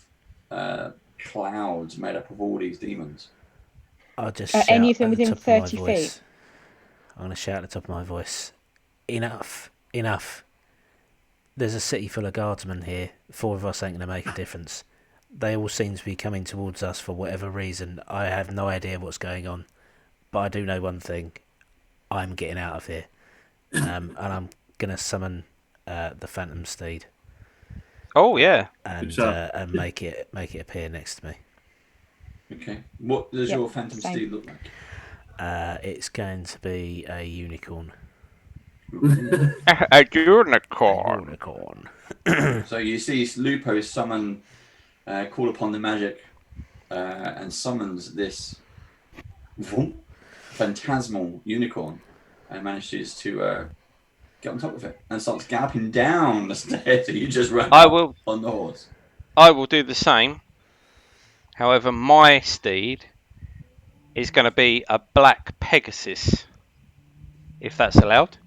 clouds made up of all these demons. I'll just shout any of them at the within top of my 30 voice. feet? I'm going to shout at the top of my voice. Enough. There's a city full of guardsmen here. 4 of us ain't going to make a difference. They all seem to be coming towards us for whatever reason. I have no idea what's going on. But I do know one thing. I'm getting out of here. And I'm going to summon the Phantom Steed. Oh, yeah. And make it appear next to me. Okay. What does your Phantom Steed look like? It's going to be a unicorn. A unicorn. So you see Lupo summon, call upon the magic, and summons this phantasmal unicorn, and manages to get on top of it and starts galloping down the stairs that you just ran on the horse. I will do the same. However, my steed is going to be a black Pegasus, if that's allowed.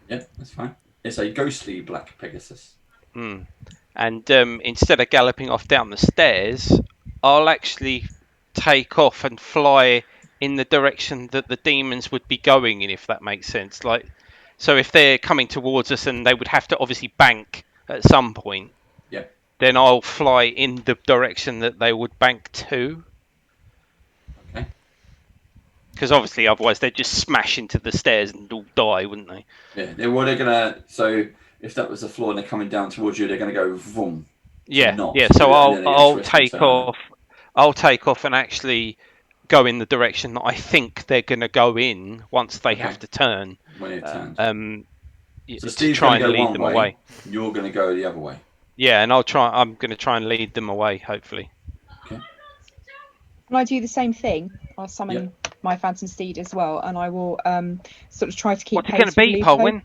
Yeah, that's fine. It's a ghostly black Pegasus. And instead of galloping off down the stairs, I'll actually take off and fly in the direction that the demons would be going in, if that makes sense. So if they're coming towards us and they would have to obviously bank at some point, then I'll fly in the direction that they would bank to. Okay. Because obviously otherwise they'd just smash into the stairs and all die, wouldn't they? Yeah, they're going to... So if that was the floor and they're coming down towards you, they're going to go vroom. Yeah, not yeah. do So it and then it gets I'll twist and take turn. off. I'll take off and actually go in the direction that I think they're going to go in once they have to turn. When it turns. So To Steve's try going to and go lead one them way. away. You're going to go the other way. Yeah, and I'm going to try and lead them away. Hopefully. Okay. Can I do the same thing? I'll summon my Phantom Steed as well, and I will sort of try to keep What's it pace going to with be, Lupo. Polwyn?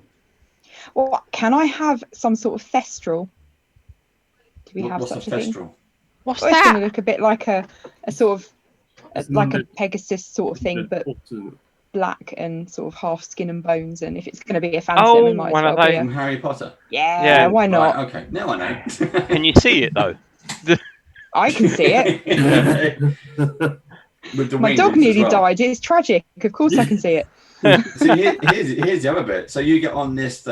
Well, can I have some sort of thestral? Do we have What's such a a thing? thestral? What's Well, it's going that? to look a bit like a sort of It's like a an Pegasus sort of thing, but black and sort of half skin and bones. And if it's going to be a phantom, Oh, it might as one of well be those. From Harry Potter. yeah, why not? Right, okay, now I know. Can you see it though? I can see it. With the My wings dog as nearly well. died. It's tragic. Of course, I can see it. So here's the other bit. So you get on this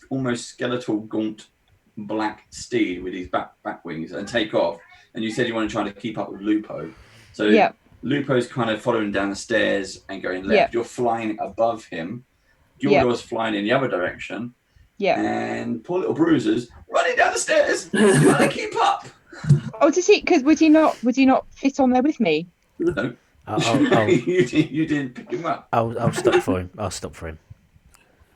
almost skeletal, gaunt, black steed with his back wings and take off. And you said you want to try to keep up with Lupo. So Yeah. Lupo's kind of following down the stairs and going left. Yeah. You're flying above him. Gildor's flying in the other direction. Yeah. And poor little Bruiser's running down the stairs. Trying to keep up. Oh, does he? Because would he not fit on there with me? No. You didn't pick him up. I'll stop for him. I'll stop for him.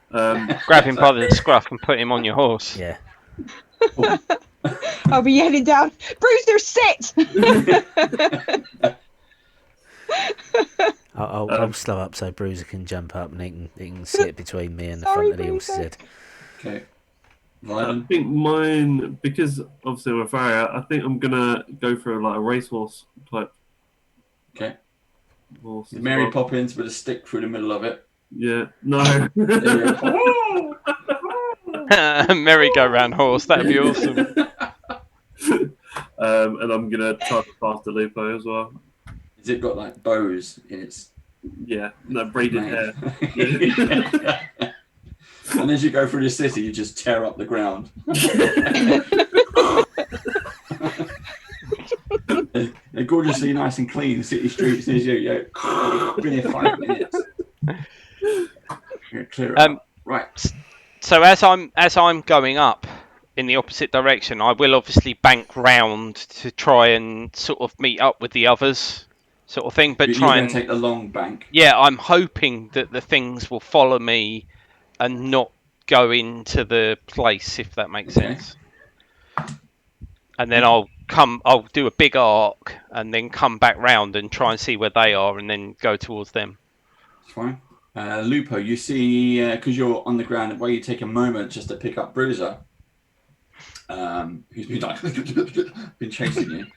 Grab him by the scruff and put him on your horse. Yeah. I'll be yelling down, Bruiser, sit! I'll slow up so Bruiser can jump up and he can sit between me and the Sorry, front of the horse's Bruiser. head. Okay. I think mine, because obviously we're farrier, I think I'm gonna go for like a racehorse type. Okay. Horse as Mary well. Poppins with a stick through the middle of it. Yeah, no. Merry-go-round horse. That'd be awesome. And I'm gonna try to pass the Lupo as well. Has it got like bows in its Yeah, no braided hair. And as you go through the city, you just tear up the ground. A gorgeously nice and clean city streets as you been here 5 minutes. Clear it up. Right. So as I'm going up in the opposite direction, I will obviously bank round to try and sort of meet up with the others, sort of thing. But You're try going and to take the long bank. yeah, I'm hoping that the things will follow me and not go into the place, if that makes sense. And then I'll do a big arc and then come back round and try and see where they are and then go towards them. That's fine. Lupo, you see, because you're on the ground, where you take a moment just to pick up Bruiser, who's been like been chasing you.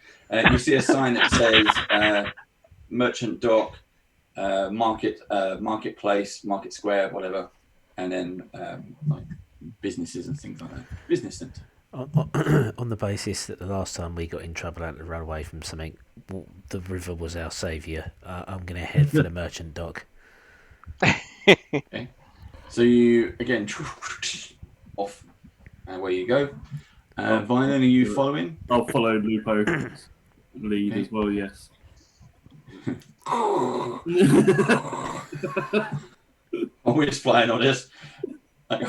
You see a sign that says Merchant Dock, Marketplace, Market Square, whatever, and then like businesses and things like that. Business centre. On the basis that the last time we got in trouble had to run away from something, the river was our saviour. I'm going to head for the Merchant Dock. Okay. So you again off, and away you go. Violin, are you following? I'll follow Lupo's lead as well. Yes. Always flying on just like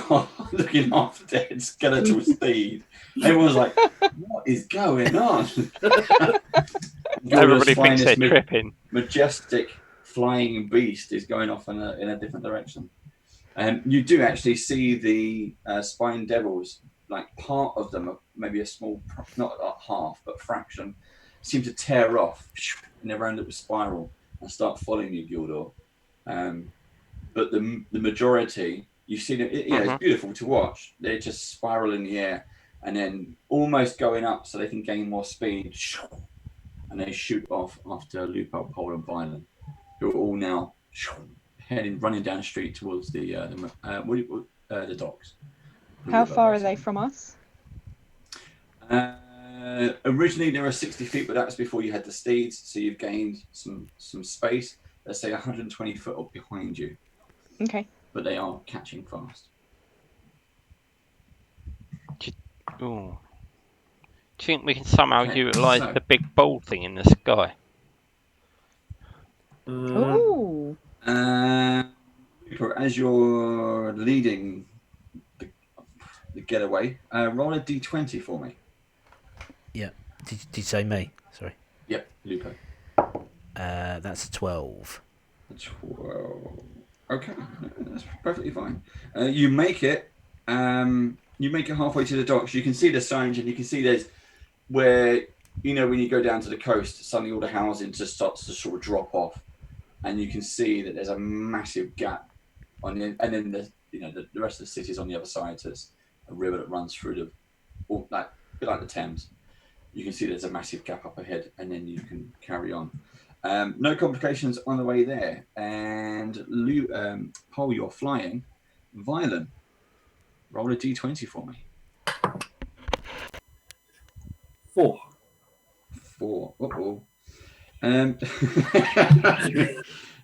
looking half dead skeletal steed. Everyone's like, "What is going on?" Everybody thinks they're tripping. Majestic flying beast is going off in a different direction. And you do actually see the spine devils, like part of them, maybe a small, not half, but fraction, seem to tear off in a round up spiral and start following you, Gildor. But the majority, you see them, it's beautiful to watch. They just spiral in the air and then almost going up so they can gain more speed. And they shoot off after Lupo, Pole, and Violent, who are all now running down the street towards the docks. How far are they from us? Originally, they were 60 feet, but that was before you had the steeds, so you've gained some space. Let's say 120 foot up behind you. Okay. But they are catching fast. Ooh. Do you think we can somehow utilise the big ball thing in the sky? Ooh. As you're leading the getaway, roll a d20 for me. Yeah. Did you say me? Sorry. Yep, Lupo. That's a 12. 12. Okay, that's perfectly fine. You make it. You make it halfway to the docks. You can see the signs, and you can see there's where when you go down to the coast, suddenly all the housing just starts to sort of drop off, and you can see that there's a massive gap on the, and then the rest of the city is on the other side. So it's a river that runs through a bit like the Thames. You can see there's a massive gap up ahead, and then you can carry on. No complications on the way there. And Paul, you're flying. Violent. Roll a d20 for me. 4. 4. Uh-oh.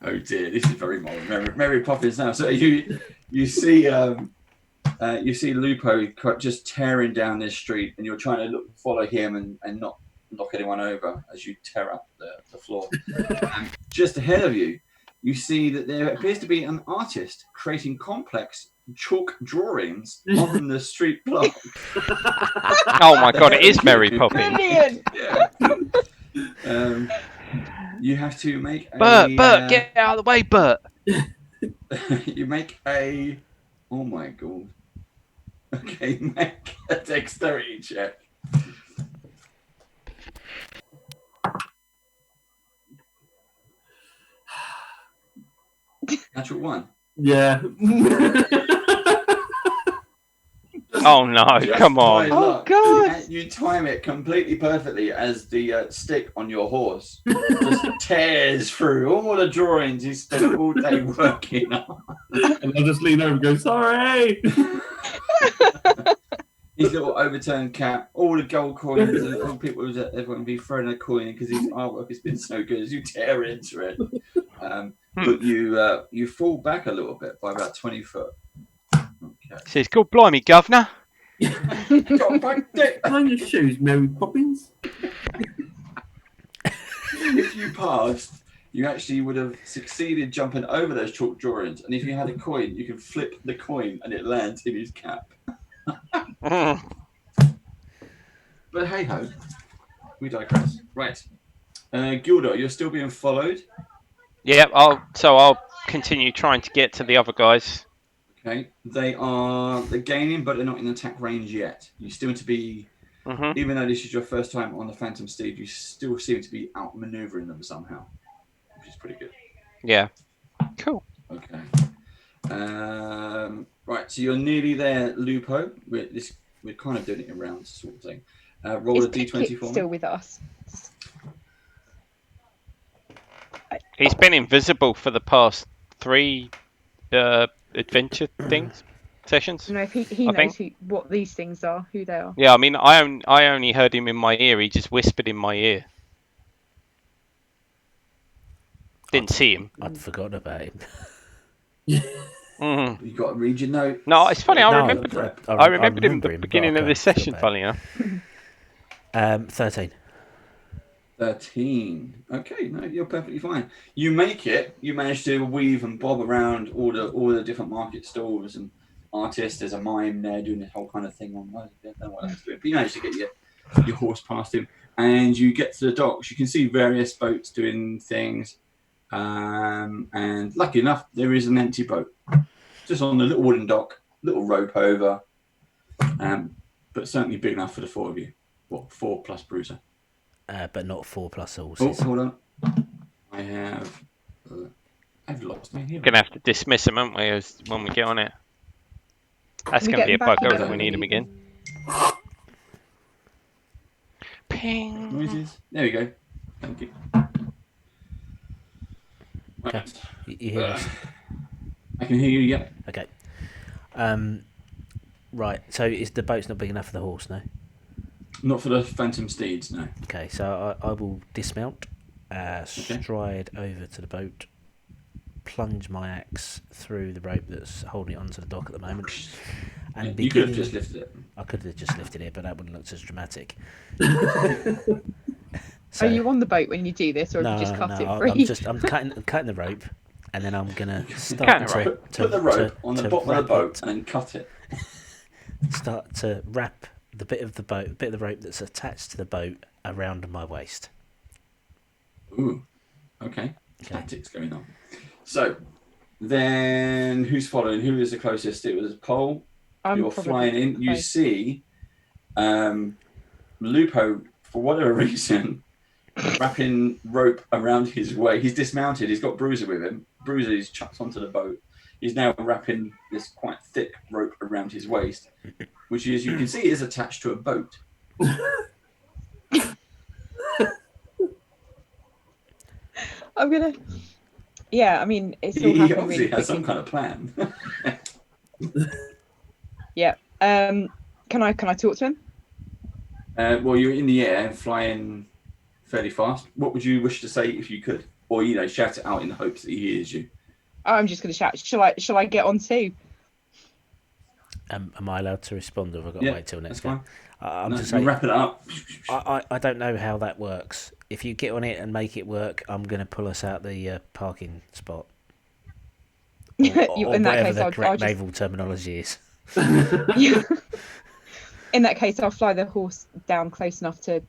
Oh dear, this is very modern. Mary Poppins now. So you see Lupo just tearing down this street, and you're trying to follow him and not knock anyone over as you tear up the floor. Just ahead of you, you see that there appears to be an artist creating complex chalk drawings on the street block. Oh my god, it is Mary Poppins. Brilliant! Yeah. You have to make a... Bert, get out of the way, Bert! You make a... Oh my god. Okay, make a dexterity check. Natural 1. Yeah. Oh no, come on. Oh god! You time it completely perfectly as the stick on your horse just tears through all the drawings you spent all day working on. And I'll just lean over and go, sorry! His little overturned cap, all the gold coins, and all people, everyone be throwing a coin in because his artwork has been so good as you tear into it. But you fall back a little bit by about 20 foot. Okay. So it's called Blimey, Governor. Got back there. Mind your shoes, Mary Poppins. If you passed, you actually would have succeeded jumping over those chalk drawings. And if you had a coin, you can flip the coin and it lands in his cap. But hey ho, we digress. Right, Gildor, you're still being followed. Yeah, I'll continue trying to get to the other guys. Okay, they're gaining, but they're not in attack range yet. You still to be, even though this is your first time on the Phantom Steed, you still seem to be outmaneuvering them somehow, which is pretty good. Yeah. Cool. Okay. Right, so you're nearly there, Lupo. We're kind of doing it in rounds, sort of thing. Roll a d20 for me. Still with us. He's been invisible for the past 3 adventure sessions. No, if he knows what these things are, who they are. Yeah, I mean, I only heard him in my ear. He just whispered in my ear. Didn't see him. I'd forgotten about him. Mm-hmm. You got to read your note. No, it's funny. I No, remembered him at the him, beginning but I of this can't session. feel Funny enough. 13. 13. Okay, no, you're perfectly fine. You make it. You manage to weave and bob around all the different market stalls and artists. There's a mime there doing this whole kind of thing on. I don't know what that's doing, but you manage to get your horse past him, and you get to the docks. You can see various boats doing things, and lucky enough, there is an empty boat just on the little wooden dock, little rope over, but certainly big enough for the 4 of you. What, 4 plus Bruiser? But not 4 plus horses. Oh, hold on. I've lost my hero. We're gonna have to dismiss him, aren't we, when we get on it? That's We gonna be a get them back bugger again. if we need him again. Ping. Noises. There we go. Thank you. Okay. Right. You hear us? I can hear you. Yep. Okay. Right. So the boat's not big enough for the horse, no? Not for the Phantom Steeds, no. Okay. So I will dismount, stride over to the boat, plunge my axe through the rope that's holding it onto the dock at the moment, and You could have just lifted it. I could have just lifted it, but that wouldn't look as dramatic. Are you on the boat when you do this, or have you just cut it free? I'm cutting the rope, and then I'm gonna start Put the rope on the bottom of the boat and cut it. Start to wrap the bit of the rope that's attached to the boat around my waist. Ooh, okay. Tactics going on. So then, who's following? Who is the closest? It was Pole. You're flying in. You see, Lupo, for whatever reason, wrapping rope around his waist. He's dismounted. He's got Bruiser with him. Bruiser is chucked onto the boat. He's now wrapping this quite thick rope around his waist, which, as you can see, is attached to a boat. I'm gonna. Yeah, I mean, it's all He happened obviously really has some quickly. kind of plan. Yeah. Can I talk to him? Well, you're in the air, flying fairly fast. What would you wish to say if you could, or shout it out in the hopes that he hears you? Oh, I'm just gonna shout. Shall I get on too? Am I allowed to respond, or have I got to wait till next time? I'm just saying, saying, wrap it up. I don't know how that works. If you get on it and make it work, I'm going to pull us out the parking spot. Or In that whatever case, the I'll correct just... naval terminology is. In that case, I'll fly the horse down close enough to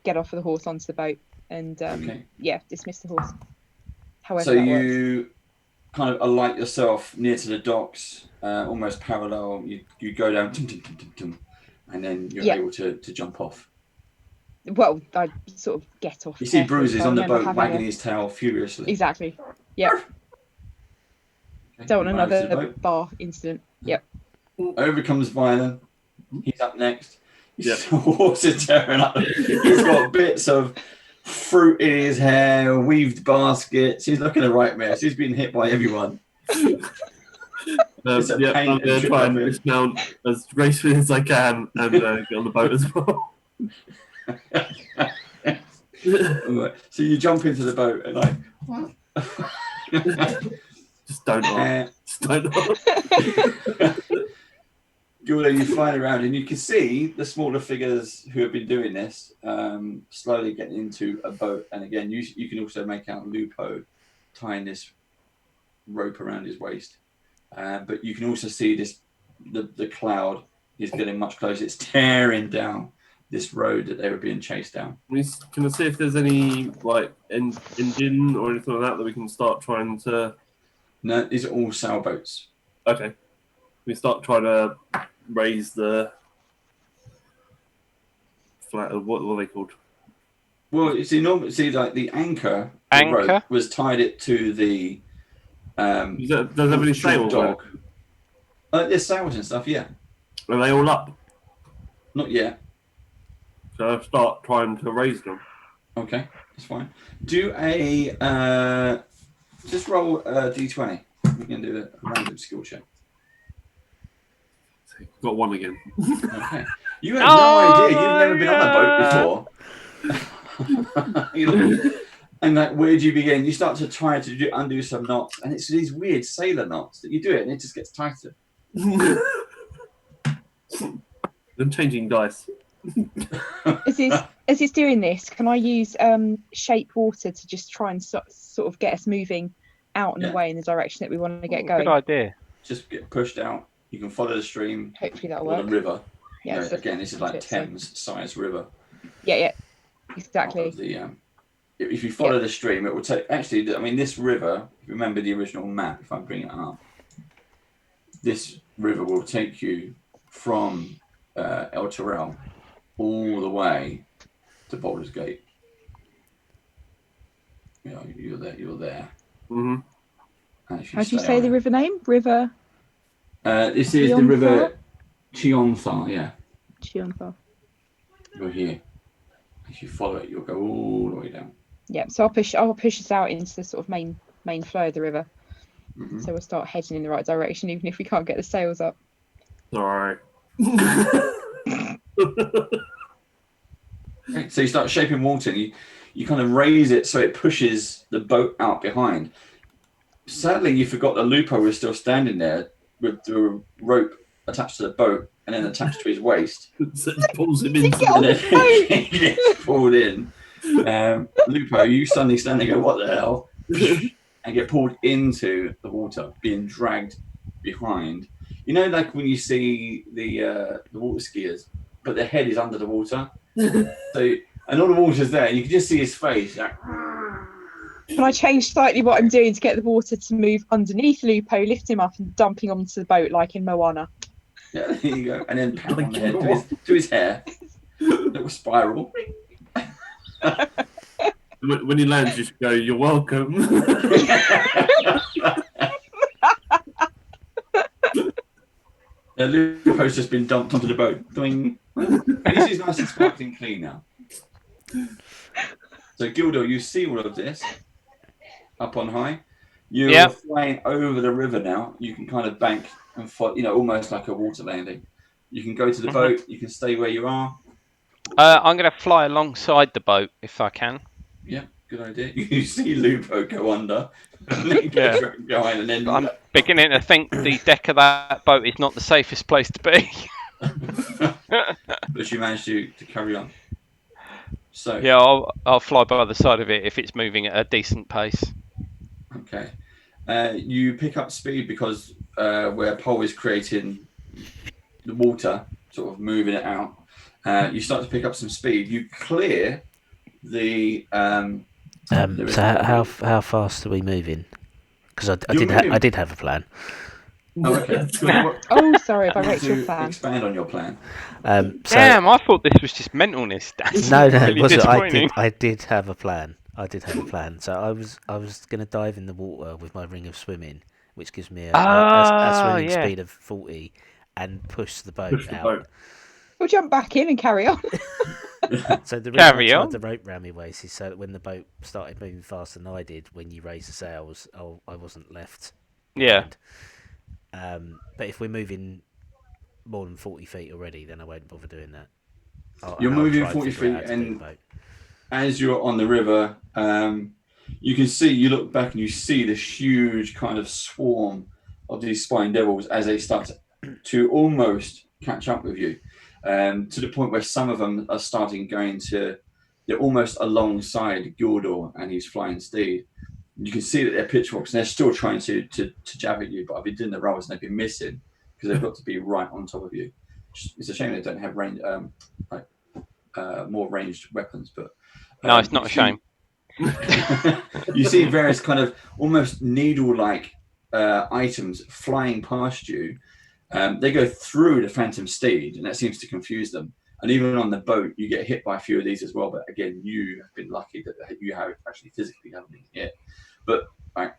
get off of the horse onto the boat and dismiss the horse. However, so that you works. kind of alight yourself near to the docks, almost parallel. You go down, and then you're able to jump off. Well, I sort of get off. You see Bruises on the boat wagging his tail furiously. Exactly. Yep. Okay, Don't want another bar incident. Yep. Over comes Violent. He's up next. Yep. Horse is tearing up. He's got bits of fruit in his hair, weaved baskets. He's looking a right mess. He's been hit by everyone. I'm going to try and dismount as gracefully as I can and get on the boat as well. Right. So you jump into the boat and just don't laugh. You're flying around and you can see the smaller figures who have been doing this slowly getting into a boat. And again, you can also make out Lupo tying this rope around his waist. But you can also see the cloud is getting much closer. It's tearing down this road that they were being chased down. Can I see if there's any engine or anything like that we can start trying to... No, these are all sailboats. Okay. We start trying to raise the flat. What are they called? Well, it's enormous. See, like the anchor rope was tied it to the. Does it have any sails? Dog. There's sails and stuff. Yeah. Are they all up? Not yet. So I'll start trying to raise them. Okay, that's fine. Do a just roll a d20. We can do a random skill check. Got one again. Okay. You have no idea. You've never been on a boat before. And where do you begin? You start to try to undo some knots, and it's these weird sailor knots that you do it, and it just gets tighter. I'm changing dice. As it's doing this, can I use shape water to just try and sort of get us moving out and away in the direction that we want to get going? Good idea. Just get pushed out. You can follow the stream. Hopefully that'll or work. the river. Yeah. Again, this is like Thames-sized river. Yeah. Exactly. If you follow the stream, it will take. Actually, I mean, this river. If you remember the original map, if I bring it up, this river will take you from Elturel all the way to Baldurs Gate. You're there. Mm-hmm. How do you say the river name? River. This is the river Yaun-Ti. Yeah. Yaun-Ti. You're here. If you follow it, you'll go all the way down. Yeah. So I'll push us out into the sort of main flow of the river. Mm-hmm. So we'll start heading in the right direction, even if we can't get the sails up. Sorry. Okay, so you start shaping water. And you kind of raise it so it pushes the boat out behind. Sadly, you forgot that Lupo was still standing there with the rope attached to the boat and then attached to his waist. So it pulls him into the he gets pulled in. Lupo, you suddenly stand there and go, what the hell? And get pulled into the water, being dragged behind. You know, like when you see the water skiers, but their head is under the water. And all the water's there, and you can just see his face. Like, Can I change slightly what I'm doing to get the water to move underneath Lupo, lift him up, and dump him onto the boat like in Moana? yeah, there you go. And then pat on the head to his hair. Little spiral. When he lands, you should go, "You're welcome." Lupo's just been dumped onto the boat. Doing. This is nice and sparkling clean now. So, Gildor, you see all of this up on high. You're flying over the river now. You can kind of bank and follow, almost like a water landing. You can go to the boat. You can stay where you are. I'm going to fly alongside the boat if I can. Yeah, good idea. You see Lupo go under. And then go in, and then I'm beginning to think the deck of that boat is not the safest place to be. But you managed to carry on. So yeah, I'll fly by the side of it if it's moving at a decent pace. Okay. You pick up speed because where Pole is creating the water, sort of moving it out, you start to pick up some speed. You clear the. So how fast are we moving? Because I did have a plan. Oh, okay. Oh, sorry if I wrote your plan. Expand on your plan. Damn, I thought this was just mentalness. That's no, really it wasn't. disappointing. I did have a plan. So I was going to dive in the water with my ring of swimming, which gives me a swimming speed of 40, and push the boat out. We'll jump back in and carry on. So the reason I tied the rope round my waist is so that when the boat started moving faster than I did, when you raised the sails, I wasn't left behind. But if we're moving more than 40 feet already, then I won't bother doing that. You're moving 40 feet, and as you're on the river, you can see, you look back and you see this huge kind of swarm of these spine devils as they start to almost catch up with you, to the point where some of them are they're almost alongside Gildor and his flying steed. You can see that they're pitchforks and they're still trying to jab at you, but I've been doing the rolls and they've been missing because they've got to be right on top of you. It's a shame they don't have range, more ranged weapons, but no, it's not a shame. You see various kind of almost needle-like items flying past you. They go through the Phantom Steed, and that seems to confuse them. And even on the boat, you get hit by a few of these as well. But again, you have been lucky that you have actually physically haven't been hit. But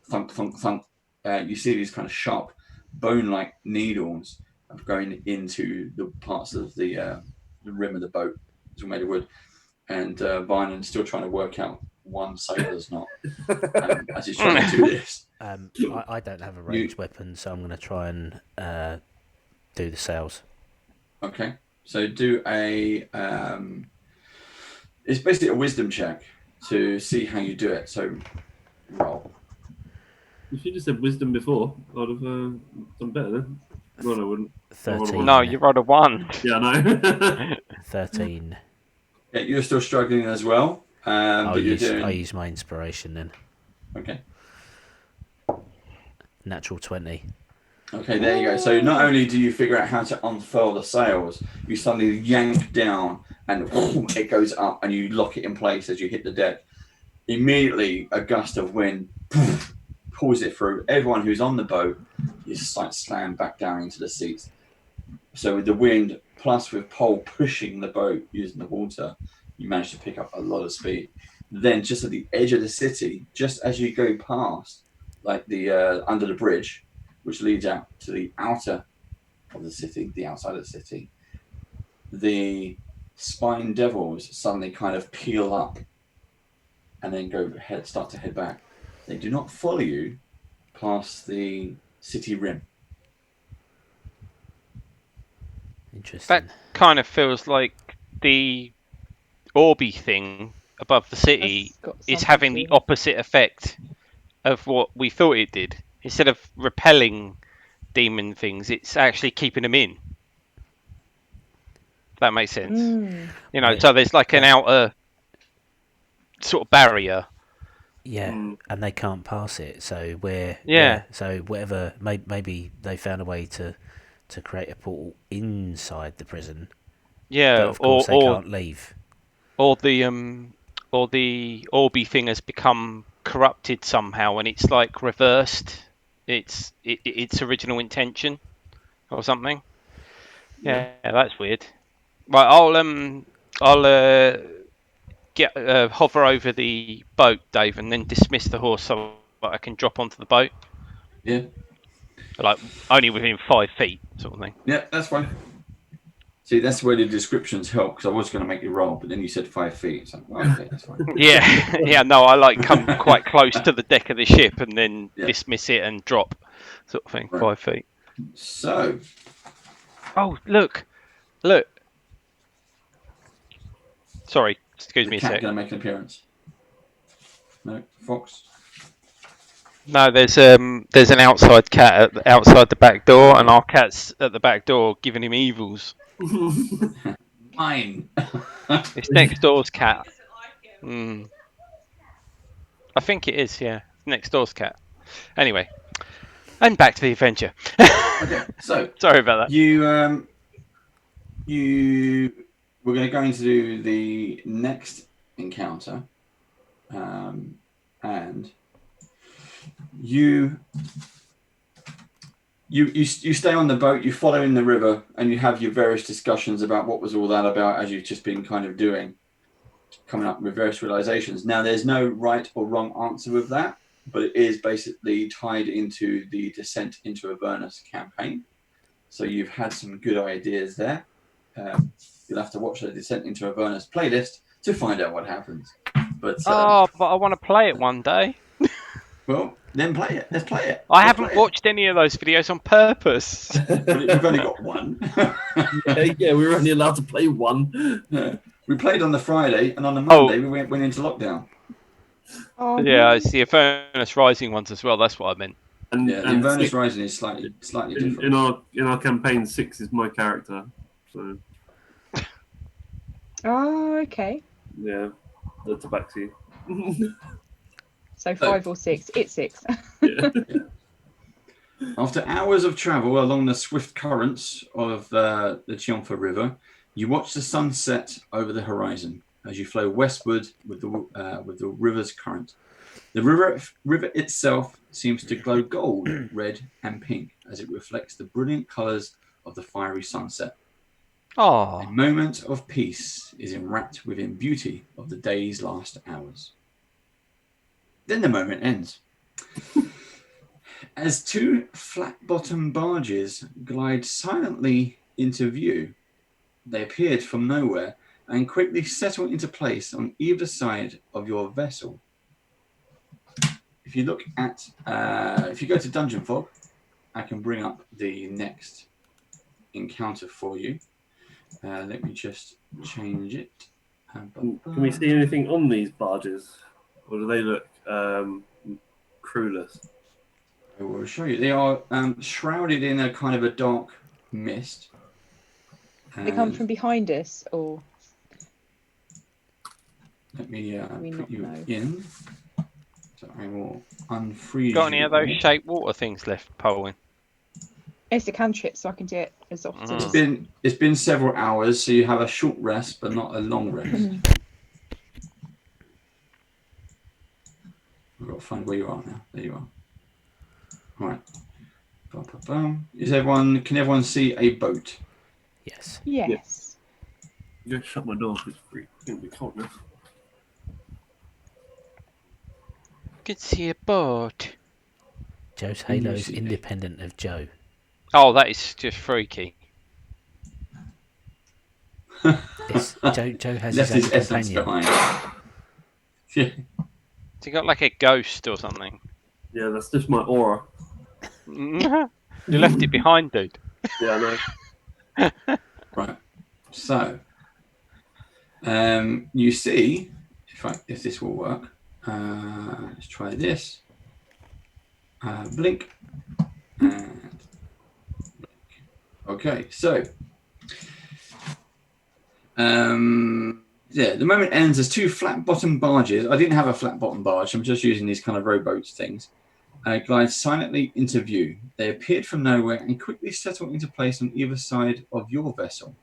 thunk, thunk, thunk. You see these kind of sharp, bone-like needles going into the parts of the rim of the boat. It's all made of wood. And Vinan's still trying to work out one sailor's knot as he's trying to do this. I don't have a ranged weapon, so I'm going to try and do the sails. Okay. So do a... it's basically a wisdom check to see how you do it. So roll. If you just said wisdom before, I'd have done better then. Well, I wouldn't. 13. No, you rolled a 1. Yeah, I know. 13. Yeah, you're still struggling as well. I'll use my inspiration then. Okay. Natural 20. Okay, there you go. So not only do you figure out how to unfurl the sails, you suddenly yank down and it goes up and you lock it in place as you hit the deck. Immediately, a gust of wind pulls it through. Everyone who's on the boat is like slammed back down into the seats. So with the wind, plus with Pole pushing the boat using the water, you manage to pick up a lot of speed. Then just at the edge of the city, just as you go past, like the under the bridge, which leads out to the outer of the city, the outside of the city, the spine devils suddenly kind of peel up and then start to head back. They do not follow you past the city rim. Interesting. That kind of feels like the Orby thing above the city is having the opposite effect of what we thought it did. Instead of repelling demon things, it's actually keeping them in. If that makes sense. You know, so there's like an outer sort of barrier. Yeah, and they can't pass it. So so whatever. Maybe they found a way to to create a portal inside the prison. Yeah, But of course they can't leave. Or the Orby thing has become corrupted somehow, and it's like reversed its original intention or something. Yeah, that's weird. Right, I'll get hover over the boat, Dave, and then dismiss the horse so that I can drop onto the boat. Yeah. Like only within 5 feet, sort of thing. Yeah, that's fine. See, that's where the descriptions help, because I was going to make you roll, but then you said 5 feet. So, okay, that's fine. Yeah, no, I like come quite close to the deck of the ship and then dismiss it and drop, sort of thing, Right. 5 feet. So. Oh, look. Sorry, excuse me a cat sec. going to make an appearance? No, fox. No, there's an outside cat outside the back door, and our cat's at the back door giving him evils. Mine. It's next door's cat. I think it is, yeah. Next door's cat. Anyway, and back to the adventure. Okay, so sorry about that. We're going to go into the next encounter, and you stay on the boat, you follow in the river, and you have your various discussions about what was all that about, as you've just been kind of doing, coming up with various realizations. Now, there's no right or wrong answer with that, but it is basically tied into the Descent into Avernus campaign. So you've had some good ideas there. You'll have to watch the Descent into Avernus playlist to find out what happens. But but I want to play it one day. Well, then play it. Let's play it. I haven't watched any of those videos on purpose. But we've only got one. Yeah, we were only allowed to play one. Yeah. We played on the Friday, and on the Monday we went into lockdown. Oh, Yeah, it's the Avernus Rising ones as well. That's what I meant. And the Avernus Rising is slightly different. In our campaign, 6 is my character. So. Oh, okay. Yeah, the tabaxi. So 5 or 6. It's 6. Yeah. After hours of travel along the swift currents of the Yaun-Ti River, you watch the sun set over the horizon as you flow westward with the river's current. The river itself seems to glow gold, red, and pink as it reflects the brilliant colours of the fiery sunset. Oh. A moment of peace is enwrapped within beauty of the day's last hours. Then the moment ends. As 2 flat-bottomed barges glide silently into view, they appeared from nowhere and quickly settle into place on either side of your vessel. If you look at, if you go to Dungeon Fog, I can bring up the next encounter for you. Let me just change it. Can we see anything on these barges? Or do they look crewless? I will show you. They are shrouded in a kind of a dark mist. They come from behind us, or? Let me put you know? in. So I will unfreeze Got any you of those all. shaped water things left, Polwyn? It's a cantrip, so I can do it as often as... It's been several hours, so you have a short rest, but not a long rest. I've got to find where you are now. There you are. All right. Can everyone see a boat? Yes. Yes. I'm going to shut my door because it's going to be cold now. Could see a boat. Joe's halo's independent of Joe. Oh, that is just freaky. Joe has Left his his own essence companion. behind. Yeah. Has he got like a ghost or something? Yeah, that's just my aura. You left it behind, dude. Yeah, I know. Right. So, you see, if this will work. Let's try this. Blink. And blink. Okay, so the moment ends as 2 flat-bottomed barges. I didn't have a flat-bottomed barge. I'm just using these kind of rowboats things. glide silently into view. They appeared from nowhere and quickly settled into place on either side of your vessel.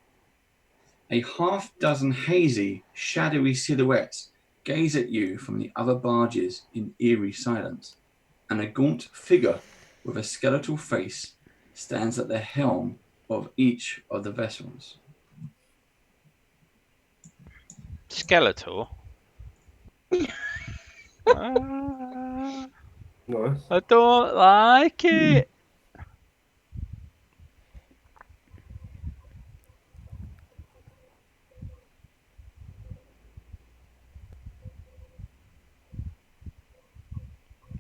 A half-dozen hazy, shadowy silhouettes gaze at you from the other barges in eerie silence, and a gaunt figure with a skeletal face stands at the helm of each of the vessels. Skeletor. Nice. I don't like it.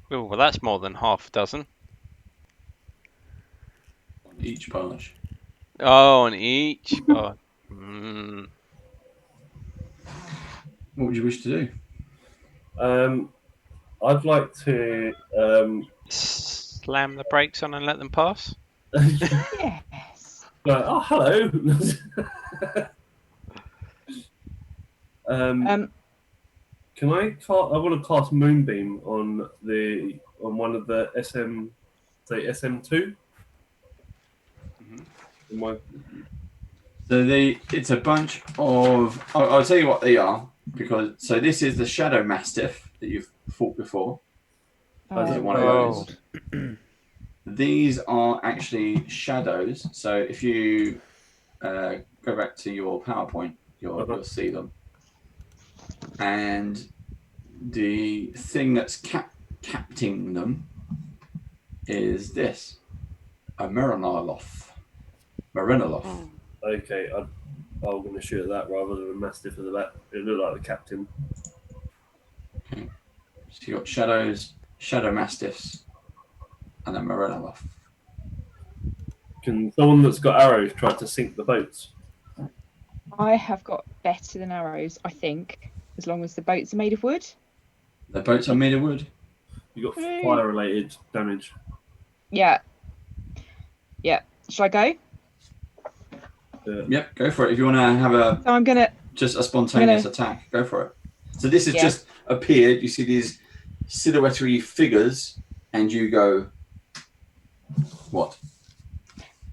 Oh, well, that's more than half a dozen. On each barge. Oh, on each. Oh. Mm. What would you wish to do? I'd like to. Slam the brakes on and let them pass. Yes. Oh, hello. Can I cast? I want to cast Moonbeam on one of the SM2. So it's a bunch of. I'll tell you what they are, because this is the Shadow Mastiff that you've fought before. These are one of those. These are actually shadows. So if you go back to your PowerPoint, you'll see them. And the thing that's capting them is this: a Marinoloth. Okay, I'm going to shoot at that rather than a Mastiff at the back. It looked like the captain. Okay. So you've got shadows, shadow mastiffs, and a Marinoloth. Can someone that's got arrows try to sink the boats? I have got better than arrows, I think, as long as the boats are made of wood. The boats are made of wood. You got fire-related damage. Yeah. Should I go? Yep, go for it. If you want to have So I'm gonna just a spontaneous attack, go for it. So this has just appeared. You see these silhouettery figures, and you go, what?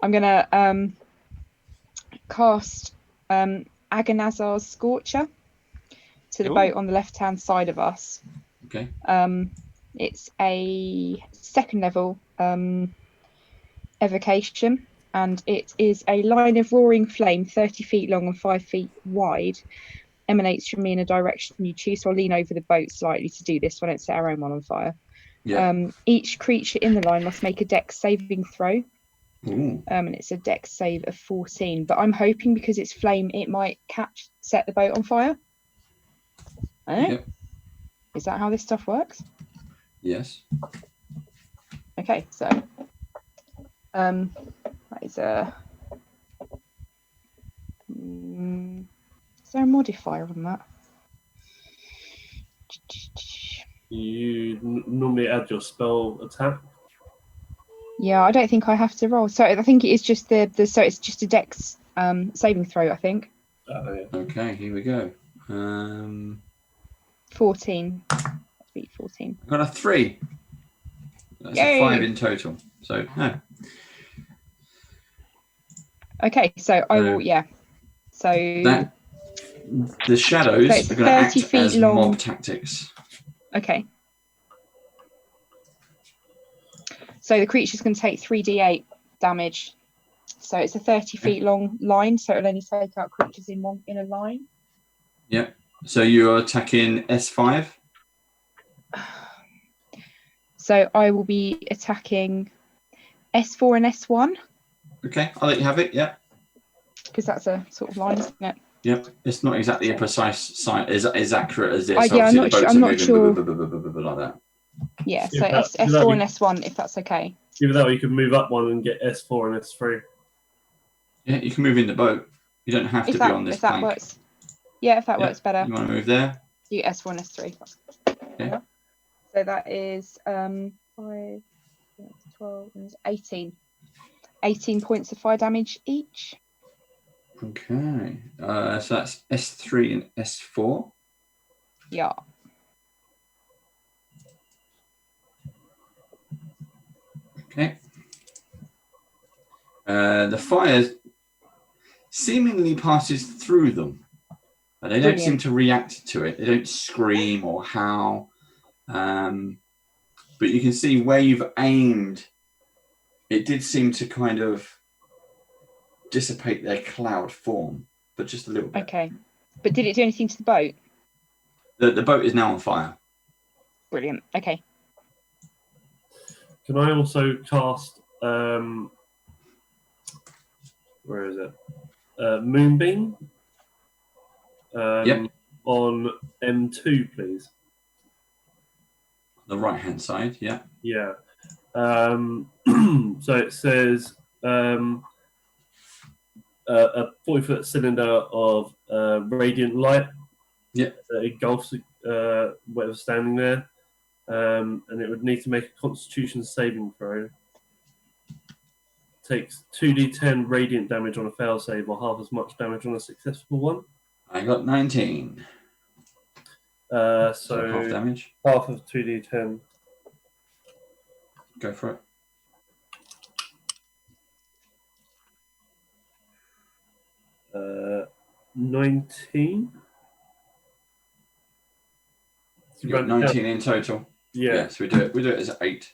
I'm gonna cast Agonazar's Scorcher to the boat on the left-hand side of us. Okay. It's a 2nd level evocation, and it is a line of roaring flame 30 feet long and 5 feet wide, emanates from me in a direction you choose. So I'll lean over the boat slightly to do this when it's set our own one on fire. Yeah. Each creature in the line must make a dex saving throw. Ooh. And it's a dex save of 14. But I'm hoping because it's flame, it might set the boat on fire. Yep. Is that how this stuff works? Yes. Okay, so that is a. Is there a modifier on that? You normally add your spell attack. Yeah, I don't think I have to roll. So I think it is just so it's just a dex saving throw, I think. Okay, here we go. 14. Beat 14. I got a 3. That's a 5 in total. So no. Okay, so I will. Yeah. So the shadows are going to act as mob tactics. Okay. So the creature's going to take 3d8 damage. So it's a 30 feet long line, so it'll only take out creatures in a line. Yeah. So you're attacking S5? So I will be attacking S4 and S1. Okay, I'll let you have it, yeah. Because that's a sort of line, isn't it? Yep, it's not exactly a precise sign, as accurate as this. Yeah, I'm not sure. Like that. Yeah, so S4 and S1, if that's okay. Even though you can move up one and get S4 and S3. Yeah, you can move in the boat. You don't have to be on this plank. Works. Yeah, if that works better. You want to move there? Do S4 and S3. Yeah. So that is 5, 12, 18. 18 points of fire damage each. Okay. So that's S3 and S4. Yeah. Okay. The fire seemingly passes through them, but they don't seem to react to it. They don't scream or howl. But you can see where you've aimed, it did seem to kind of dissipate their cloud form, but just a little bit. Okay. But did it do anything to the boat? The boat is now on fire. Brilliant. Okay. Can I also cast where is it? Moonbeam? Yep. On M2, please. The right-hand side, yeah. Yeah. So it says a 40-foot cylinder of radiant light. Yep. Engulfs whatever's standing there. And it would need to make a Constitution saving throw. Takes 2d10 radiant damage on a fail save or half as much damage on a successful one. I got 19. So half damage. Half of 2d10. Go for it. 19. You got 19 in total. Yeah. So we do it as 8.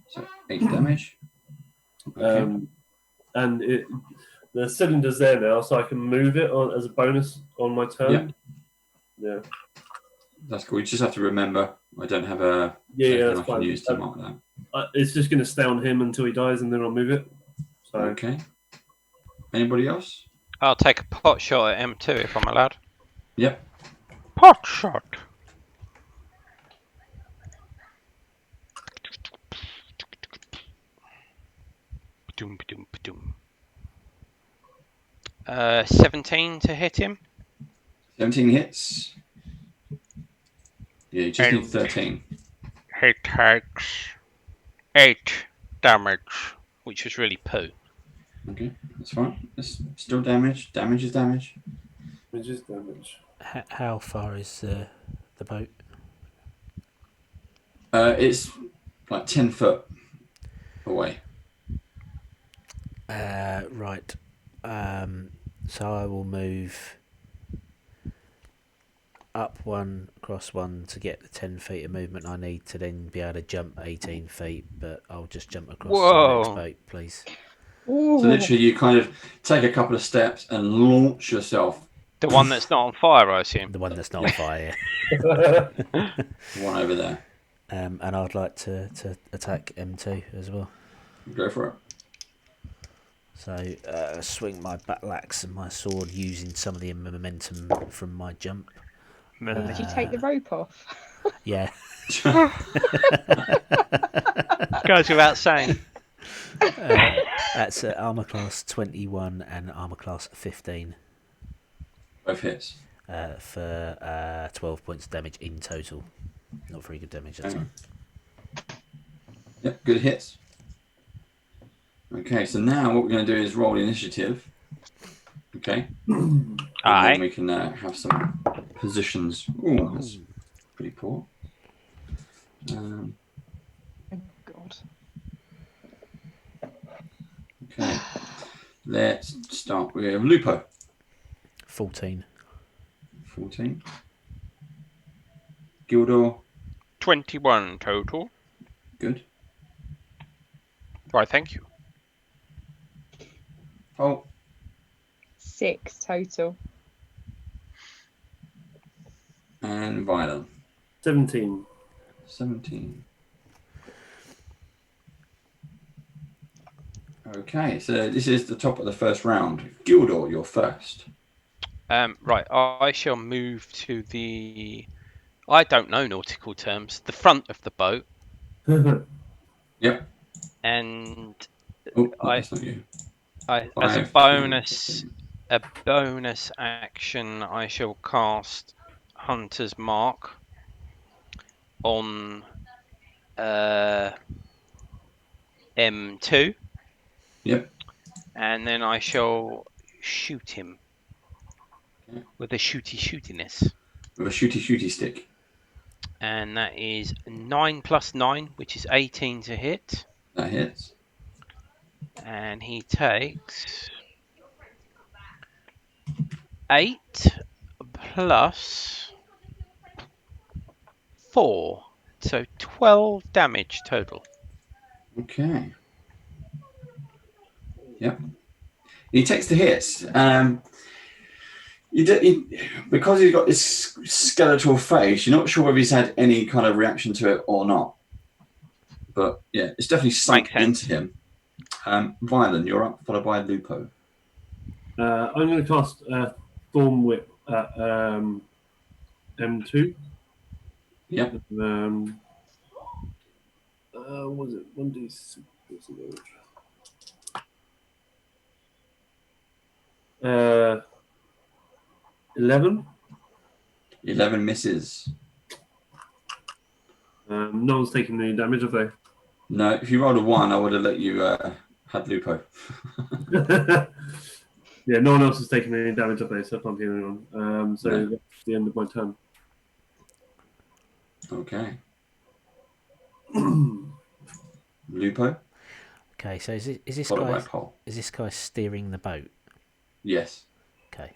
So 8 damage. Okay. And the cylinder's there now, so I can move it on as a bonus on my turn. Yeah. That's cool. You just have to remember, I don't have a that's I can fine. use to mark that. It's just going to stay on him until he dies, and then I'll move it. So. Okay. Anybody else? I'll take a pot shot at M2 if I'm allowed. Yep. Pot shot. Ba-doom, ba-doom, ba-doom. 17 to hit him. 17 hits. Yeah, you just need 13. He takes 8 damage, which was really poo. Okay, that's fine. It's still damage. Damage is damage. Damage is damage. How far is the boat? It's like 10 foot away. Right. So I will move up 1, across 1 to get the 10 feet of movement I need to then be able to jump 18 feet, but I'll just jump across to the next boat, please. Ooh. So literally you kind of take a couple of steps and launch yourself. The one that's not on fire, I assume. The one that's not on fire. The one over there. And I'd like to attack M2 as well. Go for it. So swing my battle axe and my sword using some of the momentum from my jump. Did you take the rope off? Yeah. Goes without saying. That's armor class 21 and armor class 15. Both hits. For 12 points of damage in total. Not very good damage, that's all. Yep, good hits. Okay, so now what we're going to do is roll initiative. Okay. And then we can have some positions. Ooh, that's pretty poor. Oh, God. Okay. Let's start with Lupo. 14. 14. Gildor. 21 total. Good. Right, thank you. Oh. 6 total. And Violet. 17. 17. Okay, so this is the top of the first round. Gildor, you're first. Right, I shall move to the... I don't know nautical terms. The front of the boat. Yep. And that's not you. as a bonus action, I shall cast Hunter's Mark on M2. Yep. And then I shall shoot him with a shootiness. With a shooty stick. And that is 9 plus 9, which is 18 to hit. That hits. And he takes 8 plus 4. So 12 damage total. Okay. Yep. He takes the hits. Because he's got this skeletal face, you're not sure whether he's had any kind of reaction to it or not. But yeah, it's definitely sunk into him. Violin, you're up, followed by Lupo. I'm going to cast Thorn Whip at M2. Yep. What was it? 1d6. 11. 11 misses. No one's taking any damage, have they? No, if you rolled a 1, I would have let you have Lupo. Yeah, no one else has taken any damage, have they? So I can't hear anyone. So that's the end of my turn. Okay. Lupo. Okay, so is this guy steering the boat? Yes. Okay.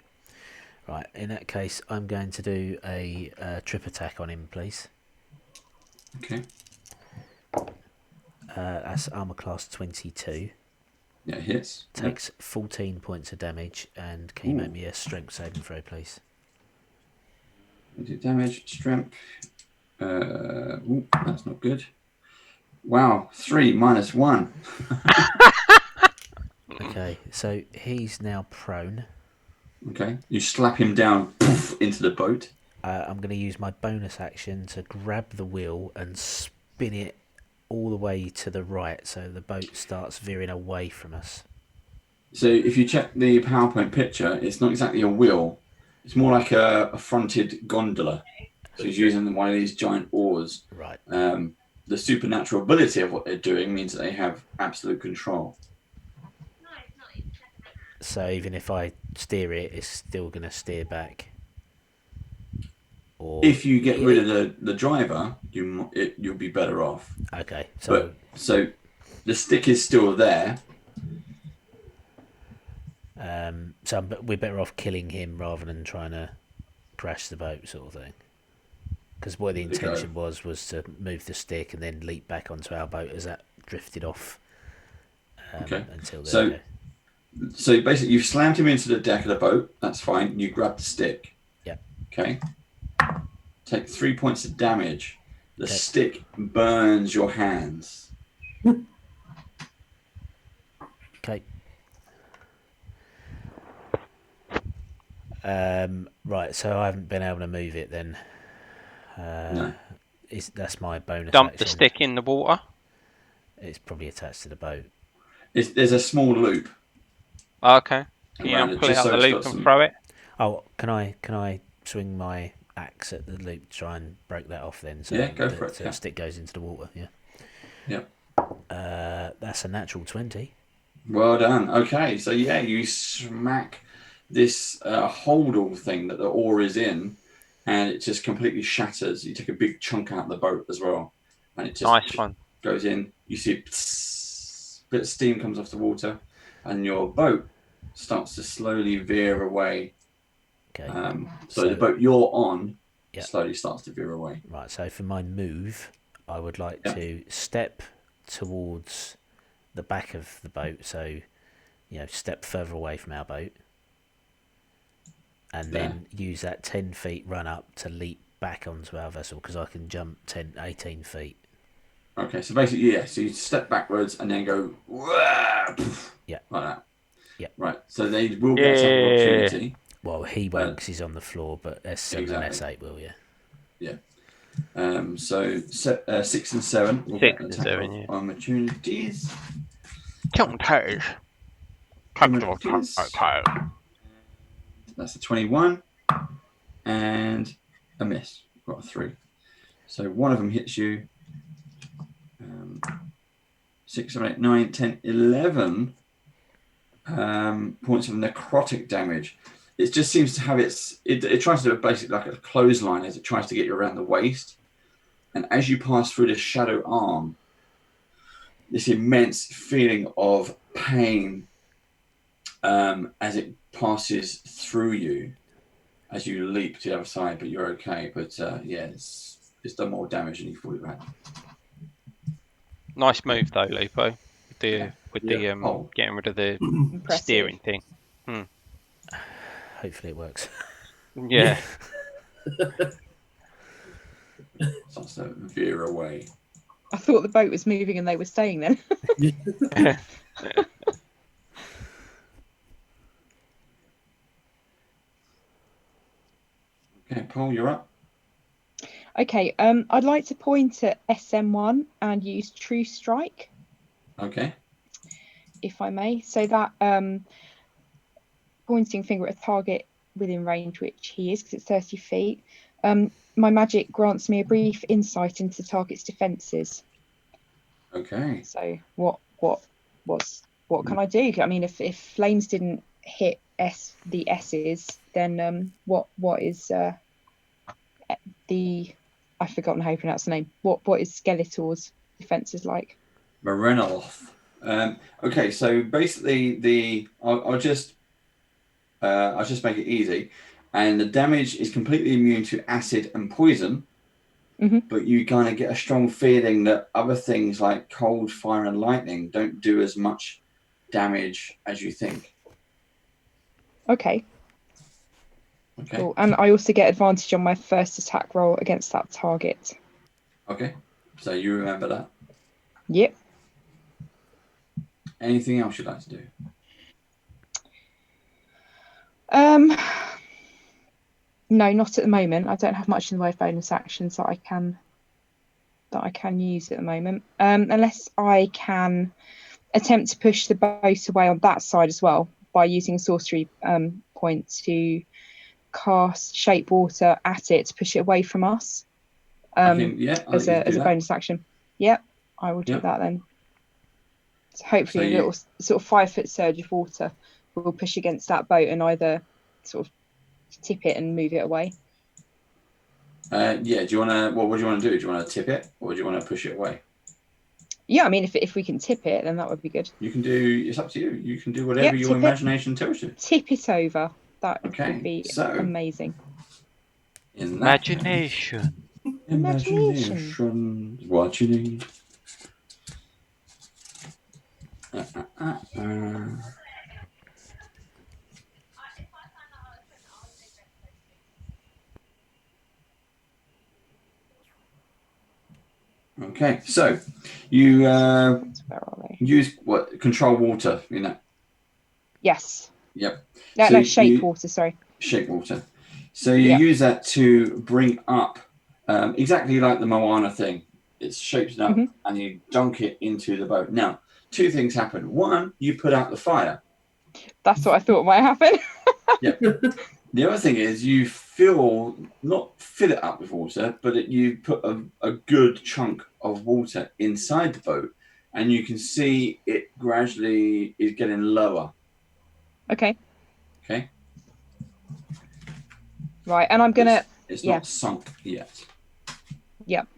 Right. In that case, I'm going to do a trip attack on him, please. Okay. That's armor class 22. Yeah, it hits. Takes 14 points of damage, and can you make me a strength saving throw, please? Do damage, strength. That's not good. Wow, 3 minus 1. Okay, so he's now prone. Okay, you slap him down poof, into the boat. I'm going to use my bonus action to grab the wheel and spin it all the way to the right, so the boat starts veering away from us. So if you check the PowerPoint picture, it's not exactly a wheel. It's more like a fronted gondola. So he's using one of these giant oars. Right. The supernatural ability of what they're doing means that they have absolute control. So even if I steer it, it's still going to steer back. Or if you get rid of the driver, you'll be better off. Okay. So the stick is still there. So we're better off killing him rather than trying to crash the boat, sort of thing. Because what the intention was to move the stick and then leap back onto our boat as that drifted off. Until then. So basically, you've slammed him into the deck of the boat. That's fine. You grab the stick. Yeah. Okay. Take 3 points of damage. The stick burns your hands. Okay. Right, so I haven't been able to move it then. No. That's my bonus Dump action. the stick in the water. It's probably attached to the boat. There's a small loop. Okay. Can you pull it out the loop and throw it? Oh, can I swing my axe at the loop to try and break that off then? So go for it. So the stick goes into the water, yeah. Yeah. That's a natural 20. Well done. Okay, so yeah, you smack this holdall thing that the oar is in, and it just completely shatters. You take a big chunk out of the boat as well, and it just goes in. You see a bit of steam comes off the water, and your boat starts to slowly veer away. Okay. So the boat you're on slowly starts to veer away. Right. So for my move, I would like to step towards the back of the boat, so step further away from our boat, and then use that 10 feet run up to leap back onto our vessel, because I can jump 18 feet. Okay, so basically, so you step backwards and then go like that. Yeah. Right, so they will get some opportunity. Well, he won't because he's on the floor, but S7 and S8 will, Yeah. So 6 and 7 will 6 get and 7, opportunities. That's a 21 and a miss. Got a 3. So one of them hits you. 6, 7, 8, 9, 10, 11 points of necrotic damage. It just seems to have it tries to do basically like a clothesline as it tries to get you around the waist. And as you pass through this shadow arm, this immense feeling of pain as it passes through you as you leap to the other side, but you're okay. But yeah, it's done more damage than you thought it had. Nice move though, Lupo. Yeah. Getting rid of the Impressive. steering thing. Hopefully it works. Yeah. Starts to veer away. I thought the boat was moving and they were staying then. Okay, Paul, you're up. Okay, I'd like to point at SM1 and use True Strike, Okay. if I may. So that pointing finger at a target within range, which he is, because it's 30 feet. My magic grants me a brief insight into the target's defences. Okay. So what can I do? I mean, if flames didn't hit the S's, then what is the I've forgotten how you pronounce the name. What is Skeletor's defences like? Marenoloth. Okay, so basically I'll just make it easy, and the damage is completely immune to acid and poison. Mm-hmm. But you kind of get a strong feeling that other things like cold, fire, and lightning don't do as much damage as you think. Okay. Okay. Cool. And I also get advantage on my first attack roll against that target. Okay. So you remember that. Yep. Anything else you'd like to do? No, not at the moment. I don't have much in the way of bonus actions that I can use at the moment. Unless I can attempt to push the boat away on that side as well by using a sorcery point to cast shape water at it to push it away from us. As a bonus action. Yep, I will do that then. So hopefully a little sort of 5-foot surge of water will push against that boat and either sort of tip it and move it away. Do you want to? What do you want to do? Do you want to tip it or do you want to push it away? Yeah, I mean, if we can tip it, then that would be good. You can do. It's up to you. You can do whatever your imagination tells you. Tip it over. That would be amazing. Imagination. Imagination. What you need. Okay, so you use what? Control water, you know? Yes. Yep. No, shape water, sorry. Shape water. So you use that to bring up, exactly like the Moana thing. It shapes it up and you dunk it into the boat. Now, two things happen. One, you put out the fire. That's what I thought might happen. Yep. The other thing is you not fill it up with water, but you put a good chunk of water inside the boat and you can see it gradually is getting lower. Okay. Okay. Right, and I'm going to... It's not sunk yet. Yep.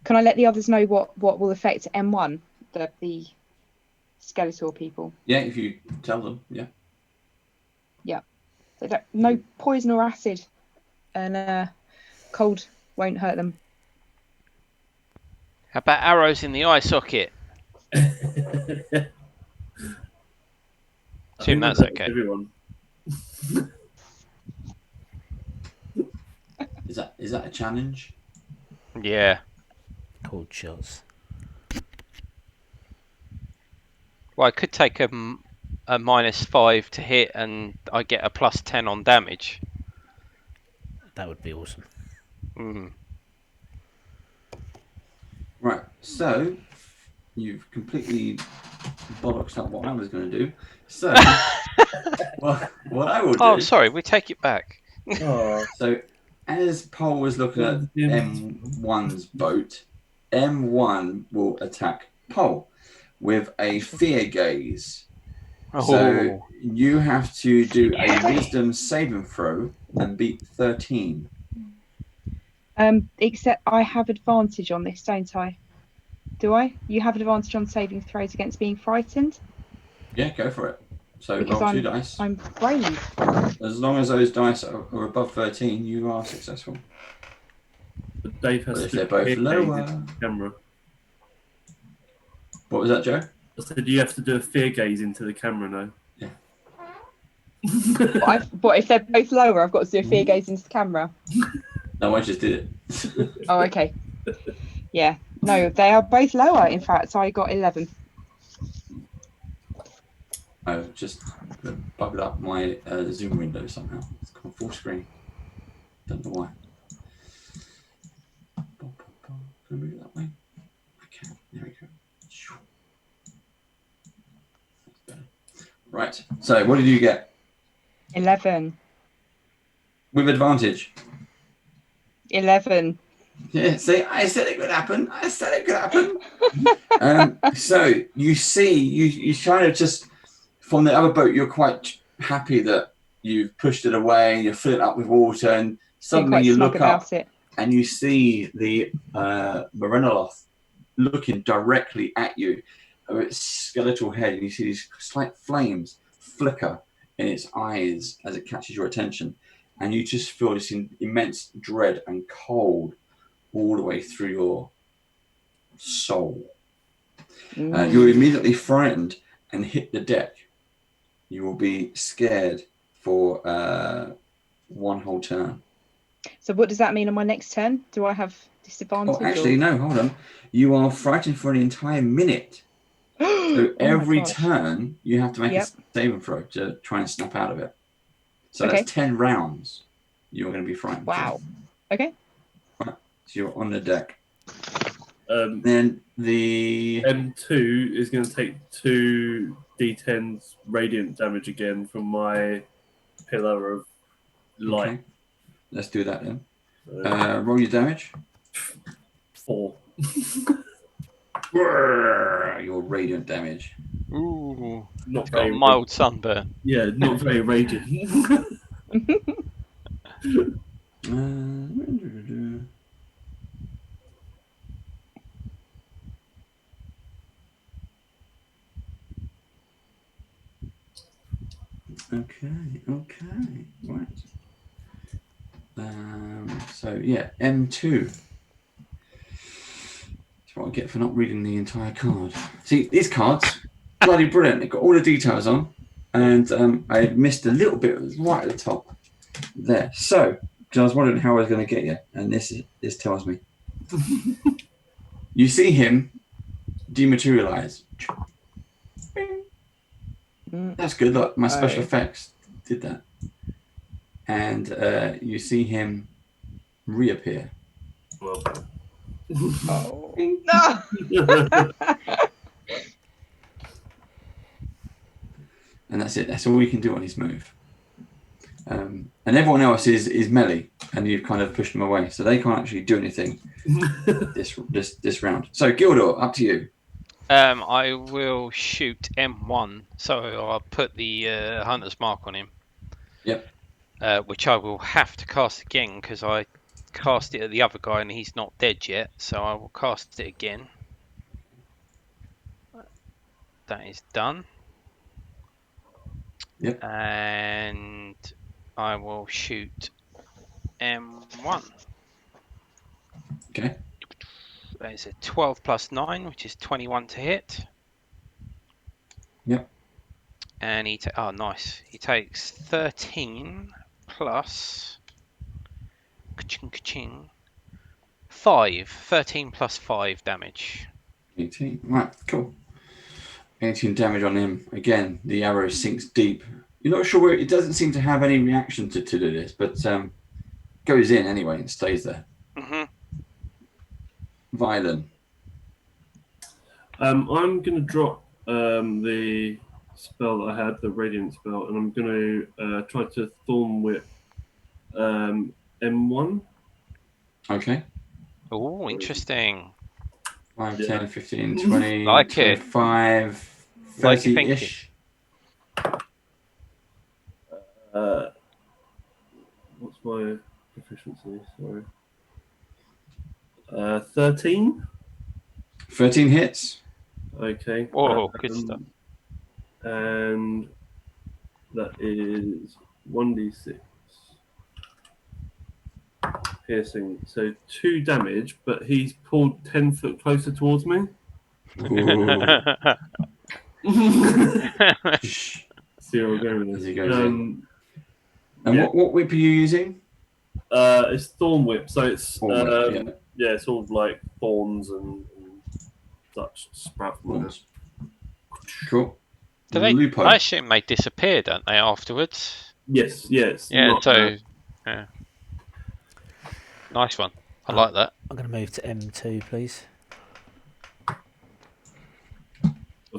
Can I let the others know what will affect M1, the Skeletor people? Yeah, if you tell them, yeah. Yeah. So no poison or acid, and cold won't hurt them. How about arrows in the eye socket? Assume that's okay. Everyone. Is that a challenge? Yeah. Cold shots. Well, I could take a -5 to hit, and I get a +10 on damage. That would be awesome. Right, so you've completely bollocks up what I was going to do. So what I will do... Oh, sorry, we take it back. So as Paul was looking at M1's boat, M1 will attack Paul with a fear gaze. So you have to do a wisdom saving throw and beat 13. Except I have advantage on this, don't I? Do I? You have an advantage on saving throws against being frightened. Yeah, go for it. So Because roll 2 dice. I'm brave. As long as those dice are above 13, you are successful. But Dave has But if to they're both peer gaze lower... into the camera. What was that, Joe? I said you have to do a fear gaze into the camera now. Yeah. But if they're both lower, I've got to do a fear gaze into the camera. No, I just did it. Oh, okay. Yeah. No, they are both lower. In fact, I got 11. I've just bugged up my Zoom window somehow. It's gone full screen. Don't know why. Can I move it that way? I can. There we go. That's better. Right. So, what did you get? 11. With advantage. 11. Yeah, see, I said it could happen. I said it could happen. So you see, you kind of just from the other boat, you're quite happy that you've pushed it away. You're filling it up with water, and suddenly you look up and you see the Morenoloth looking directly at you of its skeletal head, and you see these slight flames flicker in its eyes as it catches your attention, and you just feel this immense dread and cold all the way through your soul. You're immediately frightened and hit the deck. You will be scared for one whole turn. So what does that mean on my next turn? Do I have disadvantage? Oh, actually, no, hold on. You are frightened for an entire minute. So every turn, you have to make a saving throw to try and snap out of it. So that's 10 rounds you're going to be frightened. Wow. For. Okay. Right. So you're on the deck. Then the M2 is going to take 2 D10s radiant damage again from my pillar of light. Okay. Let's do that then. Roll your damage. 4. Your radiant damage. Ooh, Not got a very mild sunburn. Yeah, not very radiant. Okay, right. So yeah, M2. That's what I get for not reading the entire card. See, these cards, bloody brilliant. They've got all the details on, and I missed a little bit right at the top there. So, because I was wondering how I was going to get you, and this tells me. You see him dematerialize. That's good. Look, my special effects did that. And you see him reappear. Well. Oh. No! And that's it. That's all we can do on his move. And everyone else is melee, and you've kind of pushed them away, so they can't actually do anything this round. So Gildor, up to you. I will shoot M1, so I'll put the hunter's mark on him. Yep. Which I will have to cast again because I cast it at the other guy and he's not dead yet, so I will cast it again. That is done. Yep. And I will shoot M1. Okay. It's a 12 plus 9, which is 21 to hit. Yep. And oh, nice. He takes 13 plus ka-ching, 5. 13 plus 5 damage. 18. Right, cool. 18 damage on him. Again, the arrow sinks deep. You're not sure where it doesn't seem to have any reaction to do this, but goes in anyway and stays there. Mm-hmm. Violin. I'm going to drop the spell that I had, the radiant spell, and I'm going to try to thorn whip M1. Okay. Oh, interesting. 5, 10, 15, 20, Like 25, 30-ish. What's my proficiency? Sorry. 13. 13 hits. Okay. Whoa, good stuff. And that is 1d6 piercing. So 2 damage, but he's pulled 10 foot closer towards me. Ooh. See where we're going with As this. he goes in. And yeah. what whip are you using? It's Thorn Whip, so it's Thorn whip, yeah, it's all like thorns and such sprout from it. Cool. Do they? Lupo. I assume they disappear, don't they? Afterwards. Yes. Yeah. Not, Yeah. Nice one. I Oh. like that. I'm going to move to M2, please. I've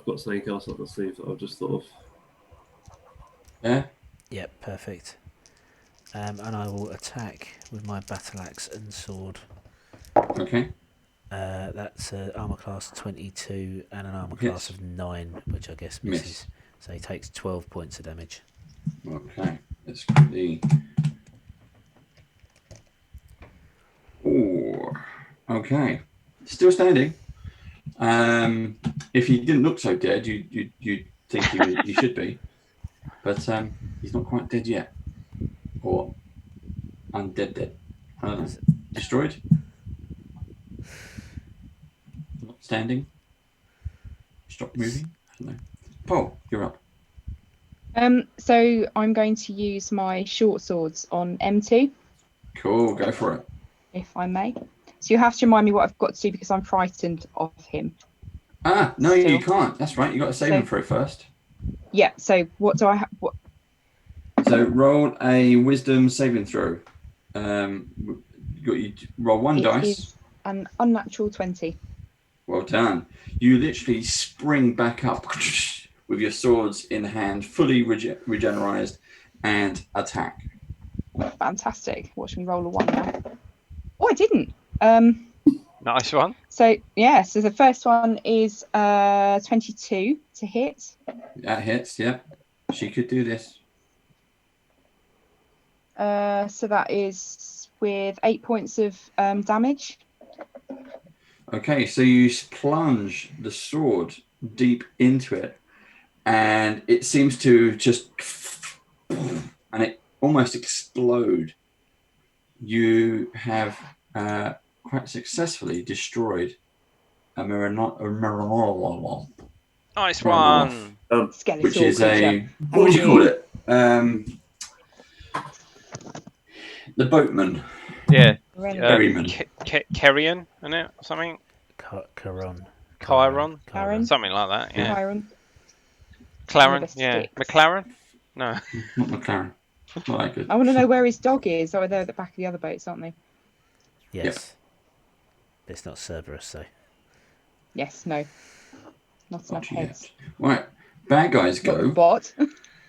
got something else up the sleeve that I've just thought of. Yeah. Yep, perfect. And I will attack with my battle axe and sword. Okay. That's armor class 22 and an armor class of 9, which I guess misses. So he takes 12 points of damage. Okay. Let's get the. Oh. Okay. Still standing. If he didn't look so dead, you'd think he should be, but he's not quite dead yet, or undead. I don't know. Destroyed. Not standing. Stop moving. I don't know. Paul, you're up. So I'm going to use my short swords on M2, Cool. Go for it. if I may. So you have to remind me what I've got to do because I'm frightened of him. Ah, no, you Still. can't. That's right. You got to save him throw first. Yeah. So what do I have? What? So roll a wisdom saving throw. You roll one It dice. is an unnatural 20. Well done. You literally spring back up with your swords in hand, fully regenerized, and attack. Fantastic. Watch me roll a 1 now. Oh, I didn't. Nice one. So yeah. So the first one is 22 to hit. That hits. Yeah, she could do this. So that is with 8 points of damage. Okay, so you plunge the sword deep into it, and it seems to just, and it almost explode. You have quite successfully destroyed a Miranol, Nice one. Skeletal which is creature. what would you call it? The boatman. Yeah. Ferryman. Kerrion, isn't it? Or something? Chiron. Chiron. Something like that, yeah. Chiron. Claren, With the yeah. sticks. McLaren? No. Not McLaren. Not that good. I want to know where his dog is. Oh, they're at the back of the other boats, aren't they? Yes. Yep. It's not Cerberus, though. Yes. No. Not enough Yet. heads. Right. Bad guys go. Bot.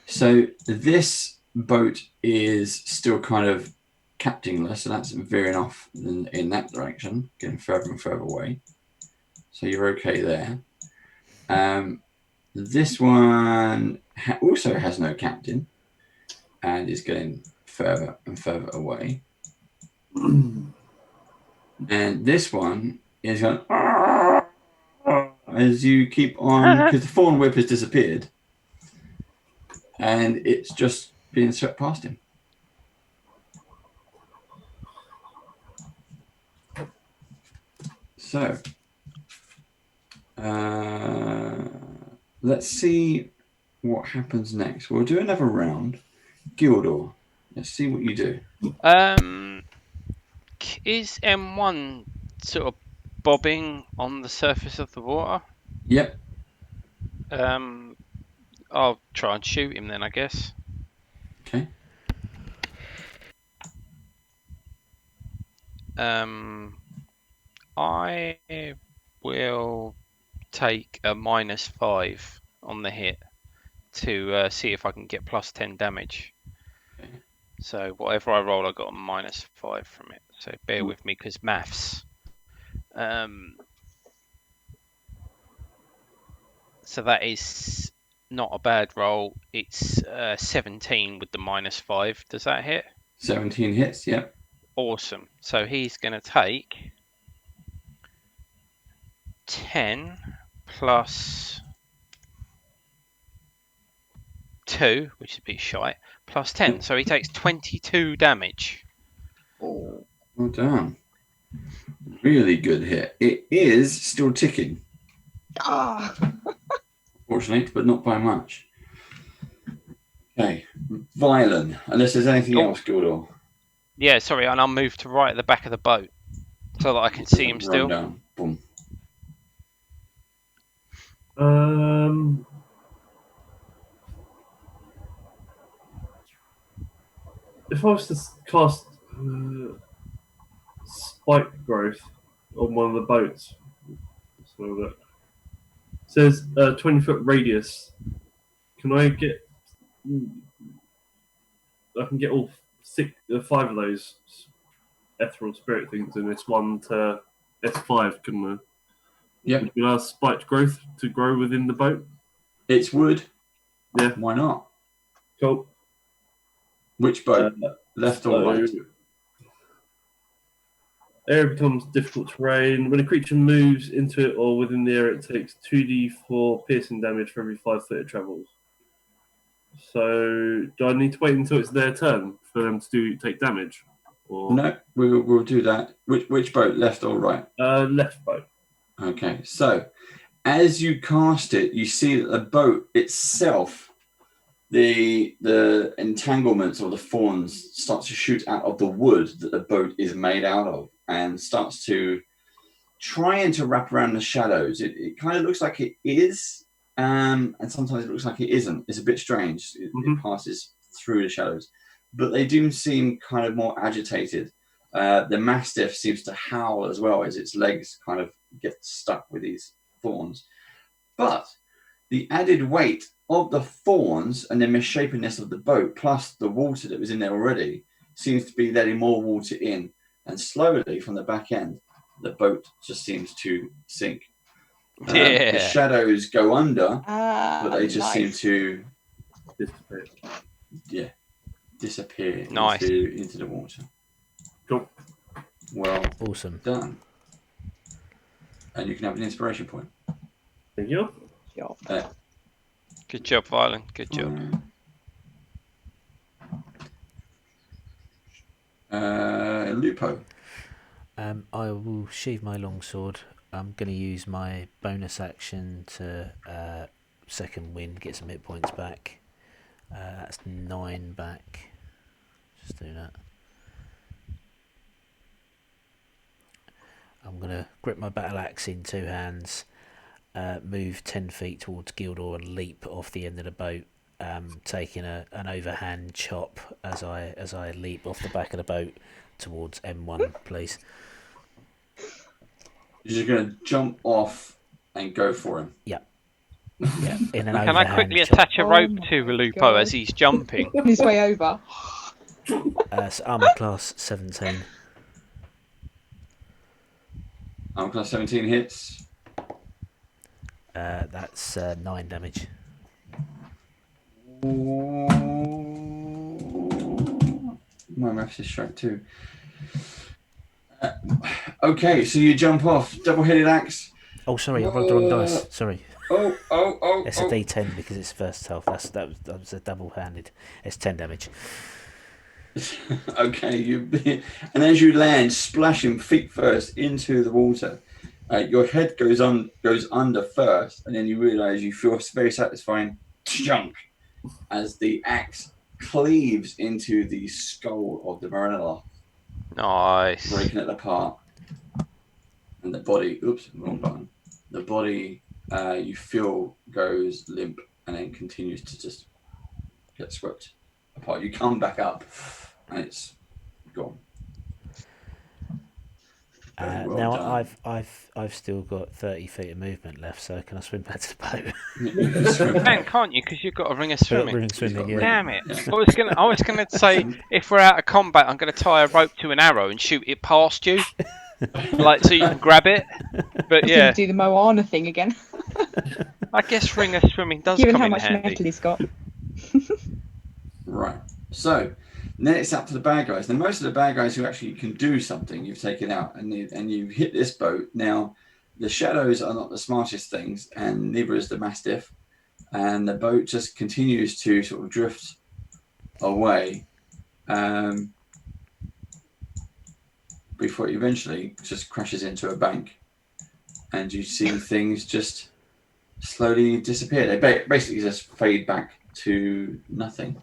So this boat is still kind of captainless, so that's veering off in that direction, getting further and further away. So you're okay there. This one also has no captain and is getting further and further away. And this one is going as you keep on, because the thorn whip has disappeared and it's just being swept past him. So let's see what happens next. We'll do another round. Gildor, let's see what you do. Is M1 sort of bobbing on the surface of the water? Yep. I'll try and shoot him then, I guess. Okay. I will take a -5 on the hit to see if I can get +10 damage. Okay. So whatever I roll, I got a -5 from it. So bear with me, because maths. So that is not a bad roll. It's 17 with the -5. Does that hit? 17 hits, yep. Awesome. So he's going to take 10 plus 2, which is a bit shite, plus 10. So he takes 22 damage. Oh. Well done. Really good hit. It is still ticking, Ah. fortunately, but not by much. Okay, Violin. Unless there's anything Oh. else, Gildor. Yeah, sorry, and I'll move to right at the back of the boat so that I can see him Run still. down. Boom. If I was to cast spike growth on one of the boats, so that says 20-foot radius. Can I get? I can get all 5 of those ethereal spirit things in this one to S5, couldn't I? Yep. Would you allow spiked growth to grow within the boat? It's wood. Yeah. Why not? Cool. Which boat? Left or right? Area becomes difficult terrain. When a creature moves into it or within the area, it takes 2d4 piercing damage for every 5 foot it travels. So, do I need to wait until it's their turn for them to take damage? Or No, we'll do that. Which boat? Left or right? left boat. Okay, so as you cast it, you see that the boat itself, the entanglements or the thorns start to shoot out of the wood that the boat is made out of and starts to trying to wrap around the shadows. It kind of looks like it is, and sometimes it looks like it isn't. It's a bit strange. It passes through the shadows, but they do seem kind of more agitated. The Mastiff seems to howl as well as its legs kind of get stuck with these thorns. But the added weight of the thorns and the misshapenness of the boat, plus the water that was in there already, seems to be letting more water in. And slowly, from the back end, the boat just seems to sink. The shadows go under, but they just seem to disappear into the water. Cool. Well, Awesome. done. And you can have an inspiration point. Thank you. Good job, Violin. Good job. Lupo. I will sheathe my longsword. I'm going to use my bonus action to second wind, get some hit points back. That's 9 back. Just do that. I'm going to grip my battle axe in 2 hands, move 10 feet towards Gildor and leap off the end of the boat, taking an overhand chop as I leap off the back of the boat towards M1, please. You're just going to jump off and go for him. Yeah. In an Can I quickly attach a rope to Lupo as he's jumping? On his way over. So armor class 17. Armor class 17 hits. That's 9 damage. My maths is straight too. Okay, so you jump off. Double-headed axe. Oh, sorry, I rolled the wrong dice. Sorry. Oh. It's a D10 because it's first health. That was a double-handed. It's 10 damage. Okay, and as you land, splashing feet first into the water, your head goes under first, and then you realise you feel a very satisfying chunk as the axe cleaves into the skull of the Marinella, Nice. breaking it apart, and the body. Oops, wrong button. The body you feel goes limp, and then continues to just get swept apart. You come back up, and it's gone. Well now done. I've still got 30 feet of movement left, so can I swim back to the boat? You can, can't you? Because you've got a ring of swimming. Ring swimming, yeah. Damn it! Yeah. I was gonna say if we're out of combat, I'm gonna tie a rope to an arrow and shoot it past you, like so you can grab it. But yeah, Do the Moana thing again. I guess ring of swimming does Given come how in much handy. metal he's got. Right. So then it's up to the bad guys. Now most of the bad guys who actually can do something, you've taken out, and you hit this boat. Now the shadows are not the smartest things, and neither is the Mastiff. And the boat just continues to sort of drift away before it eventually just crashes into a bank. And you see things just slowly disappear. They basically just fade back to nothing.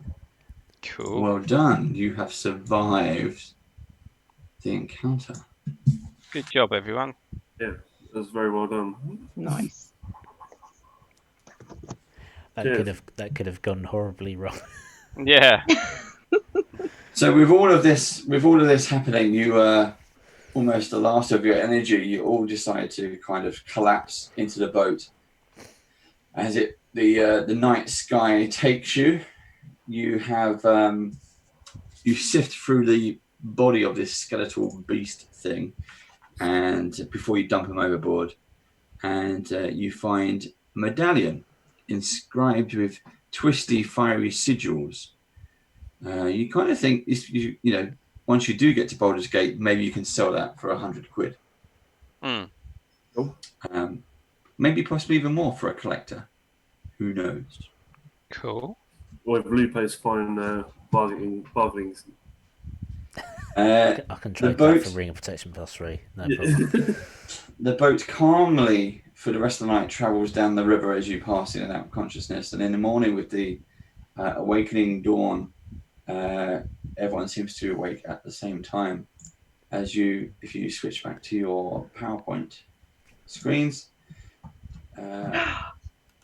Cool. Well done. You have survived the encounter. Good job, everyone. Yeah, that was very well done. Nice. That could have gone horribly wrong. Yeah. So with all of this happening, you almost the last of your energy, you all decide to kind of collapse into the boat. As the night sky takes you, you have you sift through the body of this skeletal beast thing, and before you dump him overboard, and you find a medallion inscribed with twisty, fiery sigils. You kind of think you know, once you do get to Baldurs Gate, maybe you can sell that for £100. Cool. Maybe possibly even more for a collector. Who knows? Cool. Or if Lupe's fine bargaining. I can trade boat- that for Ring of Protection +3. No problem. The boat calmly, for the rest of the night, travels down the river as you pass in and out of consciousness. And in the morning, with the awakening dawn, everyone seems to awake at the same time. If you switch back to your PowerPoint screens,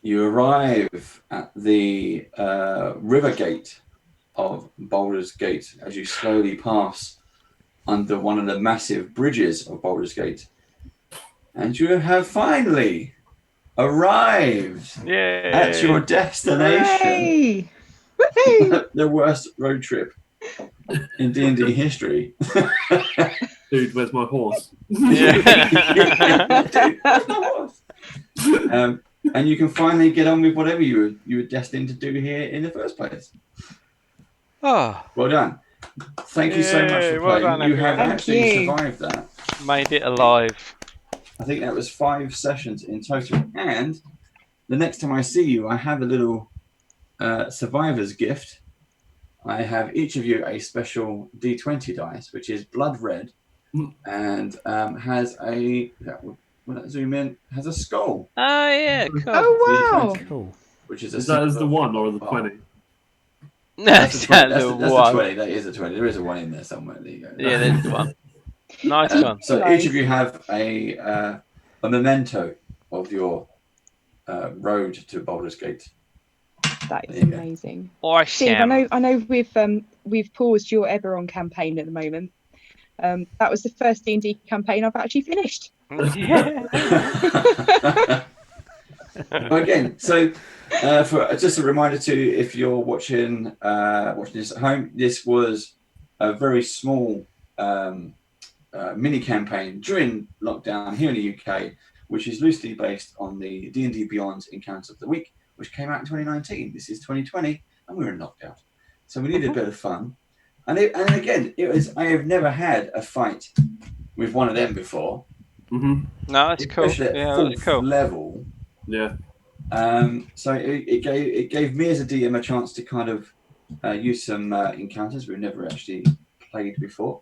you arrive at the river gate of Baldurs Gate as you slowly pass under one of the massive bridges of Baldurs Gate. And you have finally arrived at your destination. Hooray! The worst road trip in D&D history. Dude, where's my horse? And you can finally get on with whatever you were destined to do here in the first place. Oh, Well done. Thank you so much for well playing. done, You have everyone. actually Thank you. survived that. made it alive. I think that was 5 sessions in total. And the next time I see you, I have a little survivor's gift. I have each of you a special D20 dice, which is blood red, and has a, when I zoom in, has a skull. Oh, yeah, cool. Oh wow! Cool. Which is Is that as the 1 or the 20? That's That's the the one. 20. That is a 20. There is a 1 in there somewhere. There you go. Yeah, there's the one. Nice one. So Nice. each of you have a memento of your road to Baldur's Gate. That is There you go. amazing. Awesome. Steve, I know we've paused your Eberron campaign at the moment. That was the first D&D campaign I've actually finished. Yeah. Again, so for just a reminder too, if you're watching this at home, this was a very small mini campaign during lockdown here in the UK, which is loosely based on the D&D Beyond Encounter of the Week, which came out in 2019. This is 2020, and we're in lockdown, so we needed a bit of fun. And again, I have never had a fight with one of them before. Mm-hmm. No, that's cool. Especially at Yeah, fourth that's cool. level. Yeah. So it gave me as a DM a chance to kind of use some encounters we've never actually played before,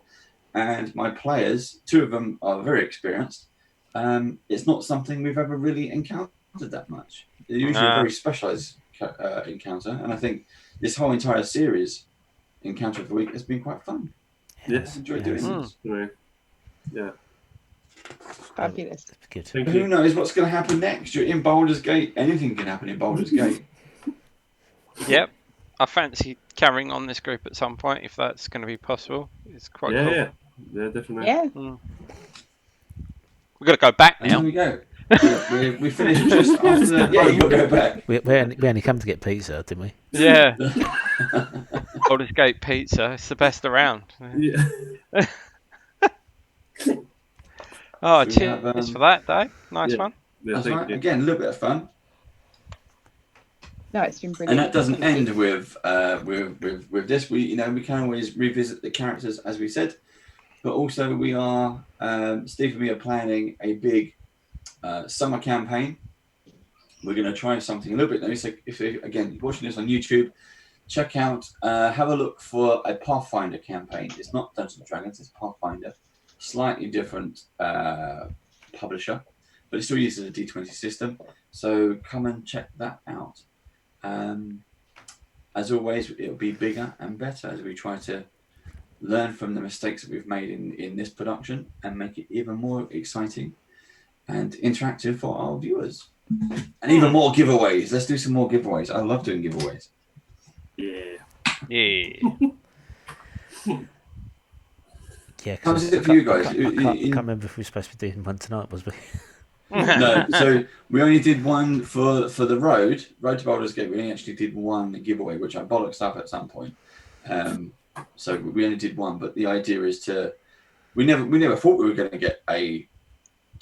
and my players, 2 of them are very experienced. It's not something we've ever really encountered that much. They're usually a very specialized encounter, and I think this whole entire series, Encounter of the Week, has been quite fun. Yes. I've enjoyed doing this. Yeah. Fabulous. That's good. Thank Who you. knows what's going to happen next? You're in Baldur's Gate. Anything can happen in Baldur's Gate. Yep. I fancy carrying on this group at some point if that's going to be possible. It's quite cool. Yeah, definitely. Yeah. We've got to go back And there now. we go. We finished just after the... Yeah, you've got to go back. We only come to get pizza, didn't we? Yeah. Baldur's Gate pizza. It's the best around. Yeah. Oh, So we cheers have, for that, Dave. Nice yeah. one. Yeah, That's thank right. you. Again, a little bit of fun. No, it's been And brilliant. that doesn't end with this. We can always revisit the characters as we said, but also we are Steve and me are planning a big summer campaign. We're going to try something a little bit new. So if you're watching this on YouTube, check out, have a look for a Pathfinder campaign. It's not Dungeons and Dragons, it's Pathfinder. Slightly different publisher, but it still uses a D20 system. So come and check that out. As always, it'll be bigger and better as we try to learn from the mistakes that we've made in this production and make it even more exciting and interactive for our viewers. And even more giveaways. Let's do some more giveaways. I love doing giveaways. Yeah. Yeah. How was it for you guys? I can't remember if we were supposed to be doing one tonight, was we? No, so we only did one for the road to Baldurs Gate. We only actually did one giveaway, which I bollocksed up at some point. So we only did one, but the idea is we never thought we were going to get to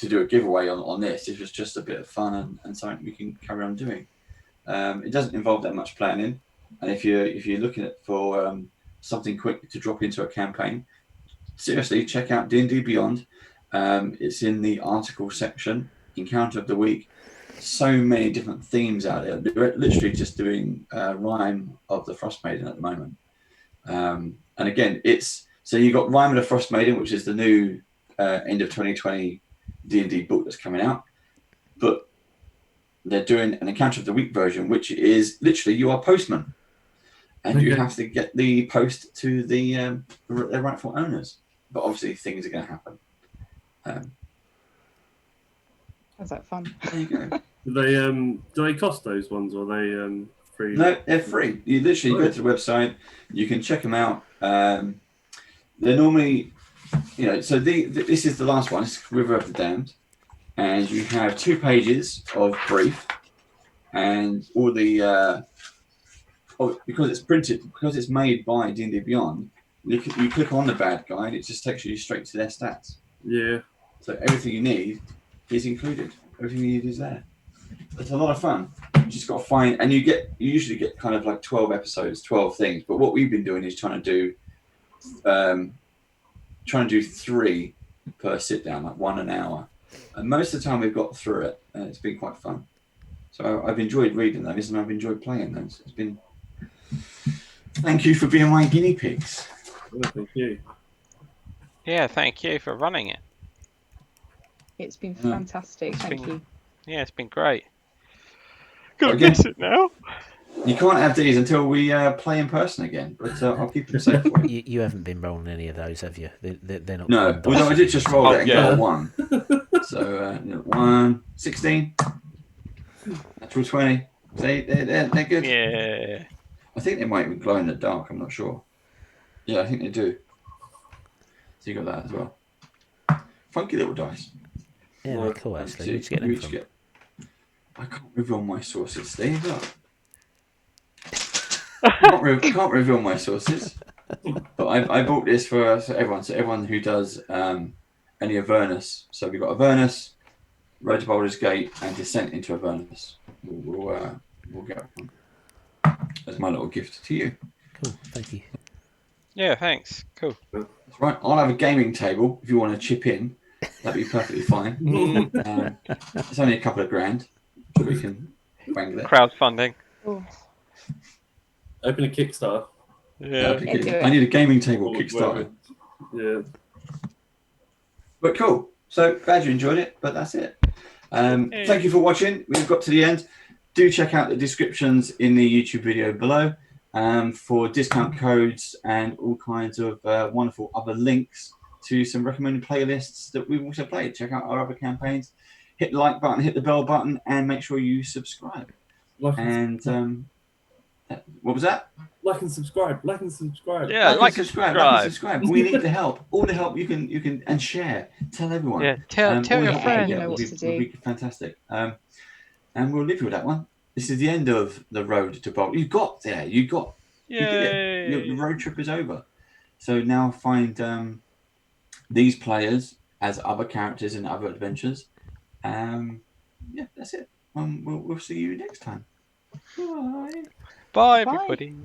do a giveaway on this. It was just a bit of fun and something we can carry on doing. It doesn't involve that much planning, and if you're looking for something quick to drop into a campaign, seriously check out D&D Beyond. It's in the article section. Encounter of the week. So many different themes out there. We're literally just doing Rime of the Frost Maiden at the moment. And again, so you got Rime of the Frost Maiden, which is the new end of 2020 D&D book that's coming out. But they're doing an Encounter of the Week version, which is literally you are postman. And you have to get the post to their rightful owners. But obviously things are going to happen. Sounds like fun. There you go. Do they cost those ones, or are they free? No, they're free. You literally go to the website. You can check them out. They're normally, so this is the last one. It's River of the Damned, and you have 2 pages of brief, and all the because it's printed, because it's made by D&D Beyond. You click on the bad guy, and it just takes you straight to their stats. Yeah. So everything you need is included. Everything you need is there. It's a lot of fun. You just got to find, and you usually get kind of like 12 episodes, 12 things. But what we've been doing is trying to do 3 per sit down, like 1 an hour. And most of the time we've got through it, and it's been quite fun. So I've enjoyed reading those, and I've enjoyed playing those. It's been. Thank you for being my guinea pigs. Oh, thank you. Yeah, thank you for running it. It's been fantastic. Thank you. Yeah, it's been great. Gotta Again, miss it now. You can't have these until we play in person again, but I'll keep them safe for you. You haven't been rolling any of those, have you? They're not. No, I did just roll it and yeah. go on 1. So 1, 16, natural 20. They're good. Yeah. I think they might even glow in the dark. I'm not sure. Yeah, I think they do. So you got that as well. Funky little dice. Yeah, they're cool actually. Where'd you get them from? I can't reveal my sources. There you go. Can't reveal my sources. But I bought this for everyone. So everyone who does any Avernus. So we've got Avernus, Road to Baldur's Gate, and Descent into Avernus. We'll get one. That's my little gift to you. Cool, thank you. Yeah, thanks. Cool. That's right. I'll have a gaming table if you want to chip in. That'd be perfectly fine. It's only a couple of grand, so we can wangle it. Crowdfunding. Oh. Open a Kickstarter. Yeah. I need a gaming table Kickstarter. Yeah. But cool. So glad you enjoyed it. But that's it. Thank you for watching. We've got to the end. Do check out the descriptions in the YouTube video below for discount codes and all kinds of wonderful other links to some recommended playlists that we've also played. Check out our other campaigns. Hit the like button, hit the bell button, and make sure you subscribe. What was that? Like and subscribe. Like and subscribe. Yeah, like and subscribe. We need the help. All the help you can and share. Tell everyone. Yeah, tell your friends. You know what to do. Would be fantastic. And we'll leave you with that one. This is the end of the road to Bolt. You got there. You did it. The road trip is over. So now find these players as other characters in other adventures. Yeah, that's it. We'll see you next time. Bye. Bye, everybody.